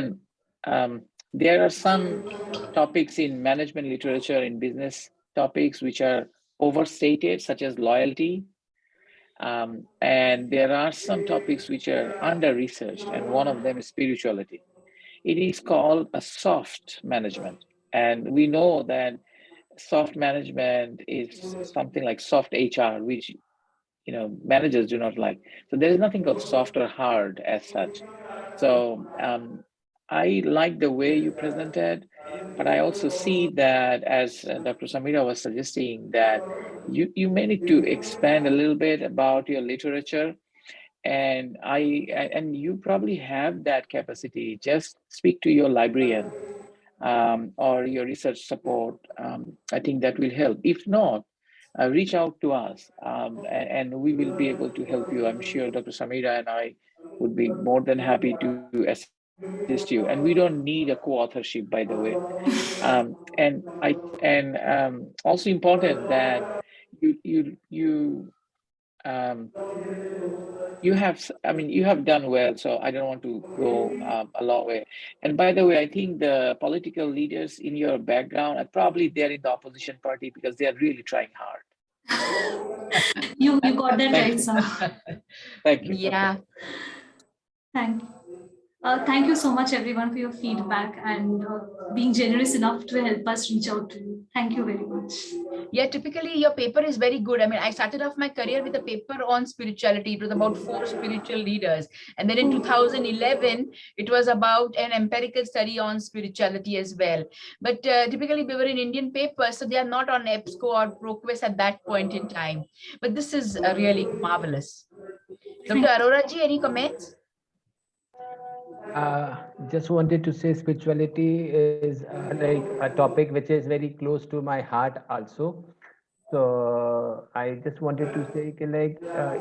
S9: there are some topics in management literature, in business topics, which are overstated, such as loyalty. And there are some topics which are under-researched, and one of them is spirituality. It is called a soft management. And we know that soft management is something like soft HR, which managers do not like. So there is nothing called soft or hard as such. So I like the way you presented, but I also see that, as Dr. Samira was suggesting, that you may need to expand a little bit about your literature, and you probably have that capacity. Just speak to your librarian or your research support. I think that will help. If not, reach out to us, and we will be able to help you. I'm sure Dr. Samira and I would be more than happy to assist you. And we don't need a co-authorship, by the way. Also important that um, you have done well, so I don't want to go a long way. And by the way, I think the political leaders in your background are probably there in the opposition party because they are really trying hard.
S12: You got that right, sir.
S9: Thank you.
S6: Yeah.
S12: Thank you. Thank you so much, everyone, for your feedback and being generous enough to help us reach out to you. Thank you very much.
S6: Yeah, typically your paper is very good. I mean, I started off my career with a paper on spirituality. It was about 4 spiritual leaders. And then in 2011, it was about an empirical study on spirituality as well. But typically we were in Indian papers, so they are not on EBSCO or ProQuest at that point in time. But this is really marvelous. Dr. Arora ji, any comments?
S1: Just wanted to say spirituality is like a topic which is very close to my heart also. So I just wanted to say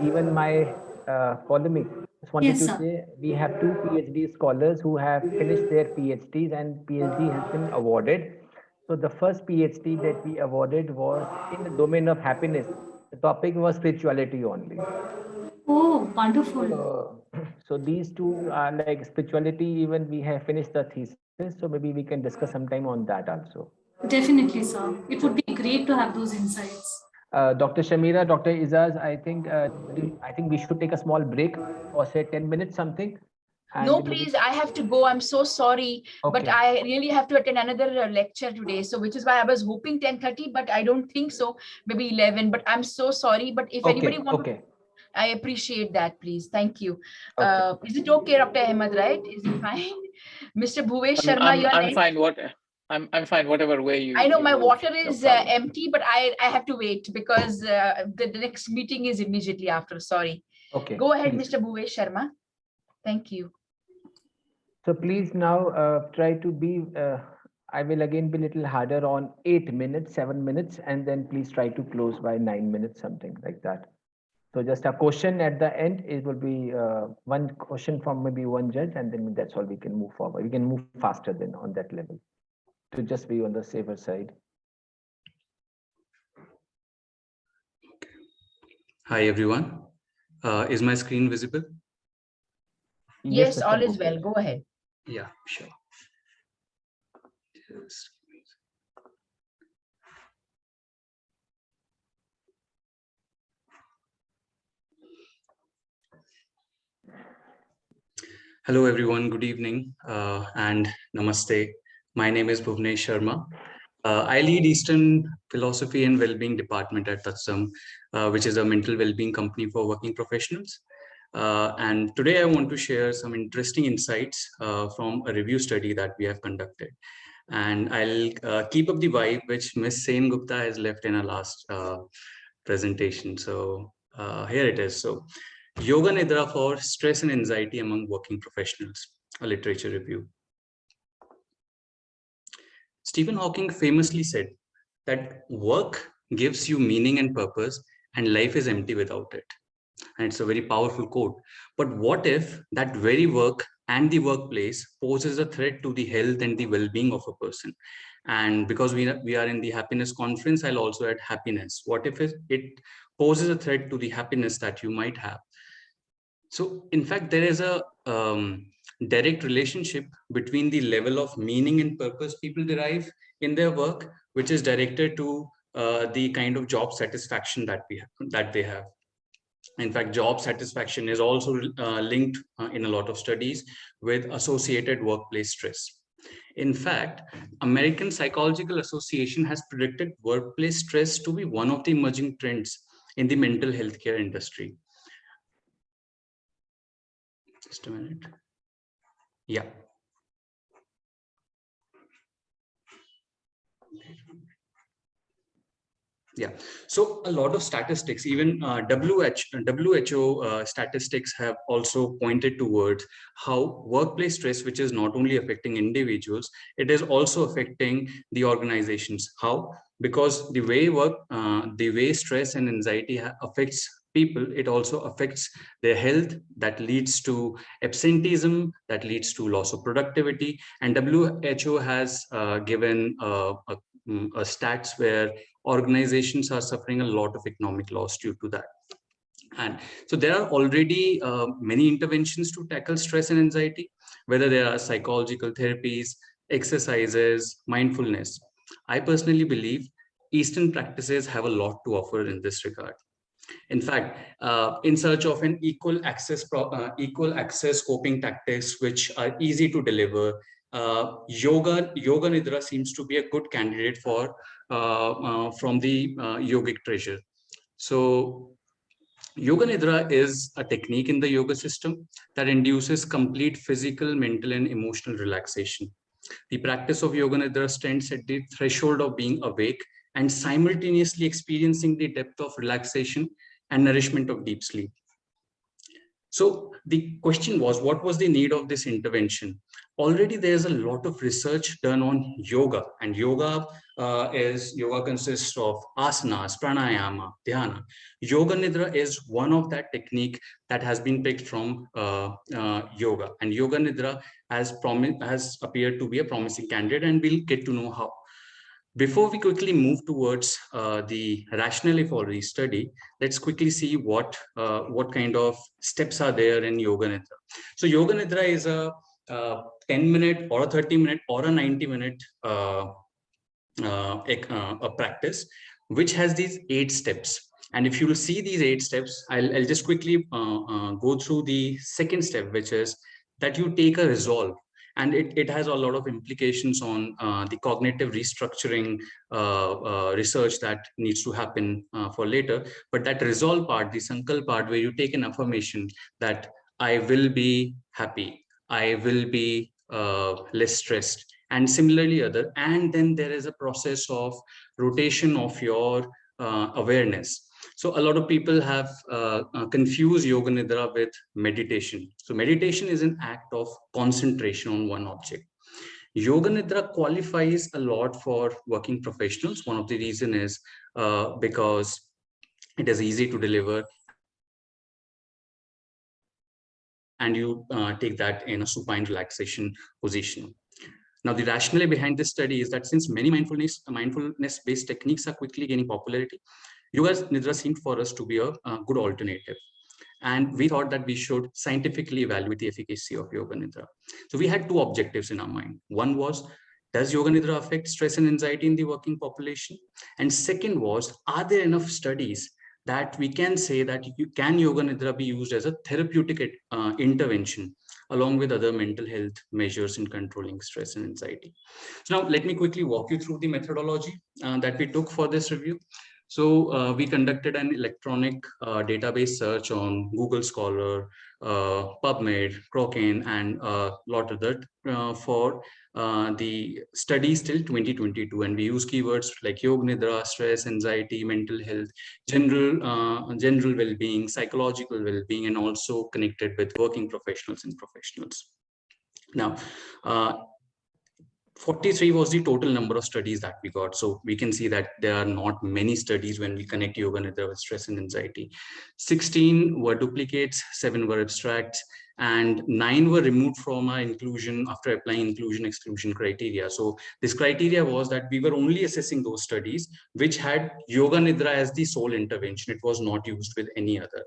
S1: even my polemic, just wanted to say we have 2 PhD scholars who have finished their PhDs and PhD has been awarded. So the first PhD that we awarded was in the domain of happiness. The topic was spirituality only.
S12: Oh, wonderful.
S1: So these two are like spirituality, even we have finished the thesis. So maybe we can discuss sometime on that also.
S12: Definitely, sir. It would be great to have those insights.
S1: Dr. Shamira, Dr. Izaz, I think we should take a small break for say 10 minutes something.
S6: No, please, I have to go. I'm so sorry, but I really have to attend another lecture today. So which is why I was hoping 10:30, but I don't think so. Maybe 11, but I'm so sorry. But if anybody wants, I appreciate that, please. Thank you. Is it okay, Dr. Ahmed, right? Is it fine? Mr. Bhuvesh Sharma, you are
S9: I'm fine. I'm fine, whatever way you.
S6: I know my water is empty, but I have to wait because the next meeting is immediately after. Sorry.
S1: Okay.
S6: Go ahead, Mr. Bhuvesh Sharma. Thank you.
S1: So please now try to be, I will again be a little harder on 8 minutes, 7 minutes, and then please try to close by 9 minutes, something like that. So just a question at the end, it will be one question from maybe one judge, and then that's all we can move forward. We can move faster then on that level to just be on the safer side.
S13: Hi, everyone. Is my screen visible?
S6: Yes, all is well. Go ahead.
S13: Yeah, sure. Hello, everyone. Good evening and namaste. My name is Bhuvnesh Sharma. I lead Eastern Philosophy and Wellbeing Department at Tatsam, which is a mental well-being company for working professionals. And today I want to share some interesting insights from a review study that we have conducted. And I'll keep up the vibe which Ms. Sen Gupta has left in her last presentation. So here it is. So Yoga Nidra for Stress and Anxiety Among Working Professionals, a literature review. Stephen Hawking famously said that work gives you meaning and purpose and life is empty without it. And it's a very powerful quote. But what if that very work and the workplace poses a threat to the health and the well-being of a person? And because we are in the happiness conference, I'll also add happiness. What if it poses a threat to the happiness that you might have? So in fact, there is a direct relationship between the level of meaning and purpose people derive in their work, which is directed to the kind of job satisfaction that they have. In fact, job satisfaction is also linked in a lot of studies with associated workplace stress. In fact, American Psychological Association has predicted workplace stress to be one of the emerging trends in the mental health care industry. Just a minute. Yeah. Yeah, so a lot of statistics, even WHO statistics have also pointed towards how workplace stress, which is not only affecting individuals, it is also affecting the organizations. How? Because the way stress and anxiety affects people, it also affects their health. That leads to absenteeism, that leads to loss of productivity. And WHO has given a stats where organizations are suffering a lot of economic loss due to that. And so there are already many interventions to tackle stress and anxiety, whether there are psychological therapies, exercises, mindfulness. I personally believe Eastern practices have a lot to offer in this regard. In fact, in search of an equal access coping tactics which are easy to deliver, yoga nidra seems to be a good candidate for from the yogic treasure. So yoga nidra is a technique in the yoga system that induces complete physical, mental, and emotional relaxation. The practice of yoga nidra stands at the threshold of being awake and simultaneously experiencing the depth of relaxation and nourishment of deep sleep. So the question was, what was the need of this intervention? Already there's a lot of research done on yoga, and yoga consists of asanas, pranayama, dhyana. Yoga nidra is one of that technique that has been picked from yoga, and yoga nidra has appeared to be a promising candidate, and we'll get to know how. Before we quickly move towards the rationale for the study, let's quickly see what kind of steps are there in Yoga Nidra. So Yoga Nidra is a 10-minute or a 30-minute or a 90-minute a practice, which has these 8 steps. And if you will see these 8 steps, I'll just quickly go through the second step, which is that you take a resolve. And it has a lot of implications on the cognitive restructuring research that needs to happen for later. But that resolve part, the Sankalp part, where you take an affirmation that I will be happy, I will be less stressed, and similarly other. And then there is a process of rotation of your awareness. So a lot of people have confused Yoga Nidra with meditation. So meditation is an act of concentration on one object. Yoga Nidra qualifies a lot for working professionals. One of the reasons is because it is easy to deliver, and you take that in a supine relaxation position. Now, the rationale behind this study is that since many mindfulness-based techniques are quickly gaining popularity, Yoga Nidra seemed for us to be a good alternative. And we thought that we should scientifically evaluate the efficacy of Yoga Nidra. So we had 2 objectives in our mind. One was, does Yoga Nidra affect stress and anxiety in the working population? And second was, are there enough studies that we can say that can Yoga Nidra be used as a therapeutic intervention along with other mental health measures in controlling stress and anxiety. So now let me quickly walk you through the methodology that we took for this review. So we conducted an electronic database search on Google Scholar, PubMed, Cochrane, and a lot of that for the studies till 2022. And we use keywords like Yoga Nidra, stress, anxiety, mental health, general well-being, psychological well-being, and also connected with working professionals and professionals. Now, 43 was the total number of studies that we got. So we can see that there are not many studies when we connect Yoga Nidra with stress and anxiety. 16 were duplicates, 7 were abstracts, and 9 were removed from our inclusion after applying inclusion exclusion criteria. So this criteria was that we were only assessing those studies which had Yoga Nidra as the sole intervention. It was not used with any other.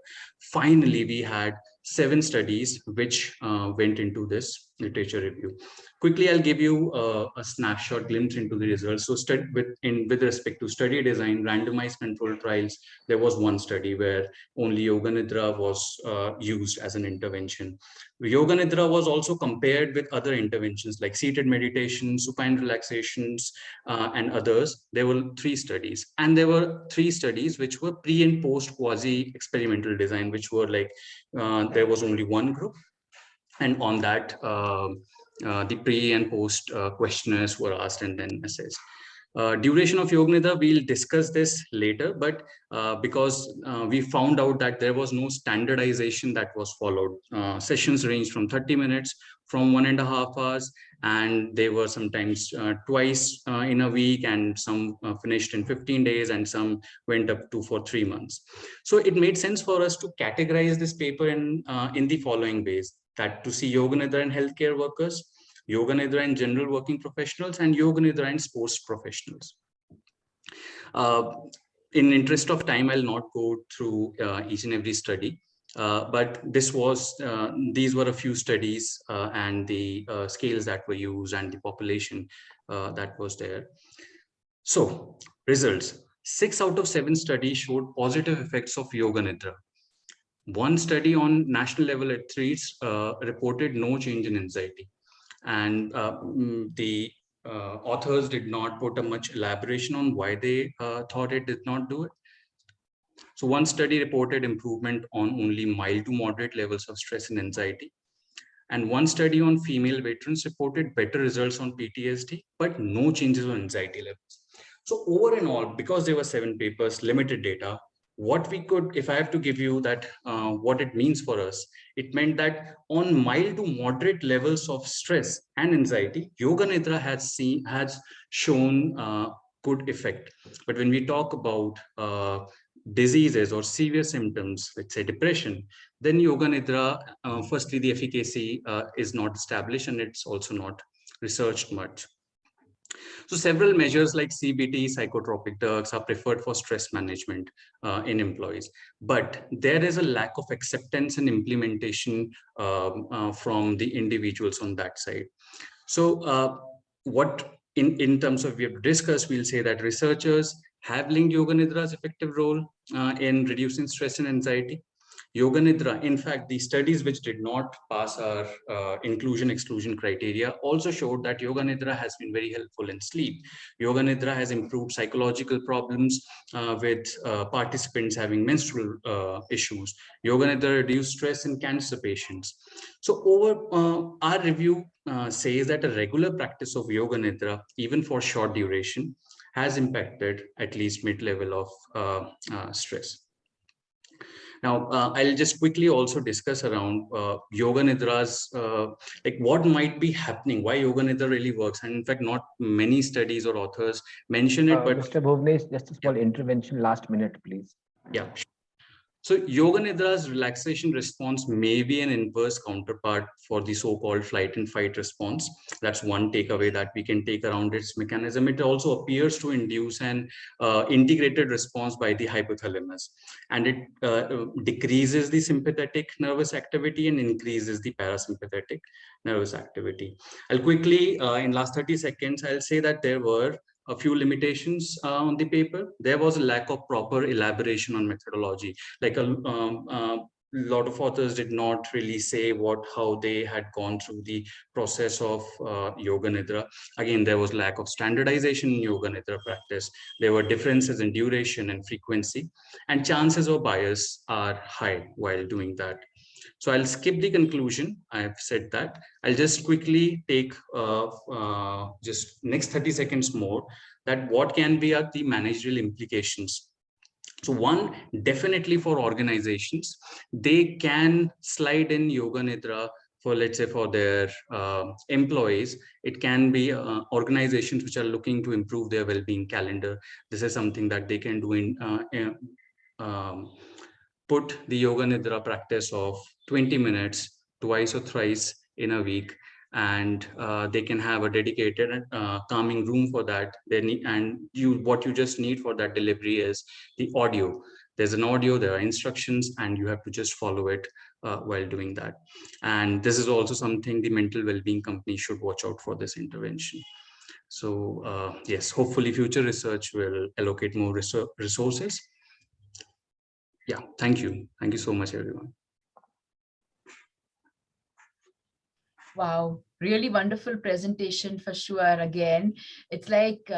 S13: Finally, we had 7 studies which went into this literature review. Quickly, I'll give you a snapshot glimpse into the results. So with respect to study design, randomized controlled trials, there was one study where only Yoga Nidra was used as an intervention. Yoga Nidra was also compared with other interventions like seated meditation, supine relaxations, and others. There were 3 studies. And there were 3 studies which were pre and post quasi-experimental design, which were like, there was only one group. And on that, the pre and post questionnaires were asked and then assessed. Duration of Yoga Nidra, we'll discuss this later, but because we found out that there was no standardization that was followed. Sessions ranged from 30 minutes, from 1.5 hours, and they were sometimes twice in a week, and some finished in 15 days, and some went up to for 3 months. So it made sense for us to categorize this paper in the following ways: that to see Yoga Nidra in healthcare workers, Yoga Nidra in general working professionals, and Yoga Nidra in sports professionals. In interest of time, I'll not go through each and every study, but these were a few studies and the scales that were used and the population that was there. So results: 6 out of 7 studies showed positive effects of Yoga Nidra. One study on national level athletes reported no change in anxiety. And the authors did not put a much elaboration on why they thought it did not do it. So one study reported improvement on only mild to moderate levels of stress and anxiety. And one study on female veterans reported better results on PTSD, but no changes on anxiety levels. So over and all, because there were 7 papers, limited data, what we could, if I have to give you that, what it means for us, it meant that on mild to moderate levels of stress and anxiety, Yoga Nidra has shown good effect. But when we talk about diseases or severe symptoms, let's say depression, then Yoga Nidra, firstly, the efficacy is not established, and it's also not researched much. So several measures like CBT, psychotropic drugs, are preferred for stress management in employees, but there is a lack of acceptance and implementation from the individuals on that side. So what in terms of we have discussed, we'll say that researchers have linked Yoga Nidra's effective role in reducing stress and anxiety. Yoga Nidra, in fact, the studies which did not pass our inclusion exclusion criteria also showed that Yoga Nidra has been very helpful in sleep. Yoga Nidra has improved psychological problems with participants having menstrual issues. Yoga Nidra reduced stress in cancer patients. So over our review says that a regular practice of Yoga Nidra, even for short duration, has impacted at least mid-level of stress. Now, I'll just quickly also discuss around Yoga Nidra's, like what might be happening, why Yoga Nidra really works. And in fact, not many studies or authors mention it, but—
S1: Mr. Bhuvnesh, just a small intervention, last minute, please.
S13: Yeah. So Yoga Nidra's relaxation response may be an inverse counterpart for the so-called flight and fight response. That's one takeaway that we can take around its mechanism. It also appears to induce an integrated response by the hypothalamus, and it decreases the sympathetic nervous activity and increases the parasympathetic nervous activity. I'll quickly, in last 30 seconds, I'll say that there were a few limitations on the paper. There was a lack of proper elaboration on methodology. Like a lot of authors did not really say how they had gone through the process of yoga nidra. Again, there was lack of standardization in yoga nidra practice. There were differences in duration and frequency, and chances of bias are high while doing that. So I'll skip the conclusion. I've said that. I'll just quickly take just next 30 seconds more, that what can be the managerial implications. So one, definitely for organizations, they can slide in yoga nidra for, let's say, for their employees. It can be organizations which are looking to improve their well-being calendar. This is something that they can do in put the yoga nidra practice of 20 minutes twice or thrice in a week, and they can have a dedicated calming room for that. And what you just need for that delivery is the audio. There's an audio, there are instructions, and you have to just follow it while doing that. And this is also something the mental well-being company should watch out for, this intervention. So yes, hopefully future research will allocate more resources. Yeah, thank you. Thank you so much, everyone.
S6: Wow, really wonderful presentation for sure. Again, it's like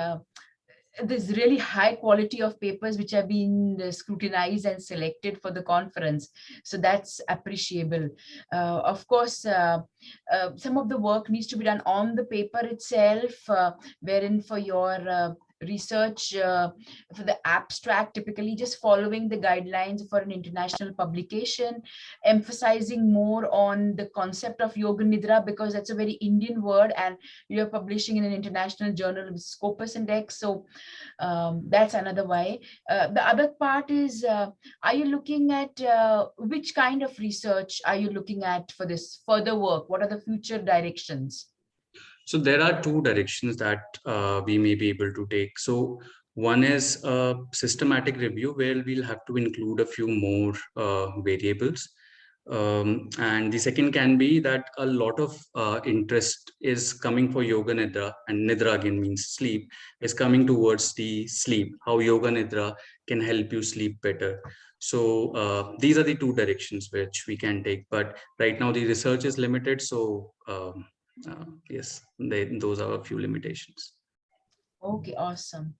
S6: there's really high quality of papers which have been scrutinized and selected for the conference. So that's appreciable. Of course, some of the work needs to be done on the paper itself, wherein for your research, for the abstract, typically just following the guidelines for an international publication, emphasizing more on the concept of yoga nidra, because that's a very Indian word and you're publishing in an international journal with Scopus Index. So that's another way. The other part is, are you looking at which kind of research are you looking at for this further work? What are the future directions?
S13: So there are two directions that we may be able to take. So one is a systematic review where we'll have to include a few more variables. And the second can be that a lot of interest is coming for yoga nidra, and nidra again means sleep, is coming towards the sleep, how yoga nidra can help you sleep better. So these are the two directions which we can take, but right now the research is limited. So yes, those are a few limitations.
S6: Okay, awesome.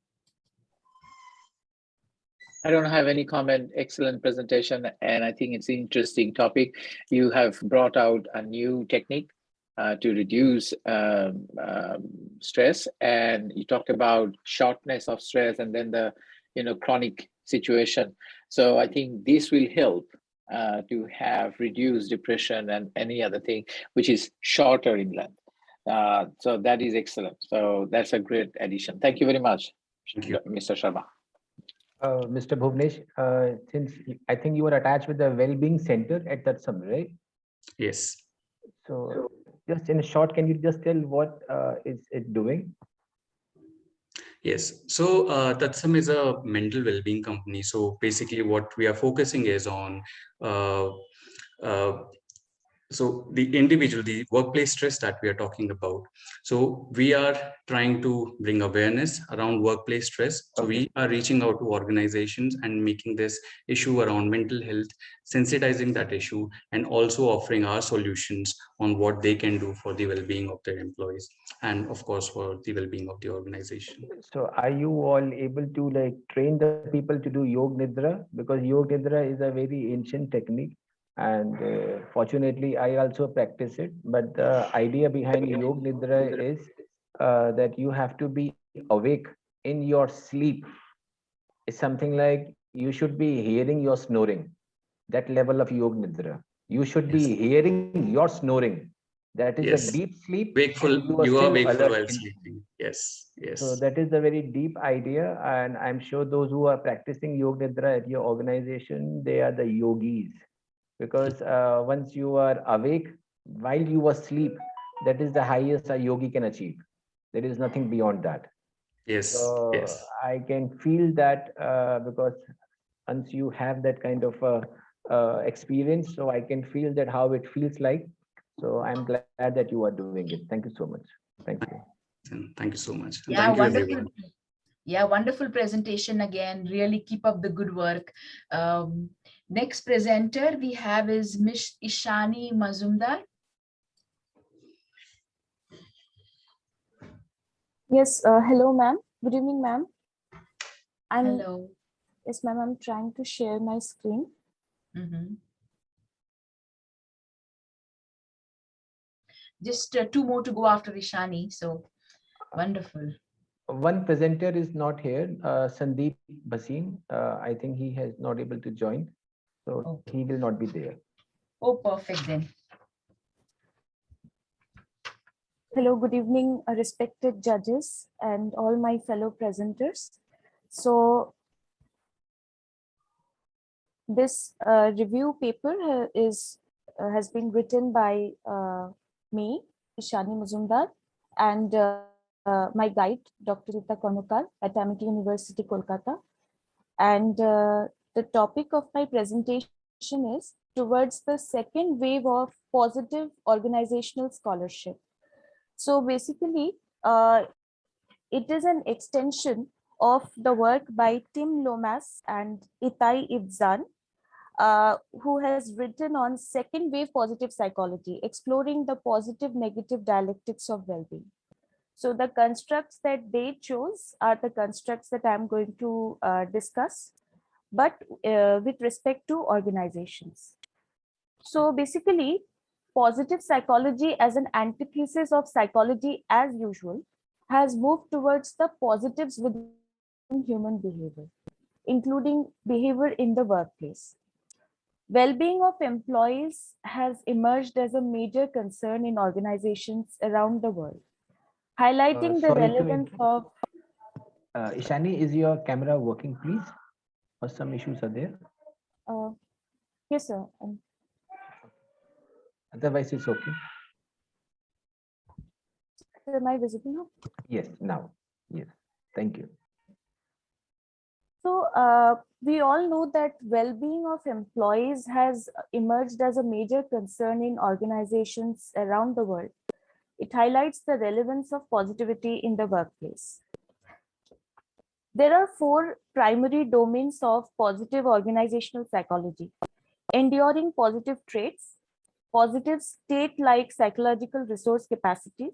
S9: I don't have any comment. Excellent presentation. And I think it's an interesting topic. You have brought out a new technique to reduce stress. And you talked about shortness of stress and then the chronic situation. So I think this will help to have reduced depression and any other thing which is shorter in length. So that is excellent. So that's a great addition. Thank you very much, Mr. Sharma.
S1: Mr. Bhuvnesh, since I think you are attached with the well-being center at that summit, right?
S13: Yes.
S1: So just in short, can you just tell what is it doing?
S13: Yes, so Tatsam is a mental well-being company. So basically what we are focusing is on so the individual, the workplace stress that we are talking about. So we are trying to bring awareness around workplace stress. So we are reaching out to organizations and making this issue around mental health, sensitizing that issue, and also offering our solutions on what they can do for the well-being of their employees, and of course for the well-being of the organization.
S1: So are you all able to like train the people to do yoga nidra? Because yoga nidra is a very ancient technique. And fortunately, I also practice it. But the idea behind yoga nidra is that you have to be awake in your sleep. It's something like you should be hearing your snoring. That level of yoga nidra. You should be hearing your snoring. That is a deep sleep.
S13: Wakeful, you are wakeful while sleeping. Yes, yes.
S1: So that is a very deep idea, and I'm sure those who are practicing yoga nidra at your organization, they are the yogis. Because once you are awake while you are asleep, that is the highest a yogi can achieve. There is nothing beyond that.
S13: Yes,
S1: so
S13: yes.
S1: I can feel that because once you have that kind of experience, so I can feel that how it feels like. So I'm glad that you are doing it. Thank you so much. Thank you.
S13: Thank you so much.
S6: Yeah,
S13: Thank you,
S6: wonderful.
S13: everyone.
S6: Yeah, wonderful presentation again. Really keep up the good work. Next presenter we have is Miss Ishani Mazumdar.
S14: Yes, hello, ma'am. Good evening, ma'am.
S6: Hello.
S14: Yes, ma'am, I'm trying to share my screen.
S6: Just two more to go after Ishani. So wonderful.
S1: One presenter is not here, Sandeep Basim. I think he has not able to join, so he will not be there.
S6: Oh, perfect then.
S14: Hello, good evening, respected judges and all my fellow presenters. So this review paper has been written by me, Ishani Mazumdar, and my guide, Dr. Rita Konukar at Amity University, Kolkata. And the topic of my presentation is towards the second wave of positive organizational scholarship. So basically, it is an extension of the work by Tim Lomas and Itai Ibzan, who has written on second wave positive psychology, exploring the positive negative dialectics of well-being. So the constructs that they chose are the constructs that I'm going to discuss, but with respect to organizations. So basically, positive psychology as an antithesis of psychology as usual has moved towards the positives within human behavior, including behavior in the workplace. Well-being of employees has emerged as a major concern in organizations around the world, highlighting the
S1: Sorry to
S14: relevance of...
S1: Ishani, is your camera working, please? Or some issues are there?
S14: Yes, sir.
S1: Otherwise, it's okay.
S14: Am I visible now?
S1: Yes, now. Yes, thank you.
S14: So we all know that well-being of employees has emerged as a major concern in organizations around the world. It highlights the relevance of positivity in the workplace. There are four primary domains of positive organizational psychology: enduring positive traits, positive state-like psychological resource capacities,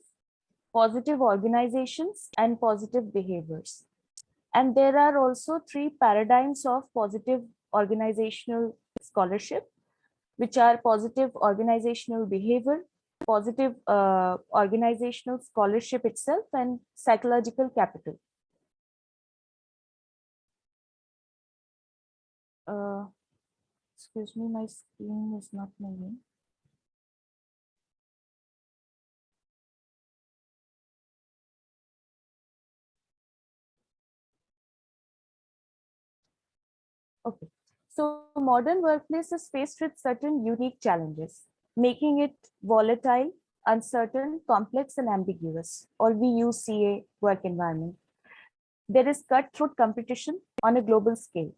S14: positive organizations, and positive behaviors. And there are also three paradigms of positive organizational scholarship, which are positive organizational behavior, positive organizational scholarship itself, and psychological capital. Excuse me, my screen is not moving. Okay, so modern workplace is faced with certain unique challenges, making it volatile, uncertain, complex, and ambiguous, or VUCA work environment. There is cutthroat competition on a global scale.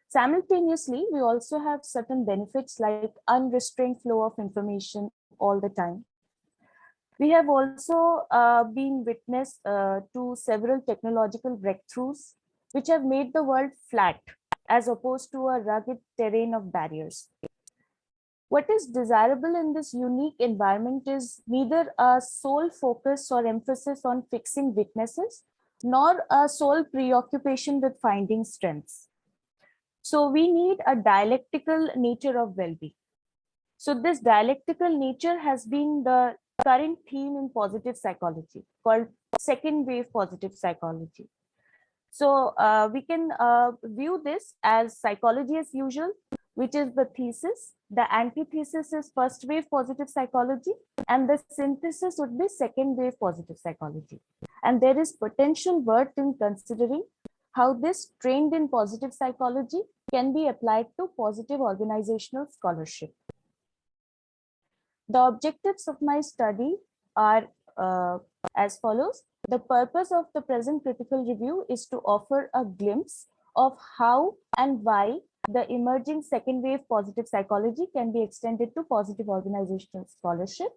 S14: Simultaneously, we also have certain benefits like unrestrained flow of information all the time. We have also been witness to several technological breakthroughs which have made the world flat as opposed to a rugged terrain of barriers. What is desirable in this unique environment is neither a sole focus or emphasis on fixing weaknesses, nor a sole preoccupation with finding strengths. So we need a dialectical nature of well-being. So this dialectical nature has been the current theme in positive psychology, called second wave positive psychology. So we can view this as psychology as usual, which is the thesis. The antithesis is first wave positive psychology, and the synthesis would be second wave positive psychology. And there is potential worth in considering how this trained in positive psychology can be applied to positive organizational scholarship. The objectives of my study are as follows. The purpose of the present critical review is to offer a glimpse of how and why the emerging second wave positive psychology can be extended to positive organizational scholarship.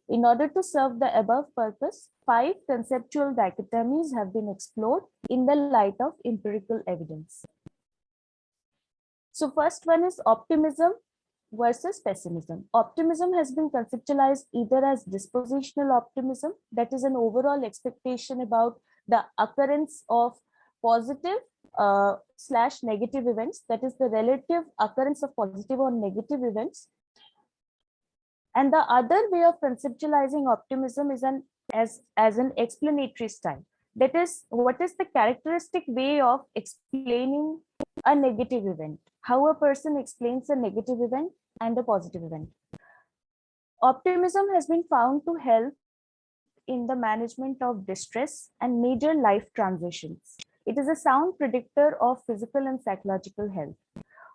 S14: In order to serve the above purpose, 5 conceptual dichotomies have been explored in the light of empirical evidence. So first one is optimism versus pessimism. Optimism has been conceptualized either as dispositional optimism, that is an overall expectation about the occurrence of positive / negative events, that is the relative occurrence of positive or negative events. And the other way of conceptualizing optimism is as an explanatory style. That is, what is the characteristic way of explaining a negative event? How a person explains a negative event and a positive event. Optimism has been found to help in the management of distress and major life transitions. It is a sound predictor of physical and psychological health.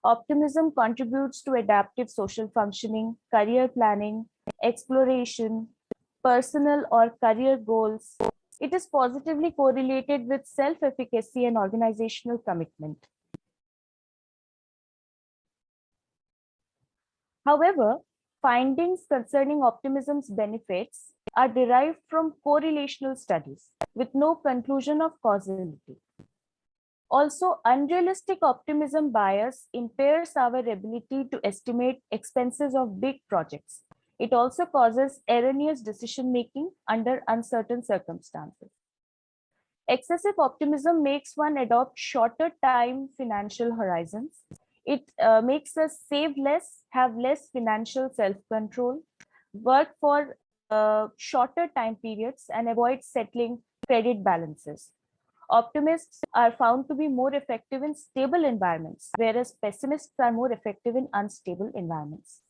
S14: Optimism contributes to adaptive social functioning, career planning, exploration, personal or career goals. It is positively correlated with self-efficacy and organizational commitment. However, findings concerning optimism's benefits are derived from correlational studies with no conclusion of causality. Also, unrealistic optimism bias impairs our ability to estimate expenses of big projects. It also causes erroneous decision-making under uncertain circumstances. Excessive optimism makes one adopt shorter time financial horizons. It makes us save less, have less financial self-control, work for shorter time periods, and avoid settling credit balances. Optimists are found to be more effective in stable environments, whereas pessimists are more effective in unstable environments.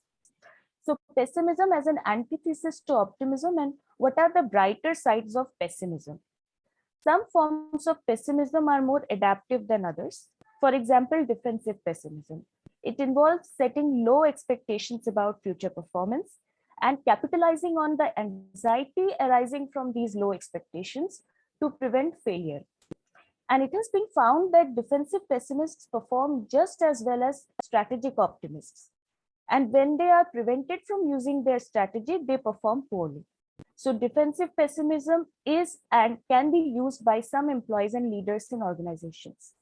S14: So pessimism as an antithesis to optimism, and what are the brighter sides of pessimism? Some forms of pessimism are more adaptive than others. For example, defensive pessimism. It involves setting low expectations about future performance and capitalizing on the anxiety arising from these low expectations to prevent failure. And it has been found that defensive pessimists perform just as well as strategic optimists. And when they are prevented from using their strategy, they perform poorly. So defensive pessimism is and can be used by some employees and leaders in organizations.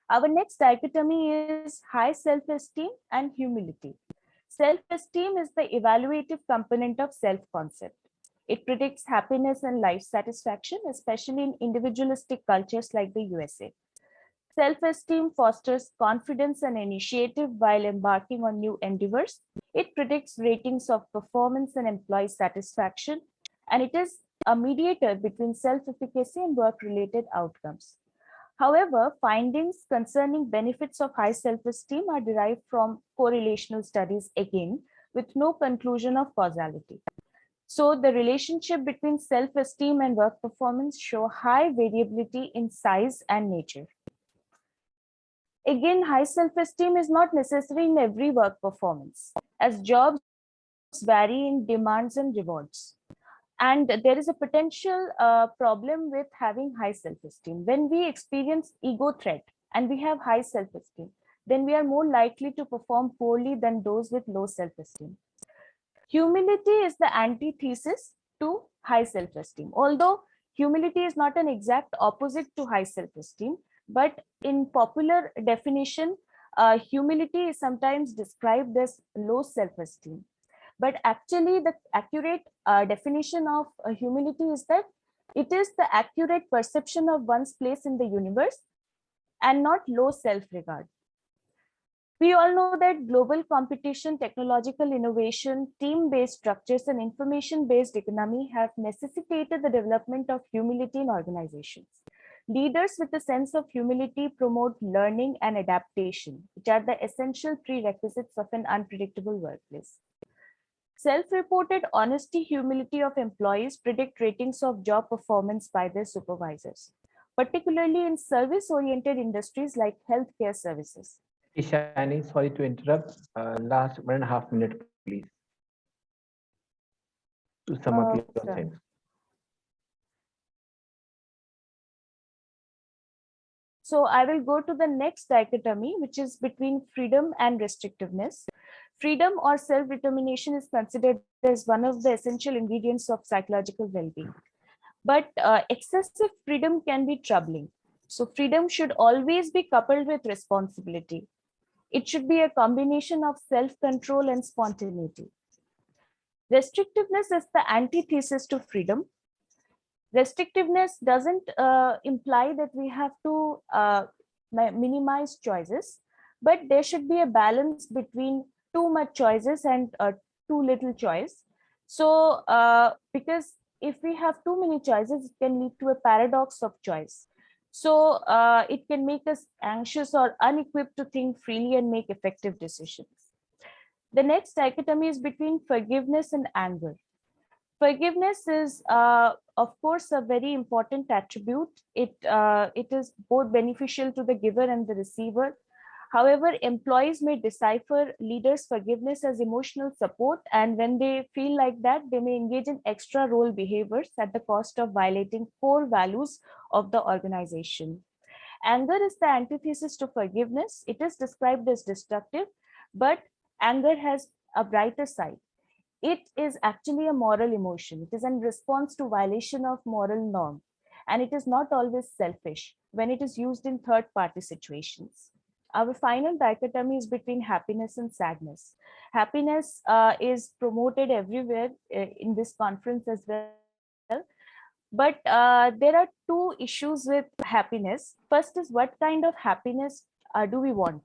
S14: Our next dichotomy is high self-esteem and humility. Self-esteem is the evaluative component of self-concept. It predicts happiness and life satisfaction, especially in individualistic cultures like the USA. Self-esteem fosters confidence and initiative while embarking on new endeavors. It predicts ratings of performance and employee satisfaction, and it is a mediator between self-efficacy and work-related outcomes. However, findings concerning benefits of high self-esteem are derived from correlational studies again, with no conclusion of causality. So the relationship between self-esteem and work performance show high variability in size and nature. Again, high self-esteem is not necessary in every work performance, as jobs vary in demands and rewards. And there is a potential problem with having high self-esteem. When we experience ego threat and we have high self-esteem, then we are more likely to perform poorly than those with low self-esteem. Humility is the antithesis to high self-esteem. Although humility is not an exact opposite to high self-esteem, but in popular definition, humility is sometimes described as low self-esteem. But actually, the accurate definition of humility is that it is the accurate perception of one's place in the universe and not low self-regard. We all know that global competition, technological innovation, team-based structures, and information-based economy have necessitated the development of humility in organizations. Leaders with a sense of humility promote learning and adaptation, which are the essential prerequisites of an unpredictable workplace. Self-reported honesty, humility of employees predict ratings of job performance by their supervisors, particularly in service-oriented industries like healthcare services.
S1: Ishani, sorry to interrupt. Last 1.5 minutes, please, to sum up your things.
S14: So I will go to the next dichotomy, which is between freedom and restrictiveness. Freedom or self-determination is considered as one of the essential ingredients of psychological well-being. But excessive freedom can be troubling. So freedom should always be coupled with responsibility. It should be a combination of self-control and spontaneity. Restrictiveness is the antithesis to freedom. Restrictiveness doesn't imply that we have to minimize choices, but there should be a balance between too much choices and too little choice. So because if we have too many choices, it can lead to a paradox of choice. So it can make us anxious or unequipped to think freely and make effective decisions. The next dichotomy is between forgiveness and anger. Forgiveness is, of course, a very important attribute. It is both beneficial to the giver and the receiver. However, employees may decipher leaders' forgiveness as emotional support, and when they feel like that, they may engage in extra role behaviors at the cost of violating core values of the organization. Anger is the antithesis to forgiveness. It is described as destructive, but anger has a brighter side. It is actually a moral emotion. It is in response to violation of moral norm, and it is not always selfish when it is used in third-party situations. Our final dichotomy is between happiness and sadness. Happiness is promoted everywhere in this conference as well. But there are two issues with happiness. First is, what kind of happiness do we want?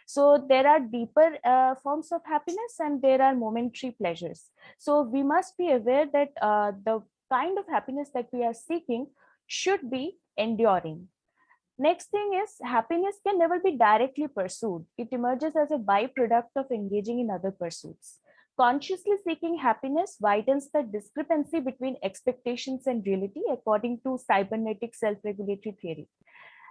S14: So there are deeper forms of happiness and there are momentary pleasures. So we must be aware that the kind of happiness that we are seeking should be enduring. Next thing is, happiness can never be directly pursued. It emerges as a byproduct of engaging in other pursuits. Consciously seeking happiness widens the discrepancy between expectations and reality, according to cybernetic self-regulatory theory.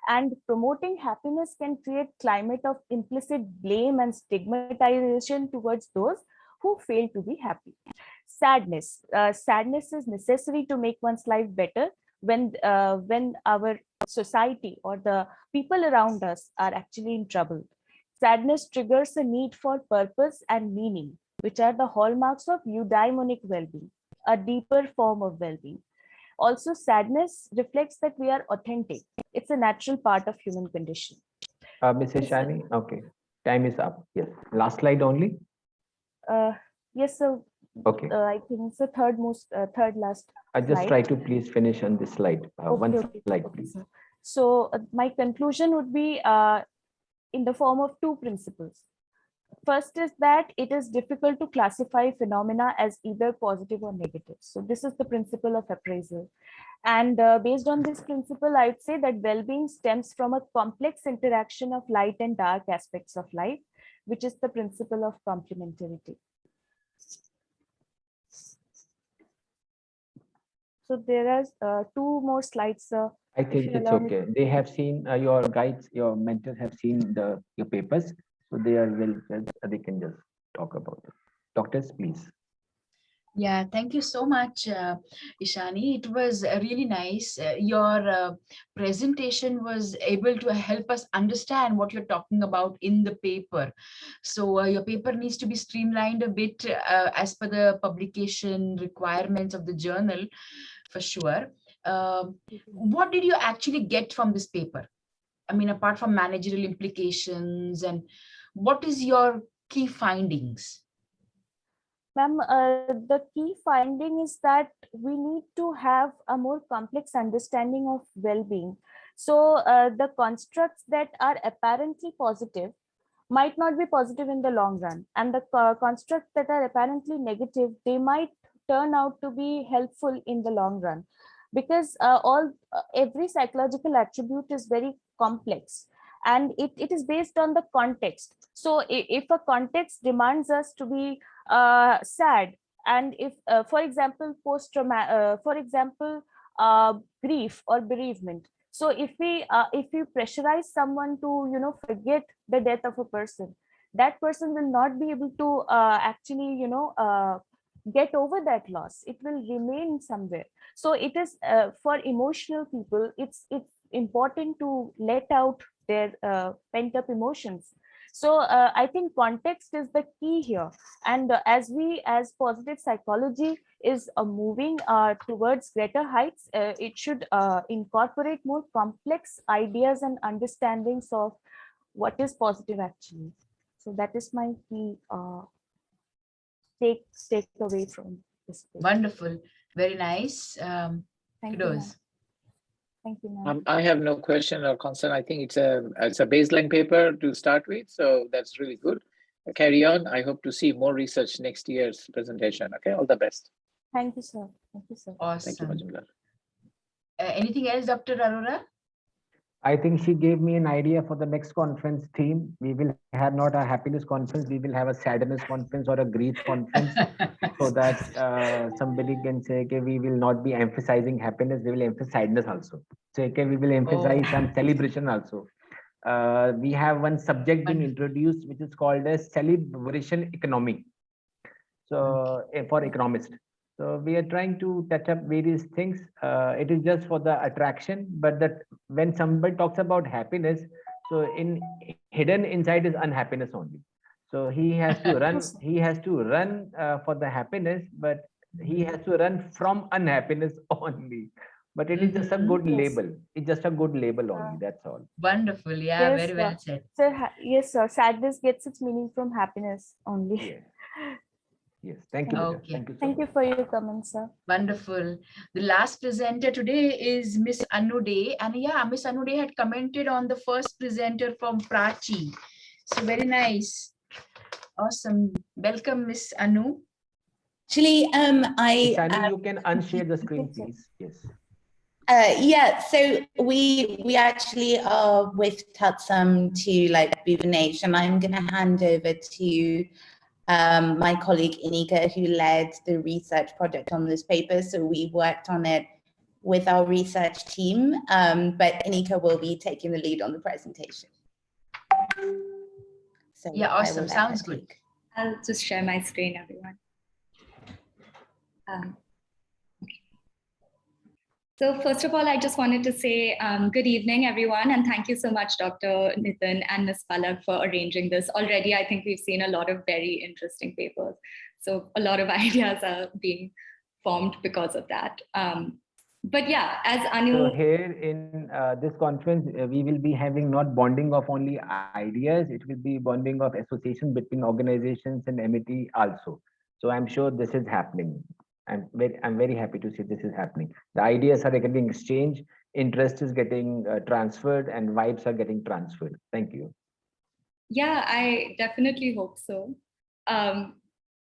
S14: And promoting happiness can create climate of implicit blame and stigmatization towards those who fail to be happy. Sadness. Sadness is necessary to make one's life better when our society or the people around us are actually in trouble. Sadness triggers a need for purpose and meaning, which are the hallmarks of eudaimonic well-being, a deeper form of well-being. Also, sadness reflects that we are authentic. It's a natural part of human condition.
S1: Mrs. Shani, okay, time is up. Yes, last slide only.
S14: Yes, so
S1: okay.
S14: I think it's the third last.
S1: I just
S14: slide.
S1: try to please finish on this slide. One slide, please.
S14: So my conclusion would be in the form of two principles. First is that it is difficult to classify phenomena as either positive or negative. So this is the principle of appraisal. And based on this principle, I would say that well-being stems from a complex interaction of light and dark aspects of life, which is the principle of complementarity. So there are two more slides.
S1: I think it's okay. They have seen your guides, your mentors have seen your papers, so they are well. They can just talk about it. Doctors, please.
S6: Yeah, thank you so much, Ishani. It was really nice. Your presentation was able to help us understand what you're talking about in the paper. So your paper needs to be streamlined a bit as per the publication requirements of the journal, for sure. What did you actually get from this paper? I mean, apart from managerial implications, and what is your key findings?
S14: Ma'am, the key finding is that we need to have a more complex understanding of well-being. So the constructs that are apparently positive might not be positive in the long run, and the constructs that are apparently negative, they might turn out to be helpful in the long run, because every psychological attribute is very complex, and it is based on the context. So if a context demands us to be sad, and if for example grief or bereavement, so if we pressurize someone to forget the death of a person, that person will not be able to actually get over that loss. It will remain somewhere. So it is for emotional people, it's important to let out their pent up emotions. So I think context is the key here. And as positive psychology is moving towards greater heights, it should incorporate more complex ideas and understandings of what is positive actually. So that is my key take away from this.
S6: Wonderful. Very nice.
S14: Thank
S6: kudos.
S14: you. Thank you, ma'am.
S9: I have no question or concern. I think it's a baseline paper to start with, so that's really good. Carry on. I hope to see more research next year's presentation. Okay, all the best.
S14: Thank you, sir. Thank you, sir.
S6: Awesome.
S9: Thank you, Majumdar.
S6: Anything else, Dr. Arora?
S1: I think she gave me an idea for the next conference theme. We will have not a happiness conference, we will have a sadness conference or a grief conference, so that somebody can say, okay, we will not be emphasizing happiness, we will emphasize sadness also. So, okay, we will emphasize some celebration also. We have one subject being introduced, which is called as celebration economy. So, for economists. So we are trying to touch up various things. It is just for the attraction, but that when somebody talks about happiness, so hidden inside is unhappiness only. So he has to run. He has to run for the happiness, but he has to run from unhappiness only. But it is just a good label. It's just a good label only. That's all.
S6: Wonderful. Yeah,
S14: Yes,
S6: very well said.
S14: Sir, yes, sir. Sadness gets its meaning from happiness only.
S1: Yes. Yes, thank you.
S6: Okay.
S1: Thank you.
S14: Thank you for your comments, sir.
S6: Wonderful. The last presenter today is Miss Anu Day. And yeah, Miss Anu Day had commented on the first presenter from Prachi. So very nice. Awesome. Welcome, Miss Anu.
S15: Actually,
S1: Miss Anu, you can unshare the screen, please. Yes.
S15: Yeah, so we actually are with Tatsam to like Bhubanesh, and I'm going to hand over to my colleague Inika, who led the research project on this paper. So we worked on it with our research team, but Inika will be taking the lead on the presentation. So
S6: yeah, awesome. Sounds good.
S16: I'll just share my screen, everyone. So first of all, I just wanted to say good evening, everyone, and thank you so much, Dr. Nitin and Ms. Palak, for arranging this. Already, I think we've seen a lot of very interesting papers. So a lot of ideas are being formed because of that. But yeah, as Anu...
S1: So here in this conference, we will be having not bonding of only ideas, it will be bonding of association between organizations and MIT also. So I'm sure this is happening. I'm very happy to see this is happening. The ideas are getting exchanged, interest is getting transferred, and vibes are getting transferred. Thank you.
S16: Yeah, I definitely hope so.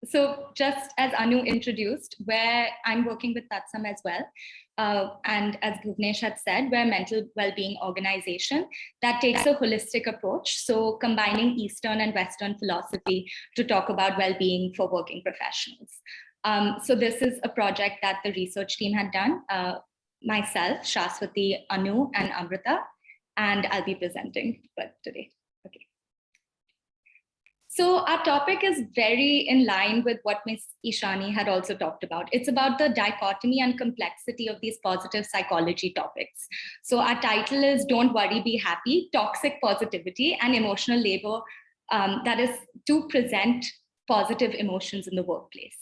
S16: So just as Anu introduced, where I'm working with Tatsam as well, and as Bhuvnesh had said, we're a mental well-being organization that takes a holistic approach. So combining Eastern and Western philosophy to talk about well-being for working professionals. So this is a project that the research team had done, myself, Shaswati, Anu, and Amrita, and I'll be presenting today. Okay. So our topic is very in line with what Ms. Ishani had also talked about. It's about the dichotomy and complexity of these positive psychology topics. So our title is Don't Worry, Be Happy, Toxic Positivity and Emotional Labor, that is to present positive emotions in the workplace.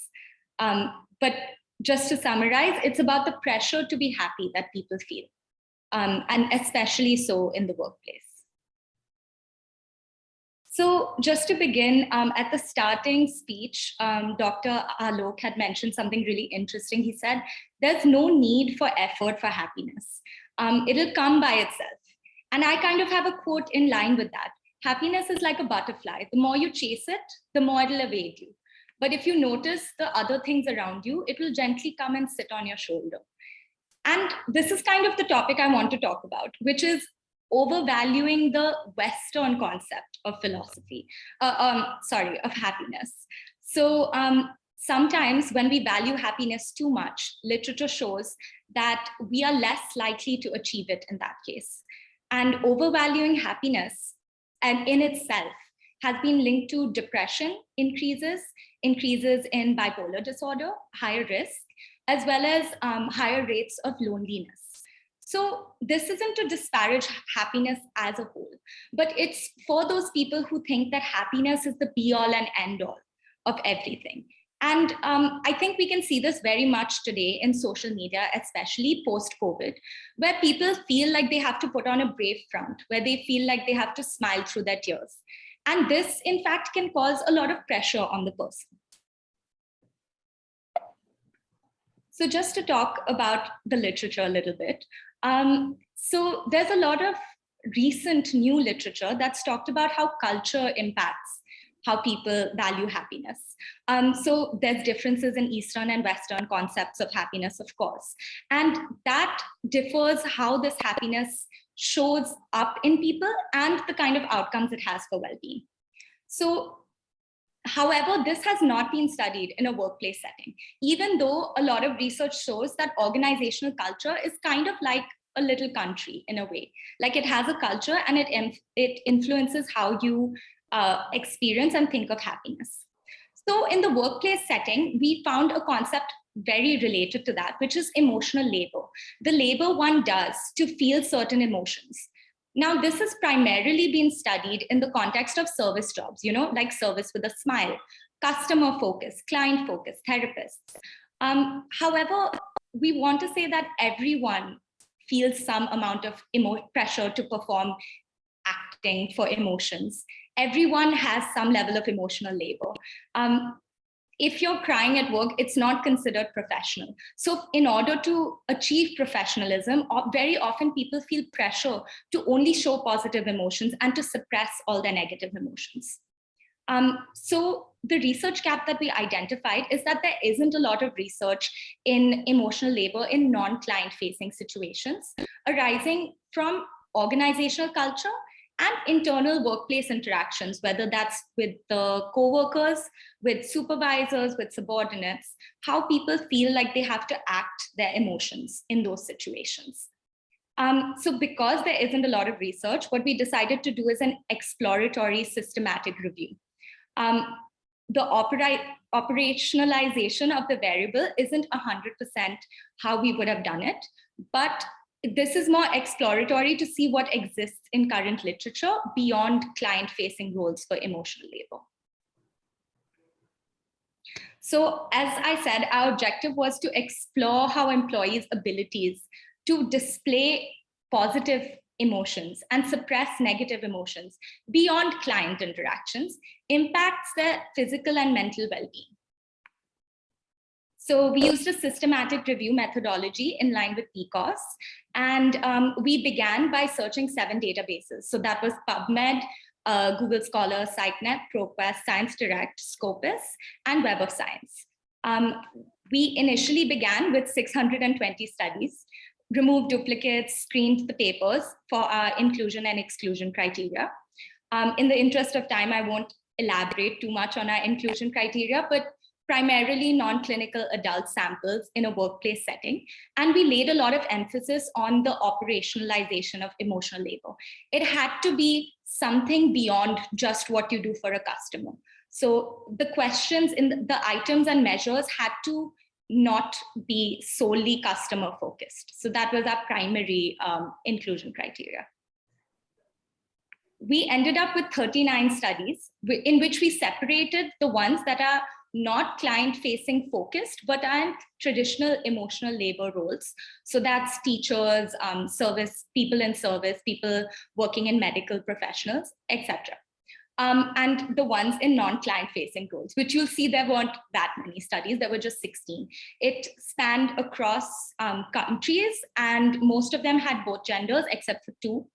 S16: But just to summarize, it's about the pressure to be happy that people feel, and especially so in the workplace. So just to begin, at the starting speech, Dr. Alok had mentioned something really interesting. He said, there's no need for effort for happiness. It'll come by itself. And I kind of have a quote in line with that. Happiness is like a butterfly. The more you chase it, the more it'll evade you. But if you notice the other things around you, it will gently come and sit on your shoulder. And this is kind of the topic I want to talk about, which is overvaluing the Western concept of philosophy, of happiness. So sometimes when we value happiness too much, literature shows that we are less likely to achieve it in that case. And overvaluing happiness and in itself has been linked to depression increases in bipolar disorder, higher risk, as well as higher rates of loneliness. So this isn't to disparage happiness as a whole, but it's for those people who think that happiness is the be all and end all of everything. And I think we can see this very much today in social media, especially post-COVID, where people feel like they have to put on a brave front, where they feel like they have to smile through their tears. And this, in fact, can cause a lot of pressure on the person. So just to talk about the literature a little bit. So there's a lot of recent new literature that's talked about how culture impacts how people value happiness. So there's differences in Eastern and Western concepts of happiness, of course. And that differs how this happiness shows up in people and the kind of outcomes it has for well-being. So, however, this has not been studied in a workplace setting, even though a lot of research shows that organizational culture is kind of like a little country in a way. Like it has a culture and it influences how you experience and think of happiness. So in the workplace setting, we found a concept very related to that, which is emotional labor. The labor one does to feel certain emotions. Now, this has primarily been studied in the context of service jobs, you know, like service with a smile, customer focus, client focus, therapists. However, we want to say that everyone feels some amount of pressure to perform acting for emotions. Everyone has some level of emotional labor. If you're crying at work, it's not considered professional. So in order to achieve professionalism, very often people feel pressure to only show positive emotions and to suppress all their negative emotions. So the research gap that we identified is that there isn't a lot of research in emotional labor in non-client facing situations arising from organizational culture and internal workplace interactions, whether that's with the co-workers, with supervisors, with subordinates, how people feel like they have to act their emotions in those situations. So because there isn't a lot of research, what we decided to do is an exploratory systematic review. The operationalization of the variable isn't 100% how we would have done it, but this is more exploratory to see what exists in current literature beyond client-facing roles for emotional labor. So as I said, our objective was to explore how employees' abilities to display positive emotions and suppress negative emotions beyond client interactions impacts their physical and mental well-being. So we used a systematic review methodology in line with PCOS, and we began by searching 7 databases. So that was PubMed, Google Scholar, SciTech, ProQuest, ScienceDirect, Scopus, and Web of Science. We initially began with 620 studies, removed duplicates, screened the papers for our inclusion and exclusion criteria. In the interest of time, I won't elaborate too much on our inclusion criteria, but primarily non-clinical adult samples in a workplace setting. And we laid a lot of emphasis on the operationalization of emotional labor. It had to be something beyond just what you do for a customer. So the questions in the items and measures had to not be solely customer focused. So that was our primary inclusion criteria. We ended up with 39 studies in which we separated the ones that are not client-facing focused, but are traditional emotional labor roles. So that's teachers, service, people in service, people working in medical professionals, etc. And the ones in non-client-facing roles, which you'll see there weren't that many studies, there were just 16. It spanned across countries, and most of them had both genders except for 2.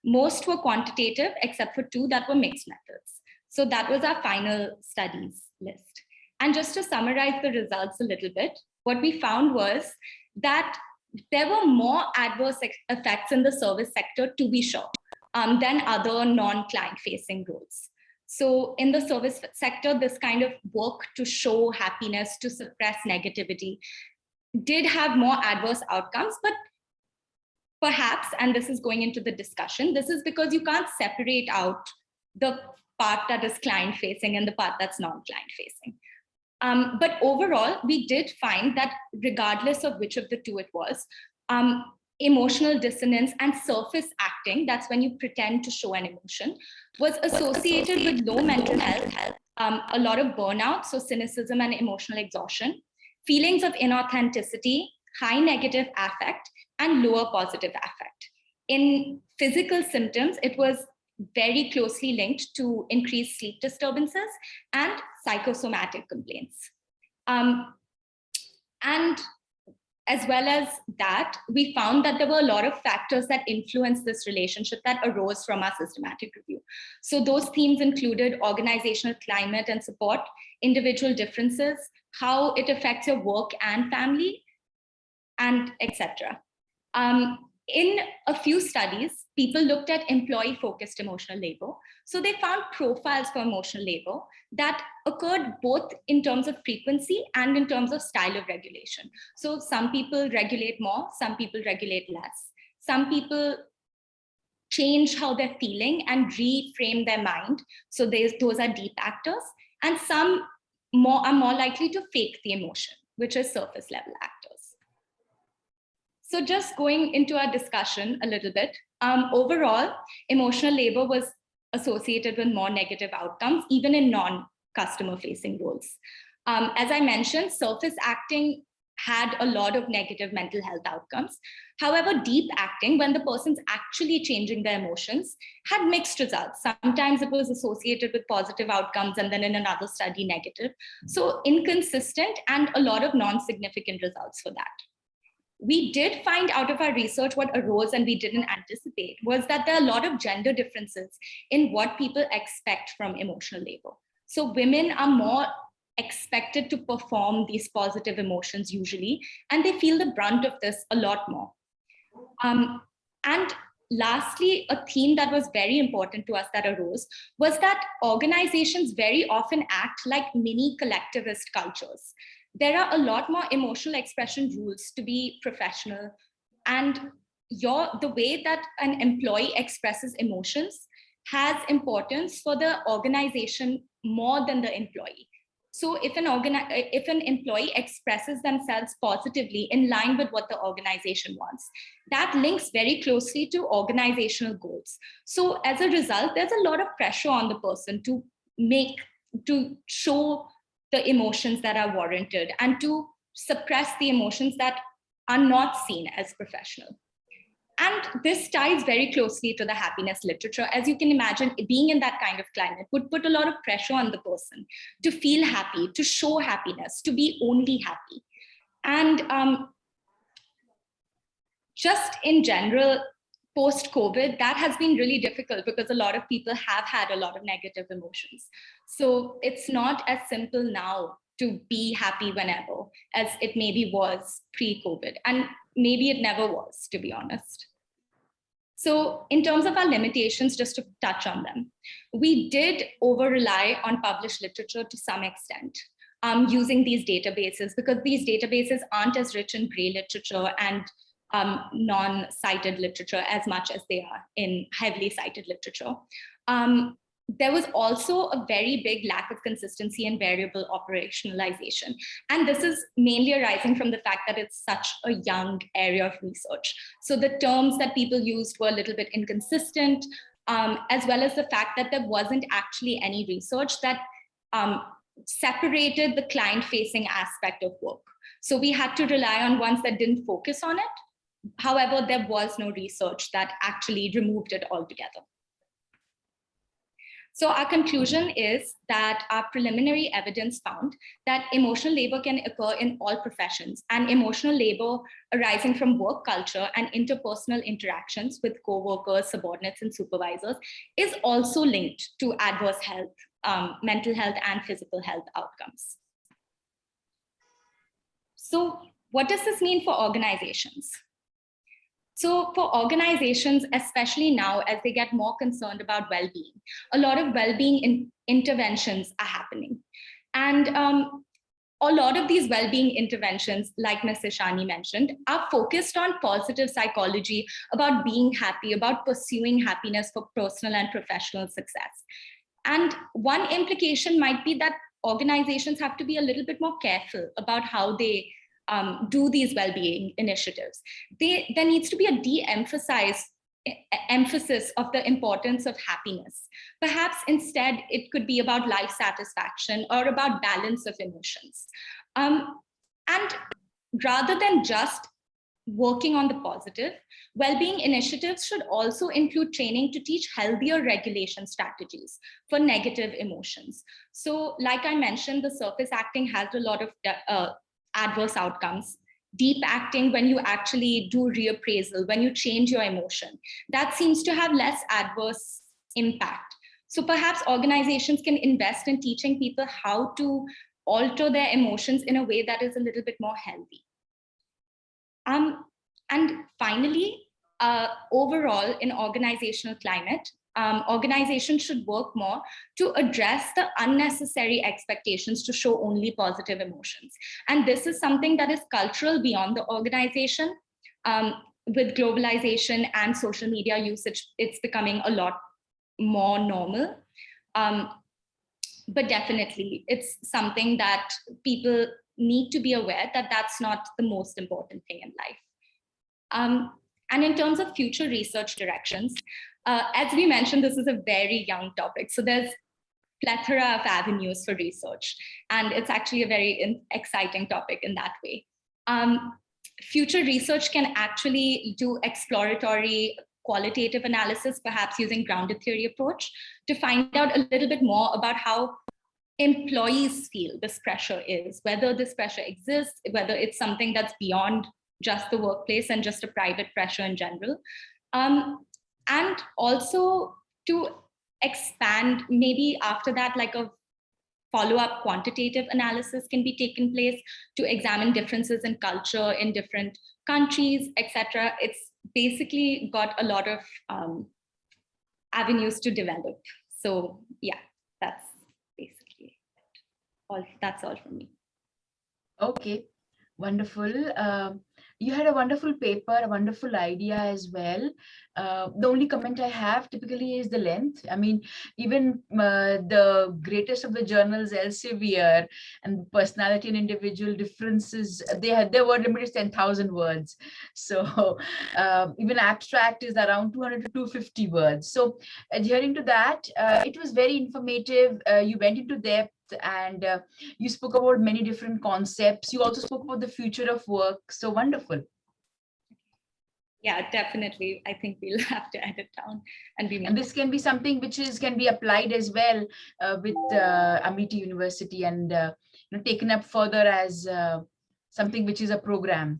S16: Most were quantitative except for 2 that were mixed methods. So that was our final studies list. And just to summarize the results a little bit, what we found was that there were more adverse effects in the service sector, to be sure, than other non-client facing roles. So in the service sector, this kind of work to show happiness, to suppress negativity, did have more adverse outcomes, but perhaps, and this is going into the discussion, this is because you can't separate out the part that is client facing and the part that's non-client facing. But overall, we did find that regardless of which of the 2 it was, emotional dissonance and surface acting, that's when you pretend to show an emotion, was associated with low mental health, a lot of burnout, so cynicism and emotional exhaustion, feelings of inauthenticity, high negative affect, and lower positive affect. In physical symptoms, it was very closely linked to increased sleep disturbances and psychosomatic complaints. And as well as that, we found that there were a lot of factors that influenced this relationship that arose from our systematic review. So those themes included organizational climate and support, individual differences, how it affects your work and family, and etc. In a few studies, people looked at employee-focused emotional labor. So they found profiles for emotional labor that occurred both in terms of frequency and in terms of style of regulation. So some people regulate more, some people regulate less. Some people change how they're feeling and reframe their mind. So those are deep actors. And some are more likely to fake the emotion, which is surface level actors. So just going into our discussion a little bit, overall, emotional labor was associated with more negative outcomes, even in non-customer facing roles. As I mentioned, surface acting had a lot of negative mental health outcomes. However, deep acting, when the person's actually changing their emotions, had mixed results. Sometimes it was associated with positive outcomes and then in another study, negative. So inconsistent and a lot of non-significant results for that. We did find out of our research what arose and we didn't anticipate was that there are a lot of gender differences in what people expect from emotional labor. So women are more expected to perform these positive emotions usually, and they feel the brunt of this a lot more. And lastly, a theme that was very important to us that arose was that organizations very often act like mini collectivist cultures. There are a lot more emotional expression rules to be professional, and the way that an employee expresses emotions has importance for the organization more than the employee. So if an employee expresses themselves positively in line with what the organization wants, that links very closely to organizational goals. So as a result, there's a lot of pressure on the person to show the emotions that are warranted and to suppress the emotions that are not seen as professional. And this ties very closely to the happiness literature. As you can imagine, being in that kind of climate would put a lot of pressure on the person to feel happy, to show happiness, to be only happy. And just in general, post-COVID, that has been really difficult because a lot of people have had a lot of negative emotions. So it's not as simple now to be happy whenever as it maybe was pre-COVID. And maybe it never was, to be honest. So in terms of our limitations, just to touch on them, we did over-rely on published literature to some extent, using these databases, because these databases aren't as rich in gray literature and non-cited literature as much as they are in heavily cited literature. There was also a very big lack of consistency and variable operationalization. And this is mainly arising from the fact that it's such a young area of research. So the terms that people used were a little bit inconsistent, as well as the fact that there wasn't actually any research that separated the client-facing aspect of work. So we had to rely on ones that didn't focus on it. However, there was no research that actually removed it altogether. So our conclusion is that our preliminary evidence found that emotional labor can occur in all professions, and emotional labor arising from work culture and interpersonal interactions with co-workers, subordinates, and supervisors is also linked to adverse health, mental health and physical health outcomes. So what does this mean for organizations? So for organizations, especially now as they get more concerned about well-being, a lot of well-being interventions are happening. And a lot of these well-being interventions, like Ms. Ishani mentioned, are focused on positive psychology, about being happy, about pursuing happiness for personal and professional success. And one implication might be that organizations have to be a little bit more careful about how they do these well-being initiatives. There needs to be a emphasis of the importance of happiness. Perhaps instead it could be about life satisfaction or about balance of emotions. And rather than just working on the positive, well-being initiatives should also include training to teach healthier regulation strategies for negative emotions. So like I mentioned, the surface acting has a lot of adverse outcomes. Deep acting, when you actually do reappraisal, when you change your emotion, that seems to have less adverse impact. So perhaps organizations can invest in teaching people how to alter their emotions in a way that is a little bit more healthy. And finally, overall in organizational climate, organizations should work more to address the unnecessary expectations to show only positive emotions. And this is something that is cultural beyond the organization. With globalization and social media usage, it's becoming a lot more normal. But definitely, it's something that people need to be aware that that's not the most important thing in life. And in terms of future research directions, as we mentioned, this is a very young topic. So there's plethora of avenues for research. And it's actually a very exciting topic in that way. Future research can actually do exploratory qualitative analysis, perhaps using grounded theory approach, to find out a little bit more about how employees feel this pressure is, whether this pressure exists, whether it's something that's beyond just the workplace and just a private pressure in general. And also to expand, maybe after that, like a follow-up quantitative analysis can be taken place to examine differences in culture in different countries, etc. It's basically got a lot of avenues to develop. So yeah, that's basically all. That's all from me.
S6: Okay, wonderful. You had a wonderful paper, a wonderful idea as well. The only comment I have typically is the length. I mean, even the greatest of the journals, Elsevier, and personality and individual differences, their word limit is 10,000 words. So even abstract is around 200 to 250 words. So adhering to that, it was very informative. You went into depth, and you spoke about many different concepts. You also spoke about the future of work. So wonderful.
S16: Yeah, definitely. I think we'll have to edit down and be.
S6: And this can be something which can be applied as well with Amity University, and taken up further as something which is a program.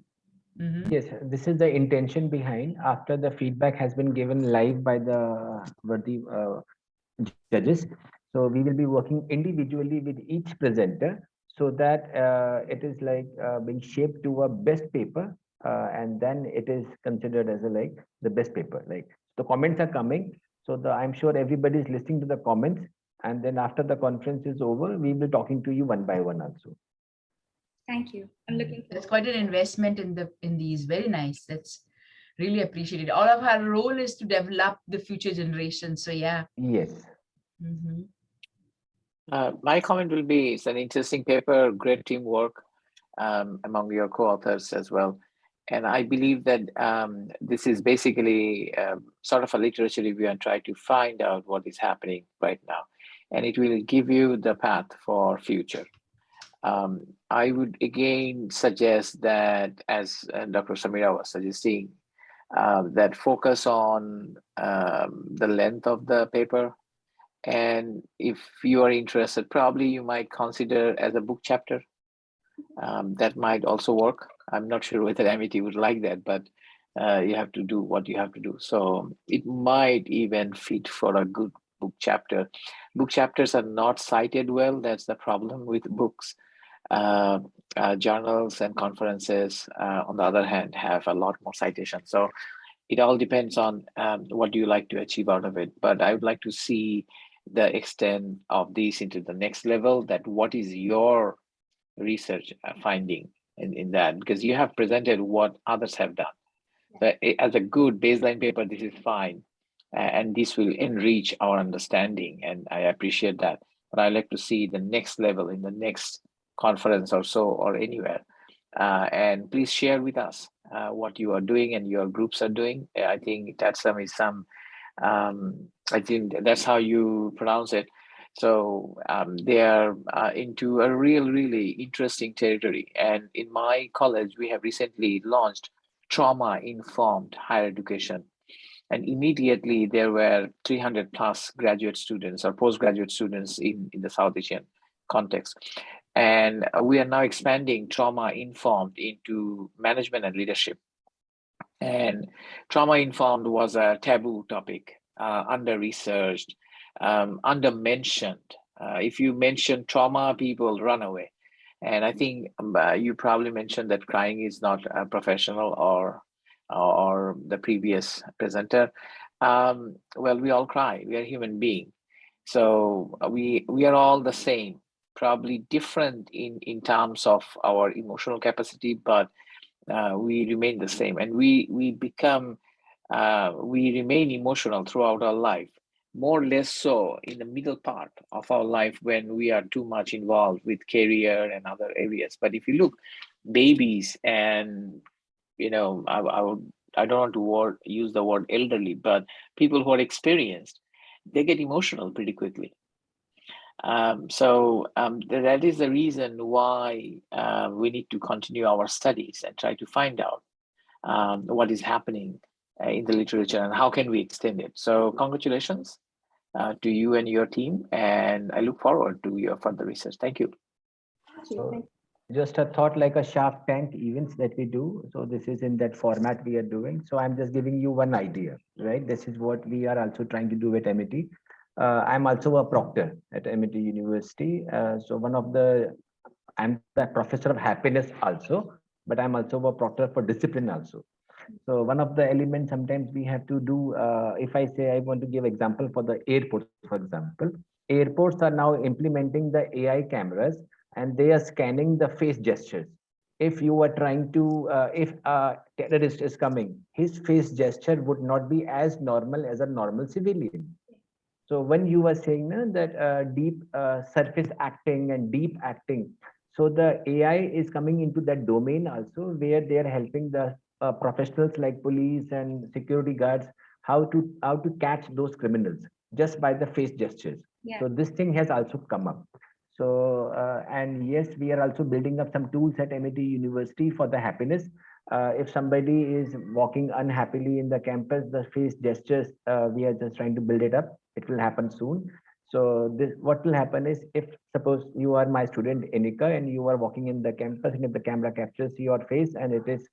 S6: Mm-hmm.
S1: Yes, this is the intention behind. After the feedback has been given live by the judges, so we will be working individually with each presenter, so that it is like being shaped to a best paper, and then it is considered as the best paper. Like the comments are coming, so I'm sure everybody is listening to the comments, and then after the conference is over, we will be talking to you one by one also.
S16: Thank you. I'm looking forward.
S6: That's quite an investment in these. Very nice. That's really appreciated. All of our role is to develop the future generation. So yeah.
S1: Yes.
S6: Mm-hmm.
S9: My comment will be, it's an interesting paper, great teamwork among your co-authors as well. And I believe that this is basically sort of a literature review and try to find out what is happening right now. And it will give you the path for future. I would again suggest that, as Dr. Samira was suggesting, that focus on the length of the paper. And if you are interested, probably you might consider as a book chapter. That might also work. I'm not sure whether Amity would like that, but you have to do what you have to do. So it might even fit for a good book chapter. Book chapters are not cited well. That's the problem with books. Journals and conferences, on the other hand, have a lot more citations. So it all depends on what do you like to achieve out of it. But I would like to see the extent of this into the next level, that what is your research finding in that, because you have presented what others have done. But as a good baseline paper, this is fine. And this will enrich our understanding. And I appreciate that. But I like to see the next level in the next conference or so, or anywhere, And please share with us what you are doing and your groups are doing. I think Tatsam is I think that's how you pronounce it. So they are into a really interesting territory. And in my college, we have recently launched trauma-informed higher education. And immediately there were 300 plus graduate students or postgraduate students in the South Asian context. And we are now expanding trauma-informed into management and leadership. And trauma-informed was a taboo topic, under-researched, under-mentioned. If you mention trauma, people run away. And I think you probably mentioned that crying is not a professional or the previous presenter. Well, we all cry. We are human beings. So we are all the same, probably different in terms of our emotional capacity, but we remain the same, and we remain emotional throughout our life, more or less so in the middle part of our life when we are too much involved with career and other areas. But if you look, babies and I don't want to use the word elderly, but people who are experienced, they get emotional pretty quickly. That is the reason why we need to continue our studies and try to find out what is happening in the literature and how can we extend it. So congratulations to you and your team, and I look forward to your further research. Thank you.
S1: So just a thought, like a Shark Tank events that we do. So this is in that format we are doing. So I'm just giving you one idea, right? This is what we are also trying to do at MIT. I'm also a proctor at MIT University. So I'm the professor of happiness also, but I'm also a proctor for discipline also. So one of the elements sometimes we have to do, if I say I want to give example for the airports, for example, airports are now implementing the AI cameras and they are scanning the face gestures. If you are trying to, if a terrorist is coming, his face gesture would not be as normal as a normal civilian. So when you were saying that deep surface acting and deep acting, so the AI is coming into that domain also, where they are helping the professionals like police and security guards how to catch those criminals just by the face gestures.
S16: Yeah.
S1: So this thing has also come up. So and yes, we are also building up some tools at MIT University for the happiness. If somebody is walking unhappily in the campus, the face gestures, we are just trying to build it up. It will happen soon. So this, what will happen is, if suppose you are my student Inika and you are walking in the campus, and if the camera captures your face and it is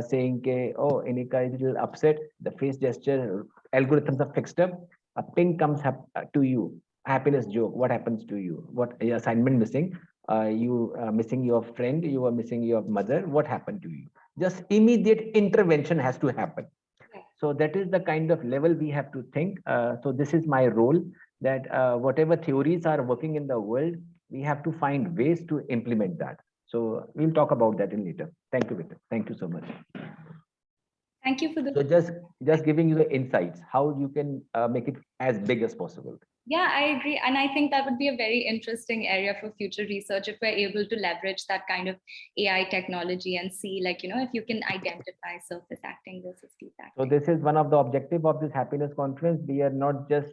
S1: saying, oh, Inika is a little upset, the face gesture algorithms are fixed up, a ping comes up to you, happiness joke, what happens to you? What assignment missing? You missing your friend, you are missing your mother, what happened to you? Just immediate intervention has to happen. So that is the kind of level we have to think. So this is my role, that whatever theories are working in the world, we have to find ways to implement that. So we'll talk about that in later. Thank you, Victor. Thank you so much.
S16: Thank you for the.
S1: So just giving you the insights, how you can make it as big as possible.
S16: Yeah, I agree. And I think that would be a very interesting area for future research if we're able to leverage that kind of AI technology and see, like, if you can identify surface acting versus deep acting.
S1: So this is one of the objective of this happiness conference. We are not just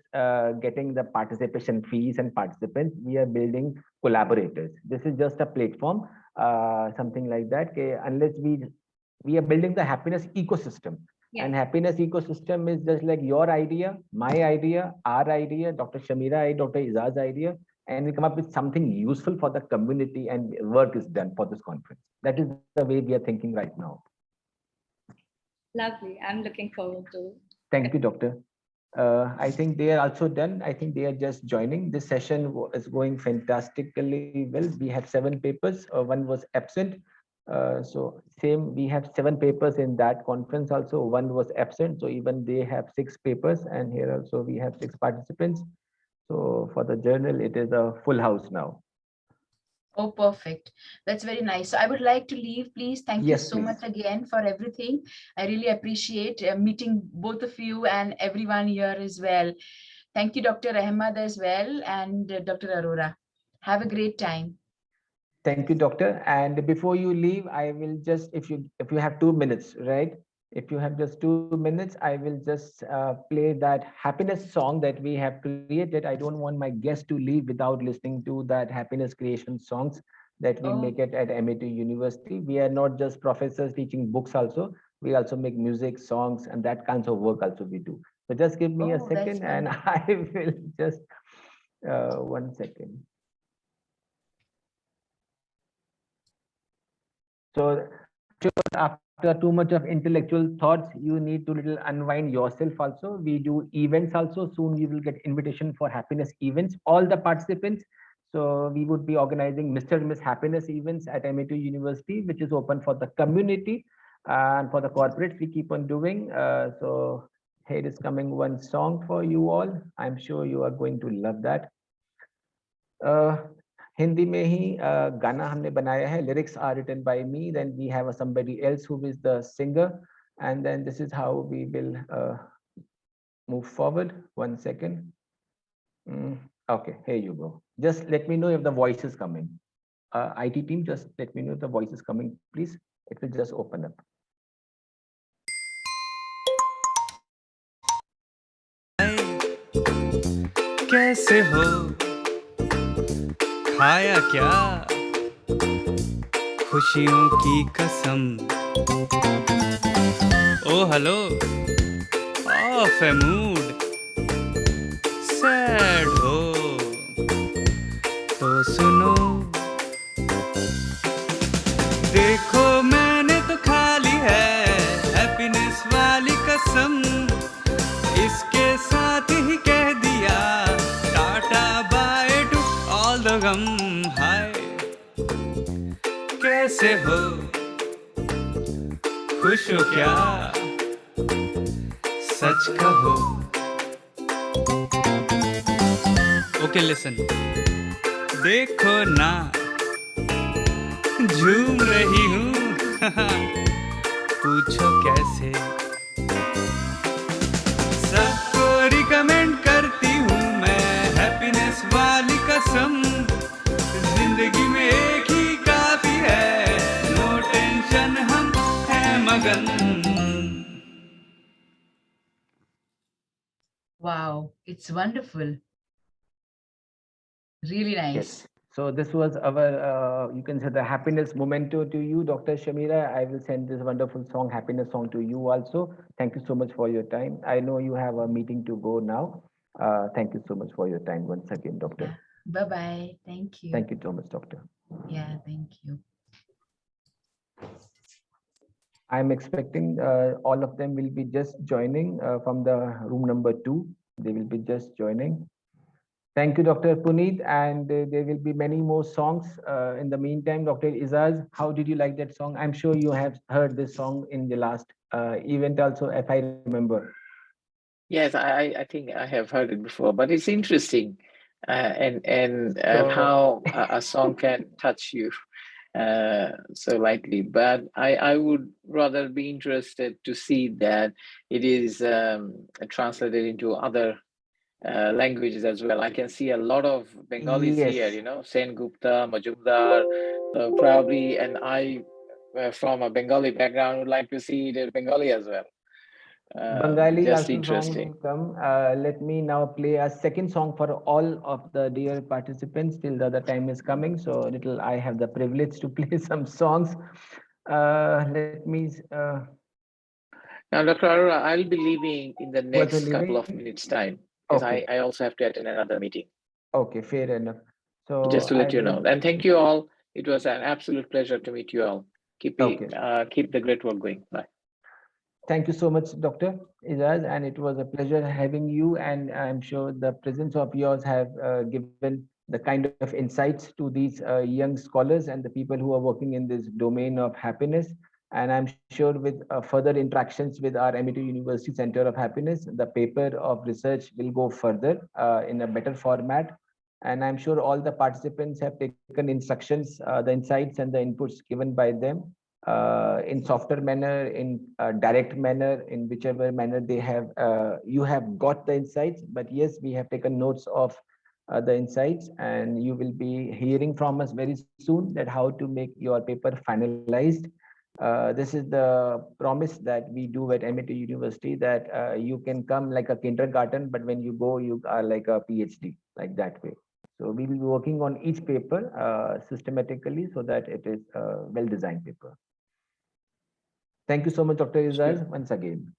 S1: getting the participation fees and participants, we are building collaborators. This is just a platform, something like that. Okay, unless we are building the happiness ecosystem. Yeah. And happiness ecosystem is just like your idea, my idea, our idea, Dr. Shamira, Dr. Izaz's idea, and we come up with something useful for the community, and work is done for this conference. That is the way we are thinking right now.
S16: Lovely. I'm looking forward to it.
S1: Thank you, Doctor. I think they are also done. I think they are just joining. This session is going fantastically well. We have 7 papers. One was absent. So same, we have 7 papers in that conference also. One was absent. So even they have 6 papers, and here also we have 6 participants. So for the journal, it is a full house now.
S6: Oh, perfect. That's very nice. So I would like to leave, please. Thank you so much again for everything. I really appreciate meeting both of you and everyone here as well. Thank you, Dr. Ahmad as well, and Dr. Arora. Have a great time.
S1: Thank you, doctor. And before you leave, I will just, if you have 2 minutes, right? If you have just 2 minutes, I will just play that happiness song that we have created. I don't want my guests to leave without listening to that happiness creation songs that we make it at MIT University. We are not just professors teaching books also. We also make music, songs, and that kinds of work also we do. So just give me a second and I will just, 1 second. So sure, after too much of intellectual thoughts, you need to little unwind yourself also. We do events also. Soon you will get invitation for happiness events. All the participants. So we would be organizing Mr. and Miss Happiness events at MIT University, which is open for the community and for the corporates. We keep on doing. So here is coming one song for you all. I'm sure you are going to love that. Hindi में ही गाना हमने बनाया है. Lyrics are written by me. Then we have somebody else who is the singer, and then this is how we will move forward. 1 second. Okay, here you go. Just let me know if the voice is coming. IT team, just let me know if the voice is coming, please. It will just open up.
S17: कैसे हो, खाया क्या खुशियों की कसम. ओ hello, of है mood, sad हो तो सुनो. देखो मैंने तो खा ली है हैप्पीनेस वाली कसम. इसके साथ ही कह दिया tata bye to all the गम. हाय कैसे हो, खुश हो क्या, सच कहो. ओके लिसन, देखो ना झूम रही हूँ. पूछो कैसे, सबको रिकमेंड करती हूँ मैं हैप्पीनेस वाली कसम. जिंदगी में एक ही काफी है, नो टेंशन हम हैं मगन.
S6: Wow, it's wonderful. Really nice.
S1: Yes. So this was our, you can say the happiness memento to you, Dr. Shamira. I will send this wonderful song, happiness song to you also. Thank you so much for your time. I know you have a meeting to go now. Thank you so much for your time once again, Doctor.
S6: Yeah. Bye-bye. Thank you.
S1: Thank you so much, Doctor.
S6: Yeah, thank you.
S1: I'm expecting all of them will be just joining from the room number 2. They will be just joining. Thank you, Dr. Puneet, and there will be many more songs. In the meantime, Dr. Izaz, how did you like that song? I'm sure you have heard this song in the last event also, if I remember.
S9: Yes, I think I have heard it before, but it's interesting, and how a song can touch you so lightly. But I would rather be interested to see that it is translated into other languages as well. I can see a lot of Bengalis here, you know, Sen Gupta, Majumdar, probably, and I, from a Bengali background, would like to see the Bengali as well.
S1: Bengali
S9: Just
S1: also
S9: interesting.
S1: song will come. Let me now play a second song for all of the dear participants till the other time is coming. So little I have the privilege to play some songs. Let me.
S9: Now, Dr. Arora, I'll be leaving in the next couple of minutes time because
S1: Okay.
S9: I also have to attend another meeting.
S1: Okay, fair enough. So
S9: just to let you know, and thank you all. It was an absolute pleasure to meet you all. Keep the great work going. Bye.
S1: Thank you so much, Dr. Izaz, and it was a pleasure having you. And I'm sure the presence of yours have given the kind of insights to these young scholars and the people who are working in this domain of happiness. And I'm sure with further interactions with our MIT University Center of Happiness, the paper of research will go further in a better format. And I'm sure all the participants have taken instructions, the insights and the inputs given by them in softer manner, in direct manner, in whichever manner they have, you have got the insights. But yes, we have taken notes of the insights, and you will be hearing from us very soon that how to make your paper finalized. This is the promise that we do at MIT University, that you can come like a kindergarten, but when you go, you are like a PhD, like that way. So we will be working on each paper systematically so that it is a well-designed paper. Thank you so much, Dr. Izaz, once again.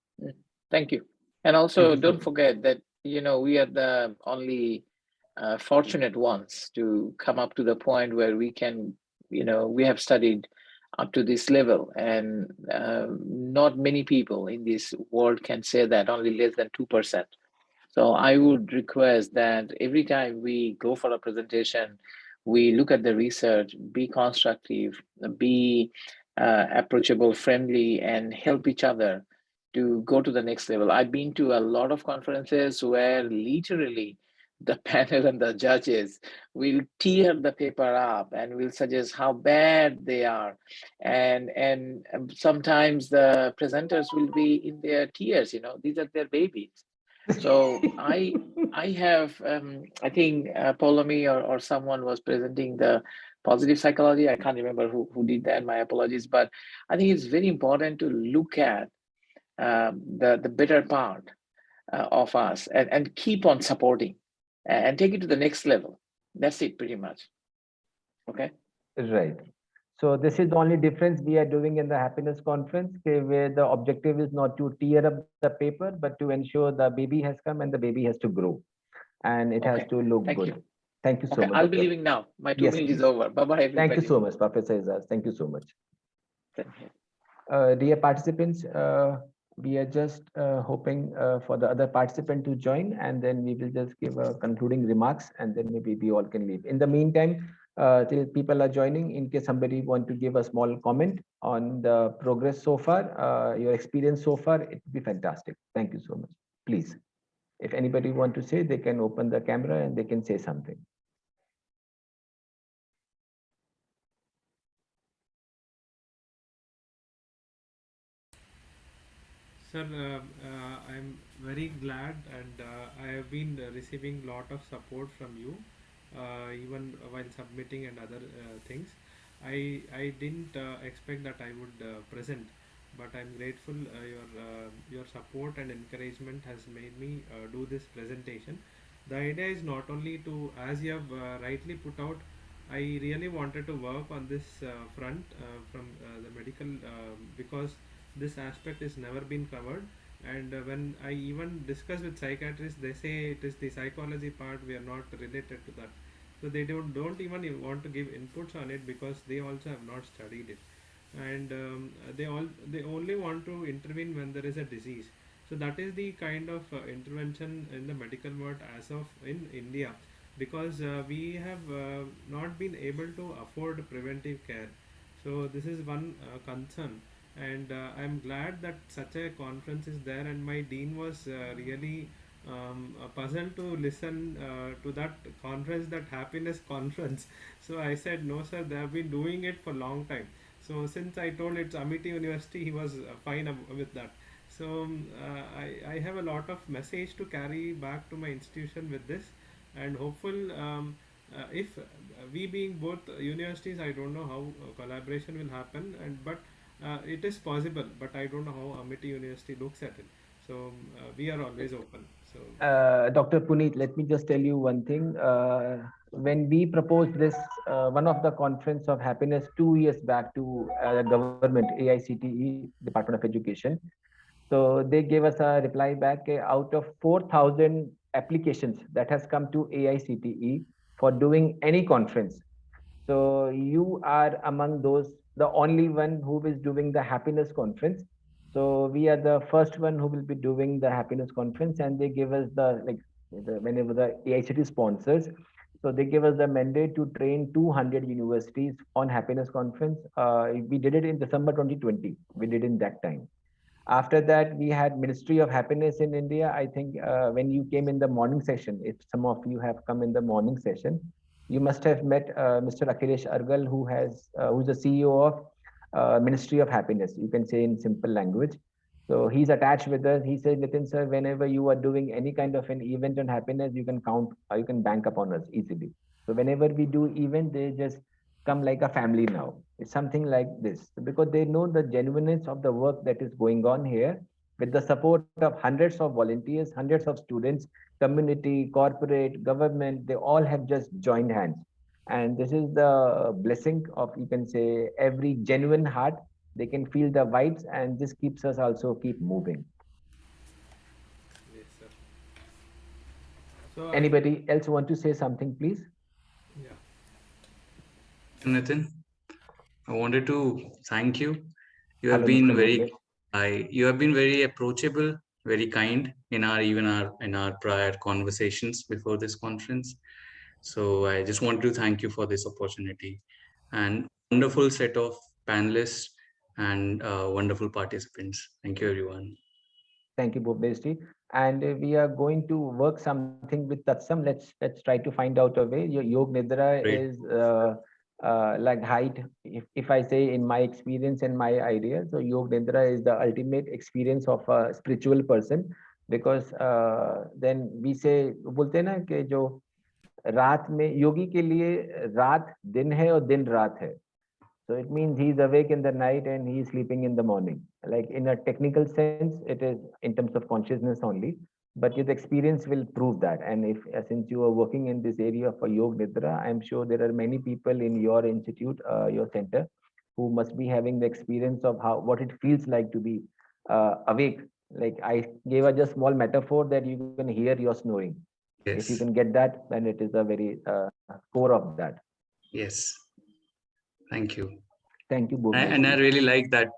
S9: Thank you. And also,
S1: so
S9: don't
S1: much.
S9: forget that, we are the only fortunate ones to come up to the point where we can, we have studied up to this level, and not many people in this world can say that, only less than 2%. So I would request that every time we go for a presentation, we look at the research, be constructive, be approachable, friendly, and help each other to go to the next level. I've been to a lot of conferences where literally the panel and the judges will tear the paper up and will suggest how bad they are. And sometimes the presenters will be in their tears, these are their babies. So I have, I think Polomi or someone was presenting the positive psychology. I can't remember who did that, my apologies. But I think it's very important to look at the better part of us and keep on supporting and take it to the next level. That's it pretty much. Okay.
S1: Right. So this is the only difference we are doing in the happiness conference, where the objective is not to tear up the paper, but to ensure the baby has come and the baby has to grow and it has to look
S9: Thank
S1: good.
S9: you.
S1: Thank you so
S9: Okay,
S1: much.
S9: I'll be leaving now. My 2 minutes is over. Bye-bye, everybody.
S1: Thank you so much, Professor Izaz. Thank you so much.
S9: Thank you.
S1: Dear participants, we are just hoping for the other participant to join, and then we will just give concluding remarks, and then maybe we all can leave. In the meantime, till people are joining, in case somebody want to give a small comment on the progress so far, your experience so far, it would be fantastic. Thank you so much. Please, if anybody want to say, they can open the camera and they can say something.
S11: Sir, I'm very glad, and I have been receiving lot of support from you, even while submitting and other things. I didn't expect that I would present, but I'm grateful. Your support and encouragement has made me do this presentation. The idea is not only to, as you have rightly put out, I really wanted to work on this front from the medical, because this aspect is never been covered. And when I even discuss with psychiatrists, they say it is the psychology part, we are not related to that. So they don't even want to give inputs on it, because they also have not studied it. And they only want to intervene when there is a disease. So that is the kind of intervention in the medical world as of in India, because we have not been able to afford preventive care. So this is one concern, and I'm glad that such a conference is there, and my dean was really puzzled to listen to that conference, that happiness conference. So I said, no sir, they have been doing it for long time. So since I told it's Amity University, he was fine with that. So I have a lot of message to carry back to my institution with this, and hopeful if we being both universities, I don't know how collaboration will happen, and but it is possible, but I don't know how Amity University looks at it. So we are always open. So
S1: Dr. Puneet, let me just tell you one thing. When we proposed this, one of the conference of happiness 2 years back to the government, AICTE, Department of Education, so they gave us a reply back, out of 4,000 applications that has come to AICTE for doing any conference. So you are among those, the only one who is doing the happiness conference. So we are the first one who will be doing the happiness conference, and they give us whenever the AICTE sponsors. So they give us the mandate to train 200 universities on happiness conference. We did it in December 2020. We did in that time. After that, we had Ministry of Happiness in India. I think when you came in the morning session, if some of you have come in the morning session, you must have met Mr. Akhilesh Argal, who's the CEO of Ministry of Happiness, you can say in simple language. So he's attached with us. He said, Nitin sir, whenever you are doing any kind of an event on happiness, you can count, you can bank upon us easily. So whenever we do event, they just come like a family now. It's something like this because they know the genuineness of the work that is going on here with the support of hundreds of volunteers, hundreds of students, community, corporate, government, they all have just joined hands. And this is the blessing of, you can say, every genuine heart. They can feel the vibes, and this keeps us also keep moving.
S11: Yes, sir. So
S1: Anybody else want to say something, please?
S11: Yeah.
S13: Nitin, I wanted to thank you. You have
S1: Hello,
S13: been
S1: Mr.
S13: very,
S1: Mukesh.
S13: you have been very approachable, very kind in our prior conversations before this conference. So I just want to thank you for this opportunity and wonderful set of panelists and wonderful participants. Thank you, everyone.
S1: Thank you, Bhuvnesh. And we are going to work something with Tatsam. Let's try to find out a way. Your Yog Nidra
S13: Great.
S1: is like height. If I say in my experience and my idea, so Yog Nidra is the ultimate experience of a spiritual person, because then we say बोलते हैं ना कि जो रात में योगी के लिए रात दिन है और दिन रात है. So it means he's awake in the night and he's sleeping in the morning. Like in a technical sense, it is in terms of consciousness only, but your experience will prove that. And if since you are working in this area for Yog Nidra, I'm sure there are many people in your institute, your center, who must be having the experience of how what it feels like to be awake. Like I gave a just small metaphor that you can hear your snoring.
S13: Yes.
S1: If you can get that, then it is a very core of that.
S13: Yes. Thank you.
S1: Thank you, Bhuvnesh.
S13: And I really like that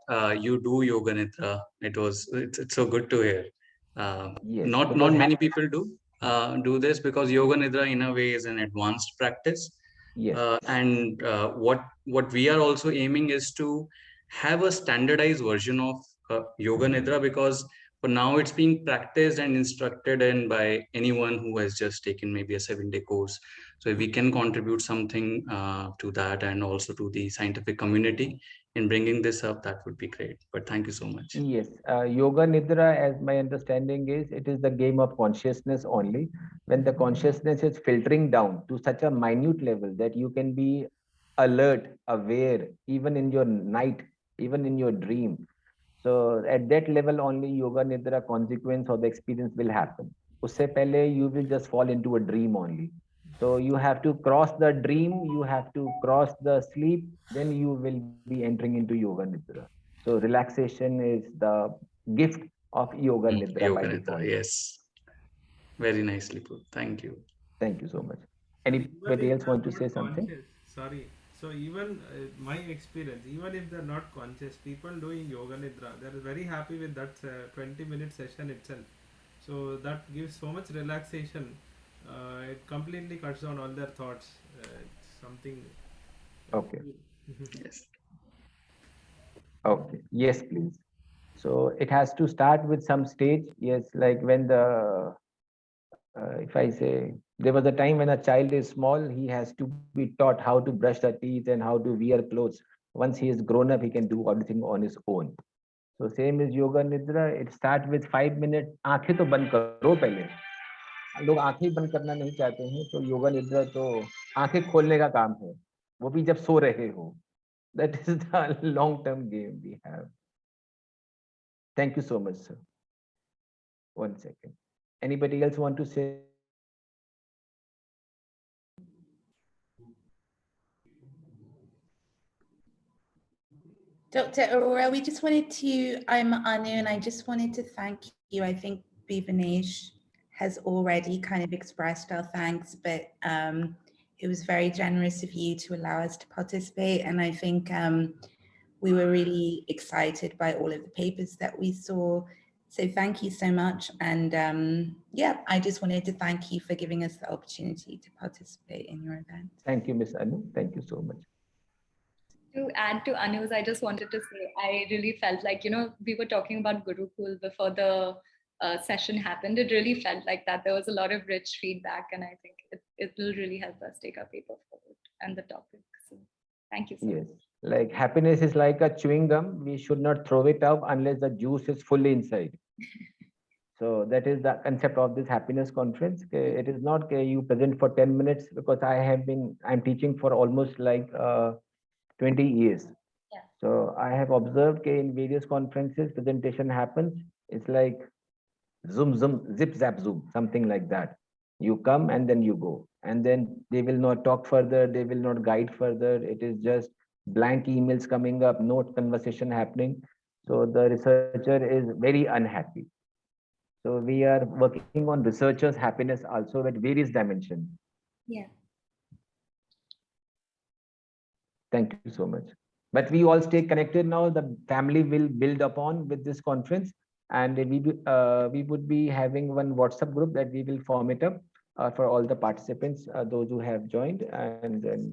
S13: you do yoga nidra. It's so good to hear.
S1: Yes,
S13: not many people do this because yoga nidra in a way is an advanced practice.
S1: Yes.
S13: And what we are also aiming is to have a standardized version of yoga nidra, because for now it's being practiced and instructed and by anyone who has just taken maybe a 7-day course. So if we can contribute something to that and also to the scientific community in bringing this up, that would be great. But thank you so much.
S1: Yes, Yoga Nidra, as my understanding is, it is the game of consciousness only. When the consciousness is filtering down to such a minute level that you can be alert, aware, even in your night, even in your dream. So at that level only Yoga Nidra consequence or the experience will happen. Usse pehle you will just fall into a dream only. So you have to cross the dream, you have to cross the sleep, then you will be entering into Yoga Nidra. So relaxation is the gift of Yoga Nidra
S13: Yoga
S1: by
S13: nidra,
S1: default.
S13: yes. Very nicely put. Thank you.
S1: Thank you so much.
S11: Even
S1: Anybody
S11: if
S1: else
S11: they're
S1: want to
S11: not
S1: say something?
S11: conscious, sorry. So even my experience, even if they're not conscious, people doing yoga nidra, they're very happy with that 20-minute session itself. So that gives so much relaxation. It completely cuts down all their thoughts. It's something.
S1: Okay.
S13: Yes.
S1: Okay. Yes, please. So it has to start with some stage. Yes, like when the if I say there was a time when a child is small, he has to be taught how to brush the teeth and how to wear clothes. Once he is grown up, he can do everything on his own. So same is yoga nidra. It starts with 5 minutes. आंखें तो बंद करो पहले. लोग आंखें ही बंद करना नहीं चाहते हैं, तो योगा निद्रा तो आंखें खोलने का काम है, वो भी जब सो रहे हो. That is the long-term game we have. Thank you so much, sir. One second. Anybody else want to say?
S15: Dr. Aurora, we just wanted to, I'm Anu, and I just wanted to thank you. I think Bhuvanesh has already kind of expressed our thanks, but it was very generous of you to allow us to participate. And I think we were really excited by all of the papers that we saw. So thank you so much. And yeah, I just wanted to thank you for giving us the opportunity to participate in your event.
S1: Thank you, Ms. Anu. Thank you so much.
S16: To add to Anu's, I just wanted to say, I really felt like, we were talking about Gurukul before the session happened. It really felt like that. There was a lot of rich feedback, and I think it will really help us take our paper forward and the topic. So thank you so much.
S1: Yes. Like happiness is like a chewing gum. We should not throw it out unless the juice is fully inside. So that is the concept of this happiness conference. It is not you present for 10 minutes, because I'm teaching for almost like 20 years.
S16: Yeah.
S1: So I have observed in various conferences, presentation happens. It's like zoom, zoom, zip, zap, zoom, something like that. You come and then you go. And then they will not talk further. They will not guide further. It is just blank emails coming up, no conversation happening. So the researcher is very unhappy. So we are working on researchers' happiness also at various dimensions.
S16: Yeah.
S1: Thank you so much. But we all stay connected now. The family will build upon with this conference, and we would be having one WhatsApp group that we will form it up for all the participants, those who have joined, and then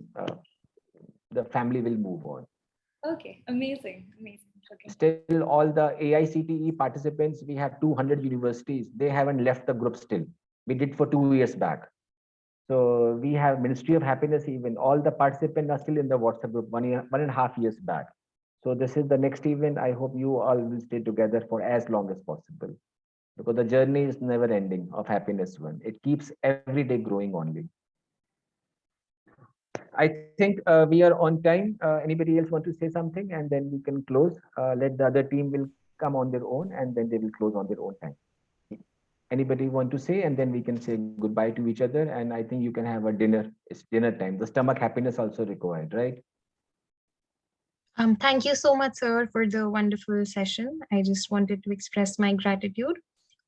S1: the family will move on.
S16: Okay, amazing, amazing. Okay.
S1: Still, all the AICTE participants, we have 200 universities. They haven't left the group still. We did for 2 years back. So we have Ministry of Happiness, even all the participants are still in the WhatsApp group 1.5 years back. So this is the next event. I hope you all will stay together for as long as possible, because the journey is never ending of happiness one. It keeps every day growing only. I think we are on time. Anybody else want to say something, and then we can close. Let the other team will come on their own, and then they will close on their own time. Anybody want to say, and then we can say goodbye to each other. And I think you can have a dinner. It's dinner time. The stomach happiness also required, right?
S10: Thank you so much, sir, for the wonderful session. I just wanted to express my gratitude.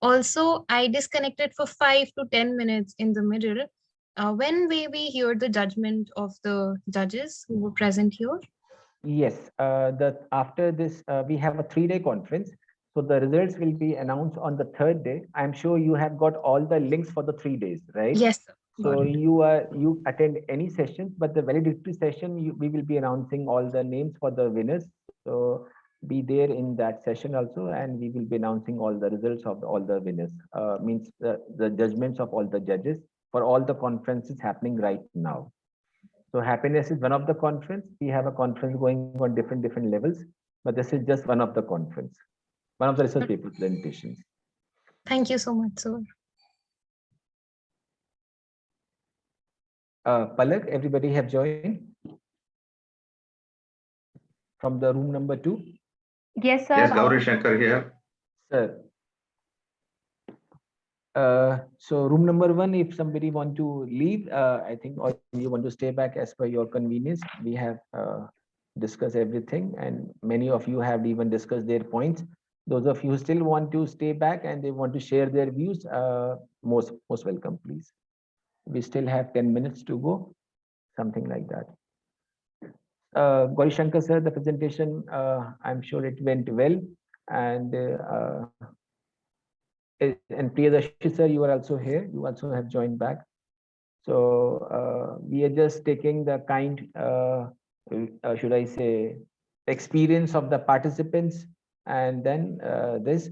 S10: Also, I disconnected for 5 to 10 minutes in the middle. When will we hear the judgment of the judges who were present here?
S1: Yes. After this, we have a 3-day conference. So the results will be announced on the 3rd day. I'm sure you have got all the links for the 3 days, right?
S10: Yes, sir.
S1: So you attend any sessions, but the valedictory session, we will be announcing all the names for the winners. So be there in that session also, and we will be announcing all the results of all the winners. Means the judgments of all the judges for all the conferences happening right now. So happiness is one of the conference. We have a conference going on different levels, but this is just one of the conference, one of the research paper presentations.
S10: Thank you so much, sir.
S1: Palak, everybody have joined from the room number 2?
S14: Yes, sir.
S2: Yes, Gauri Shankar here.
S1: Sir. So room number 1, if somebody want to leave, I think, or you want to stay back as per your convenience, we have discussed everything, and many of you have even discussed their points. Those of you who still want to stay back and they want to share their views, most welcome, please. We still have 10 minutes to go, something like that. Gauri Shankar sir, the presentation, I'm sure it went well, and Priyadarshan sir, you are also here. You also have joined back. So we are just taking the kind, should I say, experience of the participants, and then this.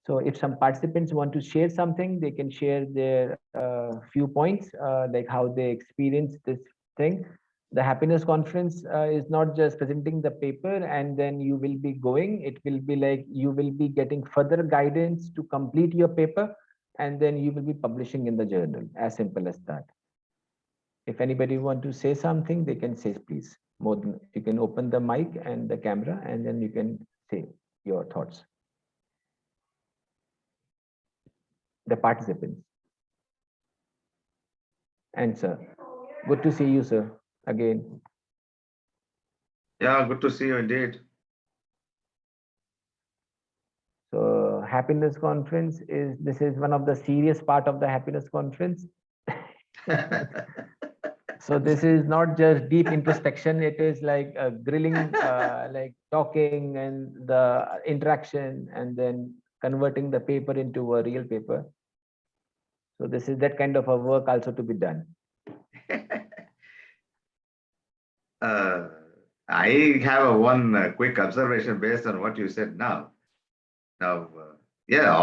S1: So if some participants want to share something, they can share their few points, like how they experience this thing. The happiness conference is not just presenting the paper and then you will be going. It will be like you will be getting further guidance to complete your paper, and then you will be publishing in the journal. As simple as that. If anybody want to say something, they can say, please. You can open the mic and the camera, and then you can say your thoughts. The participants. And sir, good to see you, sir, again.
S2: Yeah, good to see you indeed.
S1: So happiness conference this is one of the serious part of the happiness conference. So this is not just deep introspection. It is like grilling, like talking and the interaction, and then converting the paper into a real paper. So this is that kind of a work also to be done.
S2: I have one quick observation based on what you said now. Now, yeah,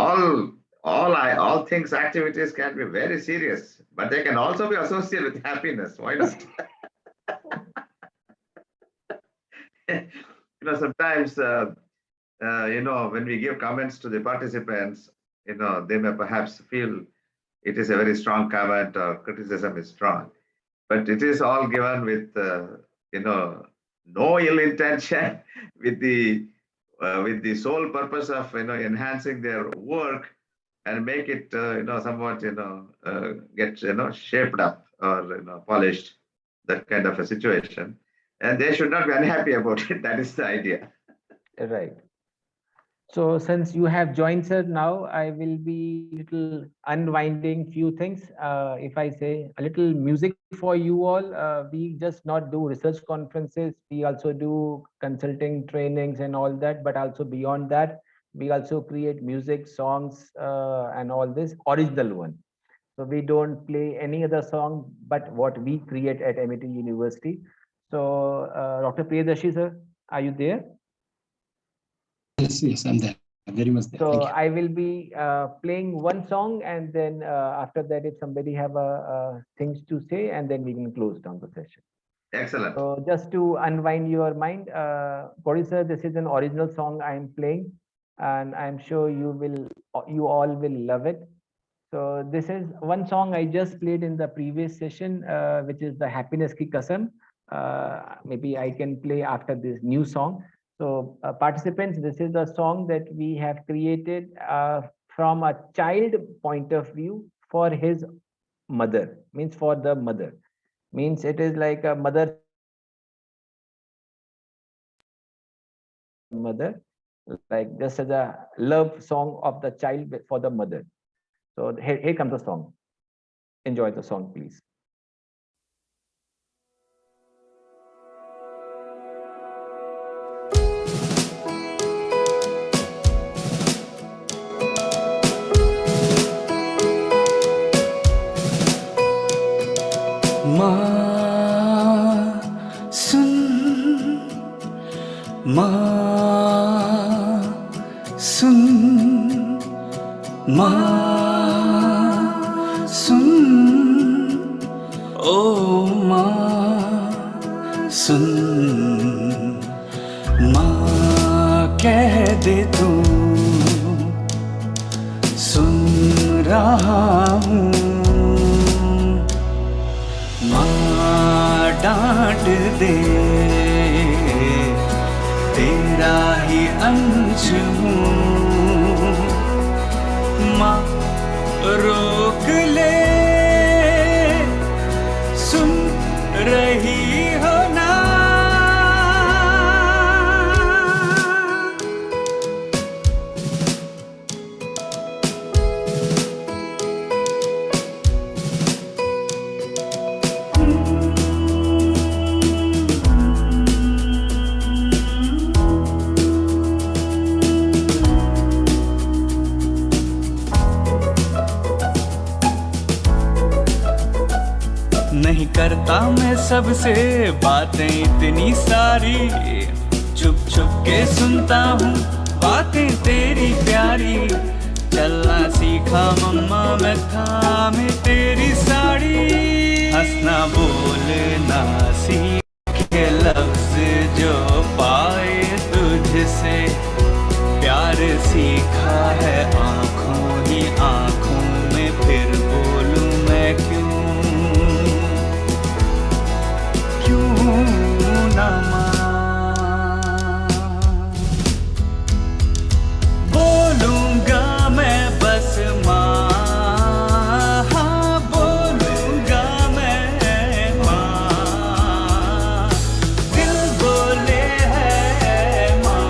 S2: all things, activities can be very serious, but they can also be associated with happiness. Why not? Sometimes, when we give comments to the participants, they may perhaps feel it is a very strong comment or criticism is strong, but it is all given with, no ill intention, with the sole purpose of, enhancing their work and make it, somewhat, get, shaped up or, polished, that kind of a situation. And they should not be unhappy about it. That is the idea.
S1: Right. So since you have joined, sir, now I will be little unwinding few things. If I say a little music for you all, we just not do research conferences. We also do consulting trainings and all that, but also beyond that, we also create music, songs, and all this original one. So we don't play any other song, but what we create at MIT University. So Dr. Priyadarshi, sir, are you there?
S7: Yes, I'm there. Very much there.
S1: So I will be playing one song, and then after that, if somebody have things to say, and then we can close down the session.
S2: Excellent.
S1: So just to unwind your mind, producer, this is an original song I am playing, and I'm sure you all will love it. So this is one song I just played in the previous session, which is the Happiness Ki Kasam. Maybe I can play after this new song. So participants, this is the song that we have created from a child point of view for his mother, means for the mother. Means it is like a mother, like just as a love song of the child for the mother. So here comes the song. Enjoy the song, please.
S17: नहीं करता मैं सबसे बातें इतनी सारी, छुप छुप के सुनता हूँ बातें तेरी प्यारी। चलना सीखा मम्मा मैं थामे तेरी साड़ी, हंसना बोलना सीखे लफ्ज जो पाए तुझसे, प्यार सीखा है आँखों ही आँखों में, फिर बोलूं मैं क्यों ना बोलूंगा मैं बस माँ, बोलूंगा मैं माँ, दिल बोले है माँ,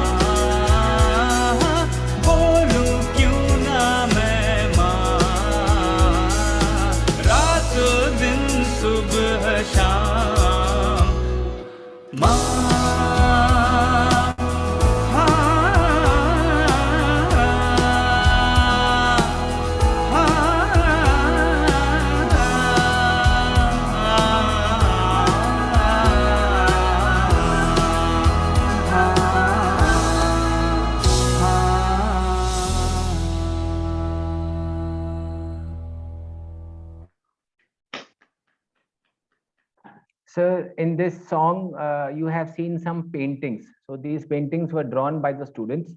S1: Sir, in this song, you have seen some paintings. So these paintings were drawn by the students,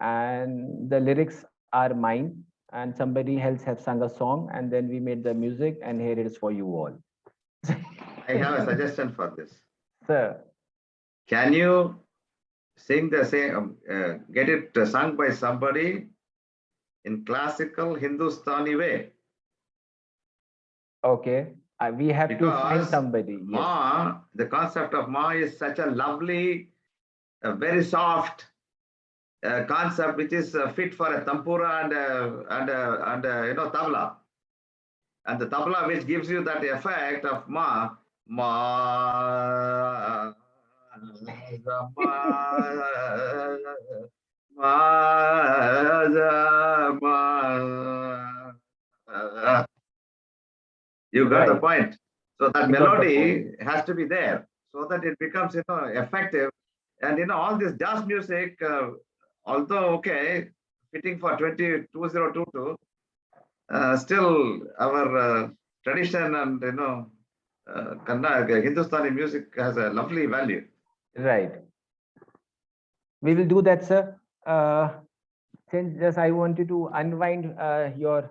S1: and the lyrics are mine. And somebody else have sung a song, and then we made the music, and here it is for you all.
S2: I have a suggestion for this.
S1: Sir,
S2: Can you sing the same, get it sung by somebody in classical Hindustani way?
S1: okay. We have to find
S2: Because
S1: somebody. Yes.
S2: Ma, the concept of Ma is such a lovely, very soft concept, which is fit for a tampura and tabla. And the tabla which gives you that effect of ma, ma, you got the
S1: Right.
S2: point. So that
S1: You got the
S2: melody has to be there so that it becomes effective. And all this jazz music, although okay, fitting for 2022, still our tradition and Hindustani music has a lovely value.
S1: Right. We will do that, sir. Since just I wanted to unwind your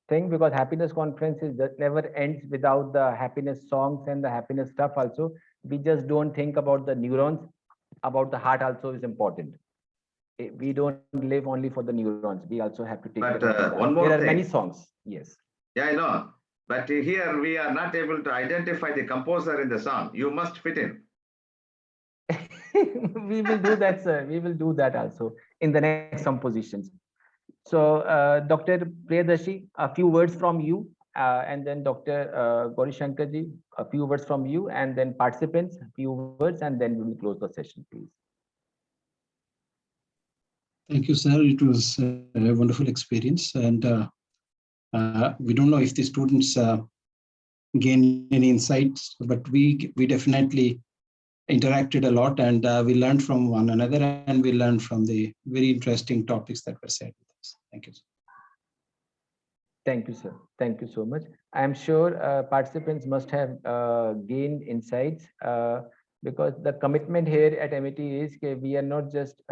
S1: thing, because happiness conference is that never ends without the happiness songs and the happiness stuff also. We just don't think about the neurons, about the heart also is important. We don't live only for the neurons. We also have to take care of the
S2: One more
S1: There are
S2: thing.
S1: many songs. Yes.
S2: Yeah, I know. But here we are not able to identify the composer in the song. You must fit in.
S1: We will do that, sir. We will do that also in the next compositions. So, Dr. Priyadarshi, a few words from you, and then Dr. Gauri Shankarji, a few words from you, and then participants, a few words, and then we will close the session, please.
S7: Thank you, sir. It was a wonderful experience, and we don't know if the students gain any insights, but we definitely interacted a lot, and we learned from one another, and we learned from the very interesting topics that were said with us. Thank you.
S1: Thank you, sir. Thank you so much. I am sure participants must have gained insights because the commitment here at MIT is we are not just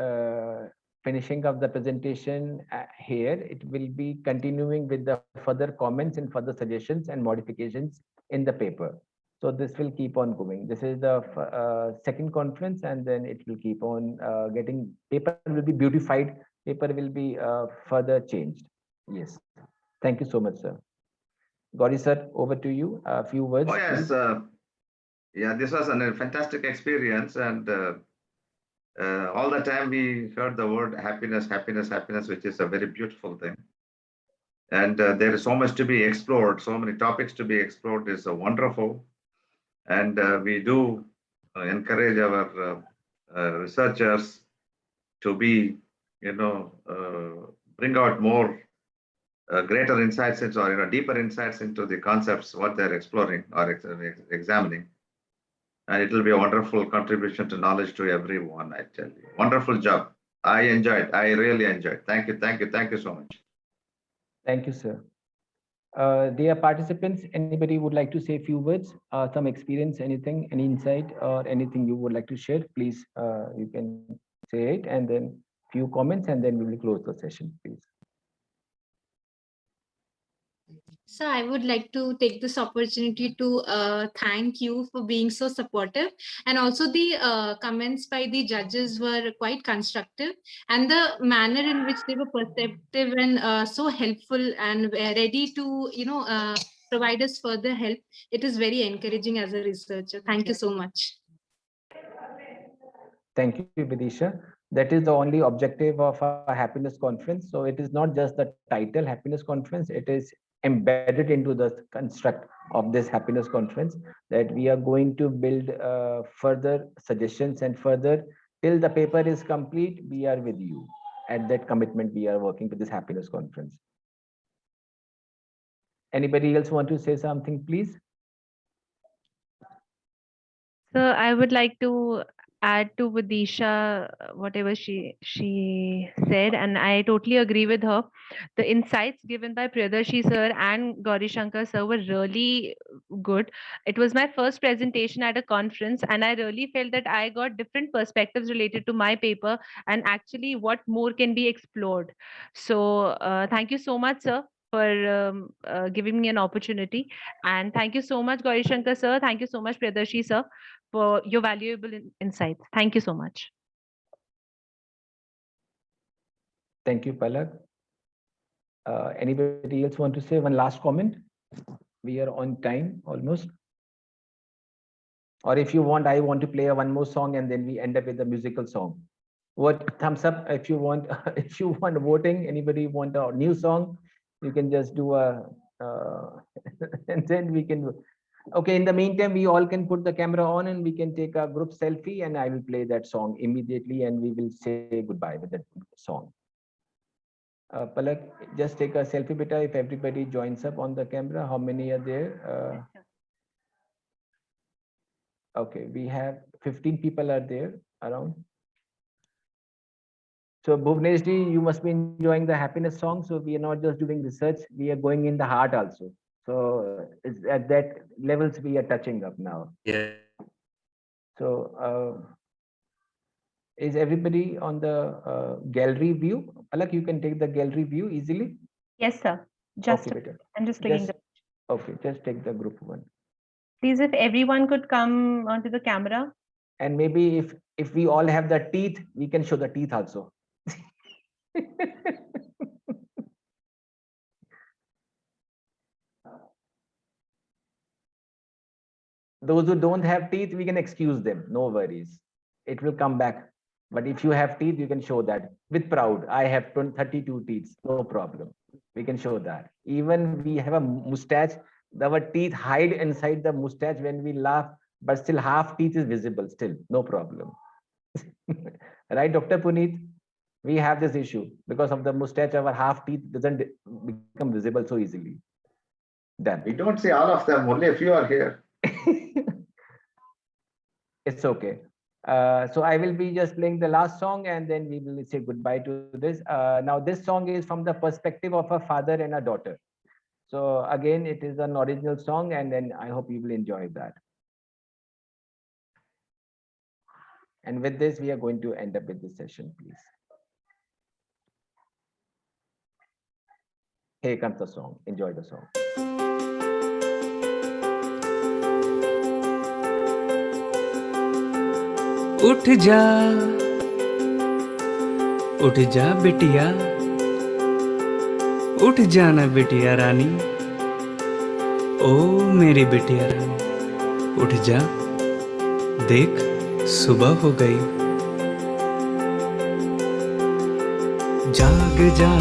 S1: finishing up the presentation here. It will be continuing with the further comments and further suggestions and modifications in the paper. So this will keep on going. This is the second conference, and then it will keep on getting, paper will be beautified, paper will be further changed. Yes. Thank you so much, sir. Gauri sir, over to you. A few words.
S2: Oh, yes. Yeah, this was a fantastic experience. And all the time we heard the word happiness, happiness, happiness, which is a very beautiful thing. And there is so much to be explored, so many topics to be explored. Is wonderful. And we do encourage our researchers to be, bring out more greater insights into, or deeper insights into the concepts, what they're exploring or examining. And it will be a wonderful contribution to knowledge to everyone, I tell you. Wonderful job. I enjoyed. I really enjoyed. Thank you. Thank you. Thank you so much.
S1: Thank you, sir. Dear participants, anybody would like to say a few words, some experience, anything, any insight or anything you would like to share, please, you can say it, and then few comments, and then we will close the session, please.
S10: So I would like to take this opportunity to thank you for being so supportive, and also the comments by the judges were quite constructive, and the manner in which they were perceptive and so helpful and ready to provide us further help. It is very encouraging as a researcher. Thank you so much.
S1: Thank you, Vidisha. That is the only objective of a happiness conference. So it is not just the title happiness conference, it is embedded into the construct of this happiness conference, that we are going to build further suggestions, and further till the paper is complete, we are with you. At that commitment, we are working with this happiness conference. Anybody else want to say something, please?
S3: So I would like to add to Vidisha whatever she said, and I totally agree with her. The insights given by Priyadarshi sir and Gauri Shankar sir were really good. It was my first presentation at a conference, and I really felt that I got different perspectives related to my paper and actually what more can be explored. So thank you so much, sir, for giving me an opportunity. And thank you so much, Gauri Shankar sir. Thank you so much, Priyadarshi sir, for your valuable insights. Thank you so much.
S1: Thank you, Palak. Anybody else want to say one last comment? We are on time almost. Or if you want, I want to play one more song and then we end up with a musical song. What thumbs up if you want? If you want voting, anybody want a new song? You can just do a, and then we can. Okay, in the meantime, we all can put the camera on and we can take a group selfie and I will play that song immediately and we will say goodbye with that song. Palak, just take a selfie beta if everybody joins up on the camera. How many are there? Okay, we have 15 people are there around. So Bhuvneshji, you must be enjoying the happiness song. So we are not just doing research, we are going in the heart also. So it's at that levels we are touching up now.
S13: Yeah.
S1: So is everybody on the gallery view? Palak, you can take the gallery view easily.
S3: Yes, sir. Just
S1: okay,
S3: I'm just taking the.
S1: Okay, just take the group one.
S3: Please, if everyone could come onto the camera.
S1: And maybe if we all have the teeth, we can show the teeth also. Those who don't have teeth, we can excuse them. No worries. It will come back. But if you have teeth, you can show that with proud. I have 32 teeth. No problem. We can show that. Even we have a mustache. Our teeth hide inside the mustache when we laugh, but still half teeth is visible. Still, no problem. Right, Dr. Puneet? We have this issue because of the mustache. Our half teeth doesn't become visible so easily. Done.
S2: We don't see all of them. Only a few are here.
S1: It's okay. So I will be just playing the last song and then we will say goodbye to this. Now this song is from the perspective of a father and a daughter. So again, it is an original song and then I hope you will enjoy that. And with this, we are going to end up with this session, please. Here comes the song. Enjoy the song.
S17: उठ जा बिटिया, उठ जाना बिटिया रानी, ओ मेरी बिटिया रानी, उठ जा, देख सुबह हो गई, जाग जा,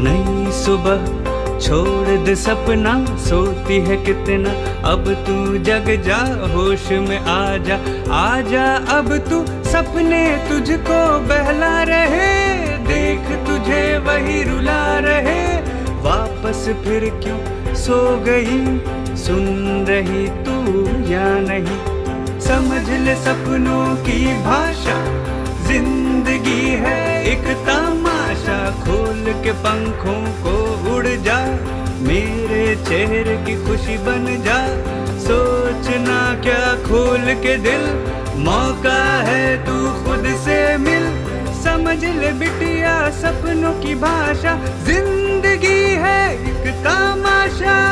S17: नई सुबह छोड़ दे सपना, सोती है कितना, अब तू जग जा, होश में आ जा अब तू, सपने तुझको बहला रहे, देख तुझे वही रुला रहे, वापस फिर क्यों सो गई, सुन रही तू या नहीं, समझ ले सपनों की भाषा, जिंदगी है एक तमाशा, खोल के पंखों को उड़ जा, मेरे चेहरे की खुशी बन जा, सोचना क्या खोल के दिल, मौका है तू खुद से मिल, समझ ले बिटिया सपनों की भाषा, जिंदगी है एक तमाशा।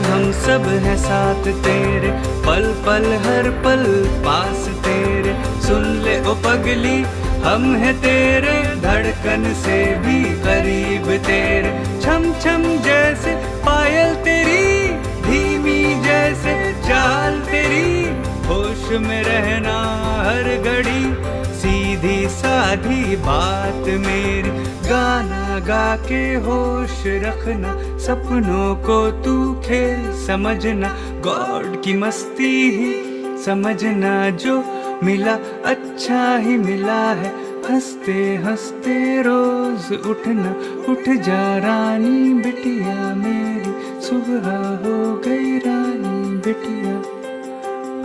S17: हम सब हैं साथ तेरे, पल पल हर पल पास तेरे, सुन ले ओ पगली हम हैं तेरे, धड़कन से भी करीब तेरे, छम छम जैसे पायल तेरी, धीमी जैसे चाल तेरी, होश में रहना हर घड़ी, सीधी साधी बात मेरी, गाना गा के होश रखना, सपनों को तू खेल समझना, गॉड की मस्ती ही समझना, जो मिला अच्छा ही मिला है, हंसते हंसते रोज उठना, उठ जा रानी बिटिया मेरी, सुबह हो गई रानी बिटिया,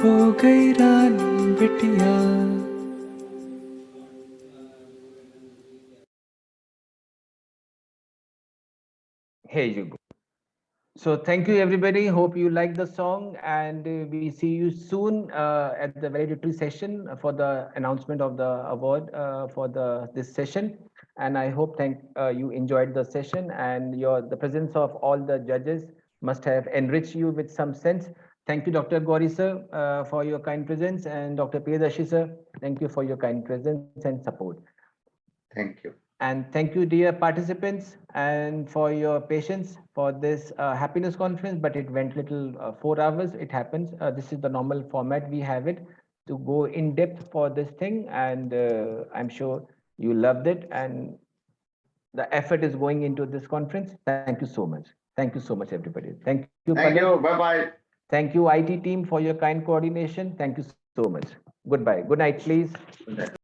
S17: हो गई रानी बिटिया।
S1: Here you go. So thank you everybody. Hope you like the song, and we see you soon at the valedictory session for the announcement of the award for this session. And I hope you enjoyed the session, and the presence of all the judges must have enriched you with some sense. Thank you, Dr. Gauri sir, for your kind presence, and Dr. Priyadashi sir, thank you for your kind presence and support.
S2: Thank you.
S1: And thank you, dear participants, and for your patience for this happiness conference, but it went little 4 hours. It happens. This is the normal format we have it to go in depth for this thing. And I'm sure you loved it. And the effort is going into this conference. Thank you so much. Thank you so much, everybody. Thank you.
S2: Thank
S1: Palak.
S2: you. Bye-bye.
S1: Thank you, IT team, for your kind coordination. Thank you so much. Goodbye. Good night, please.
S2: Good night.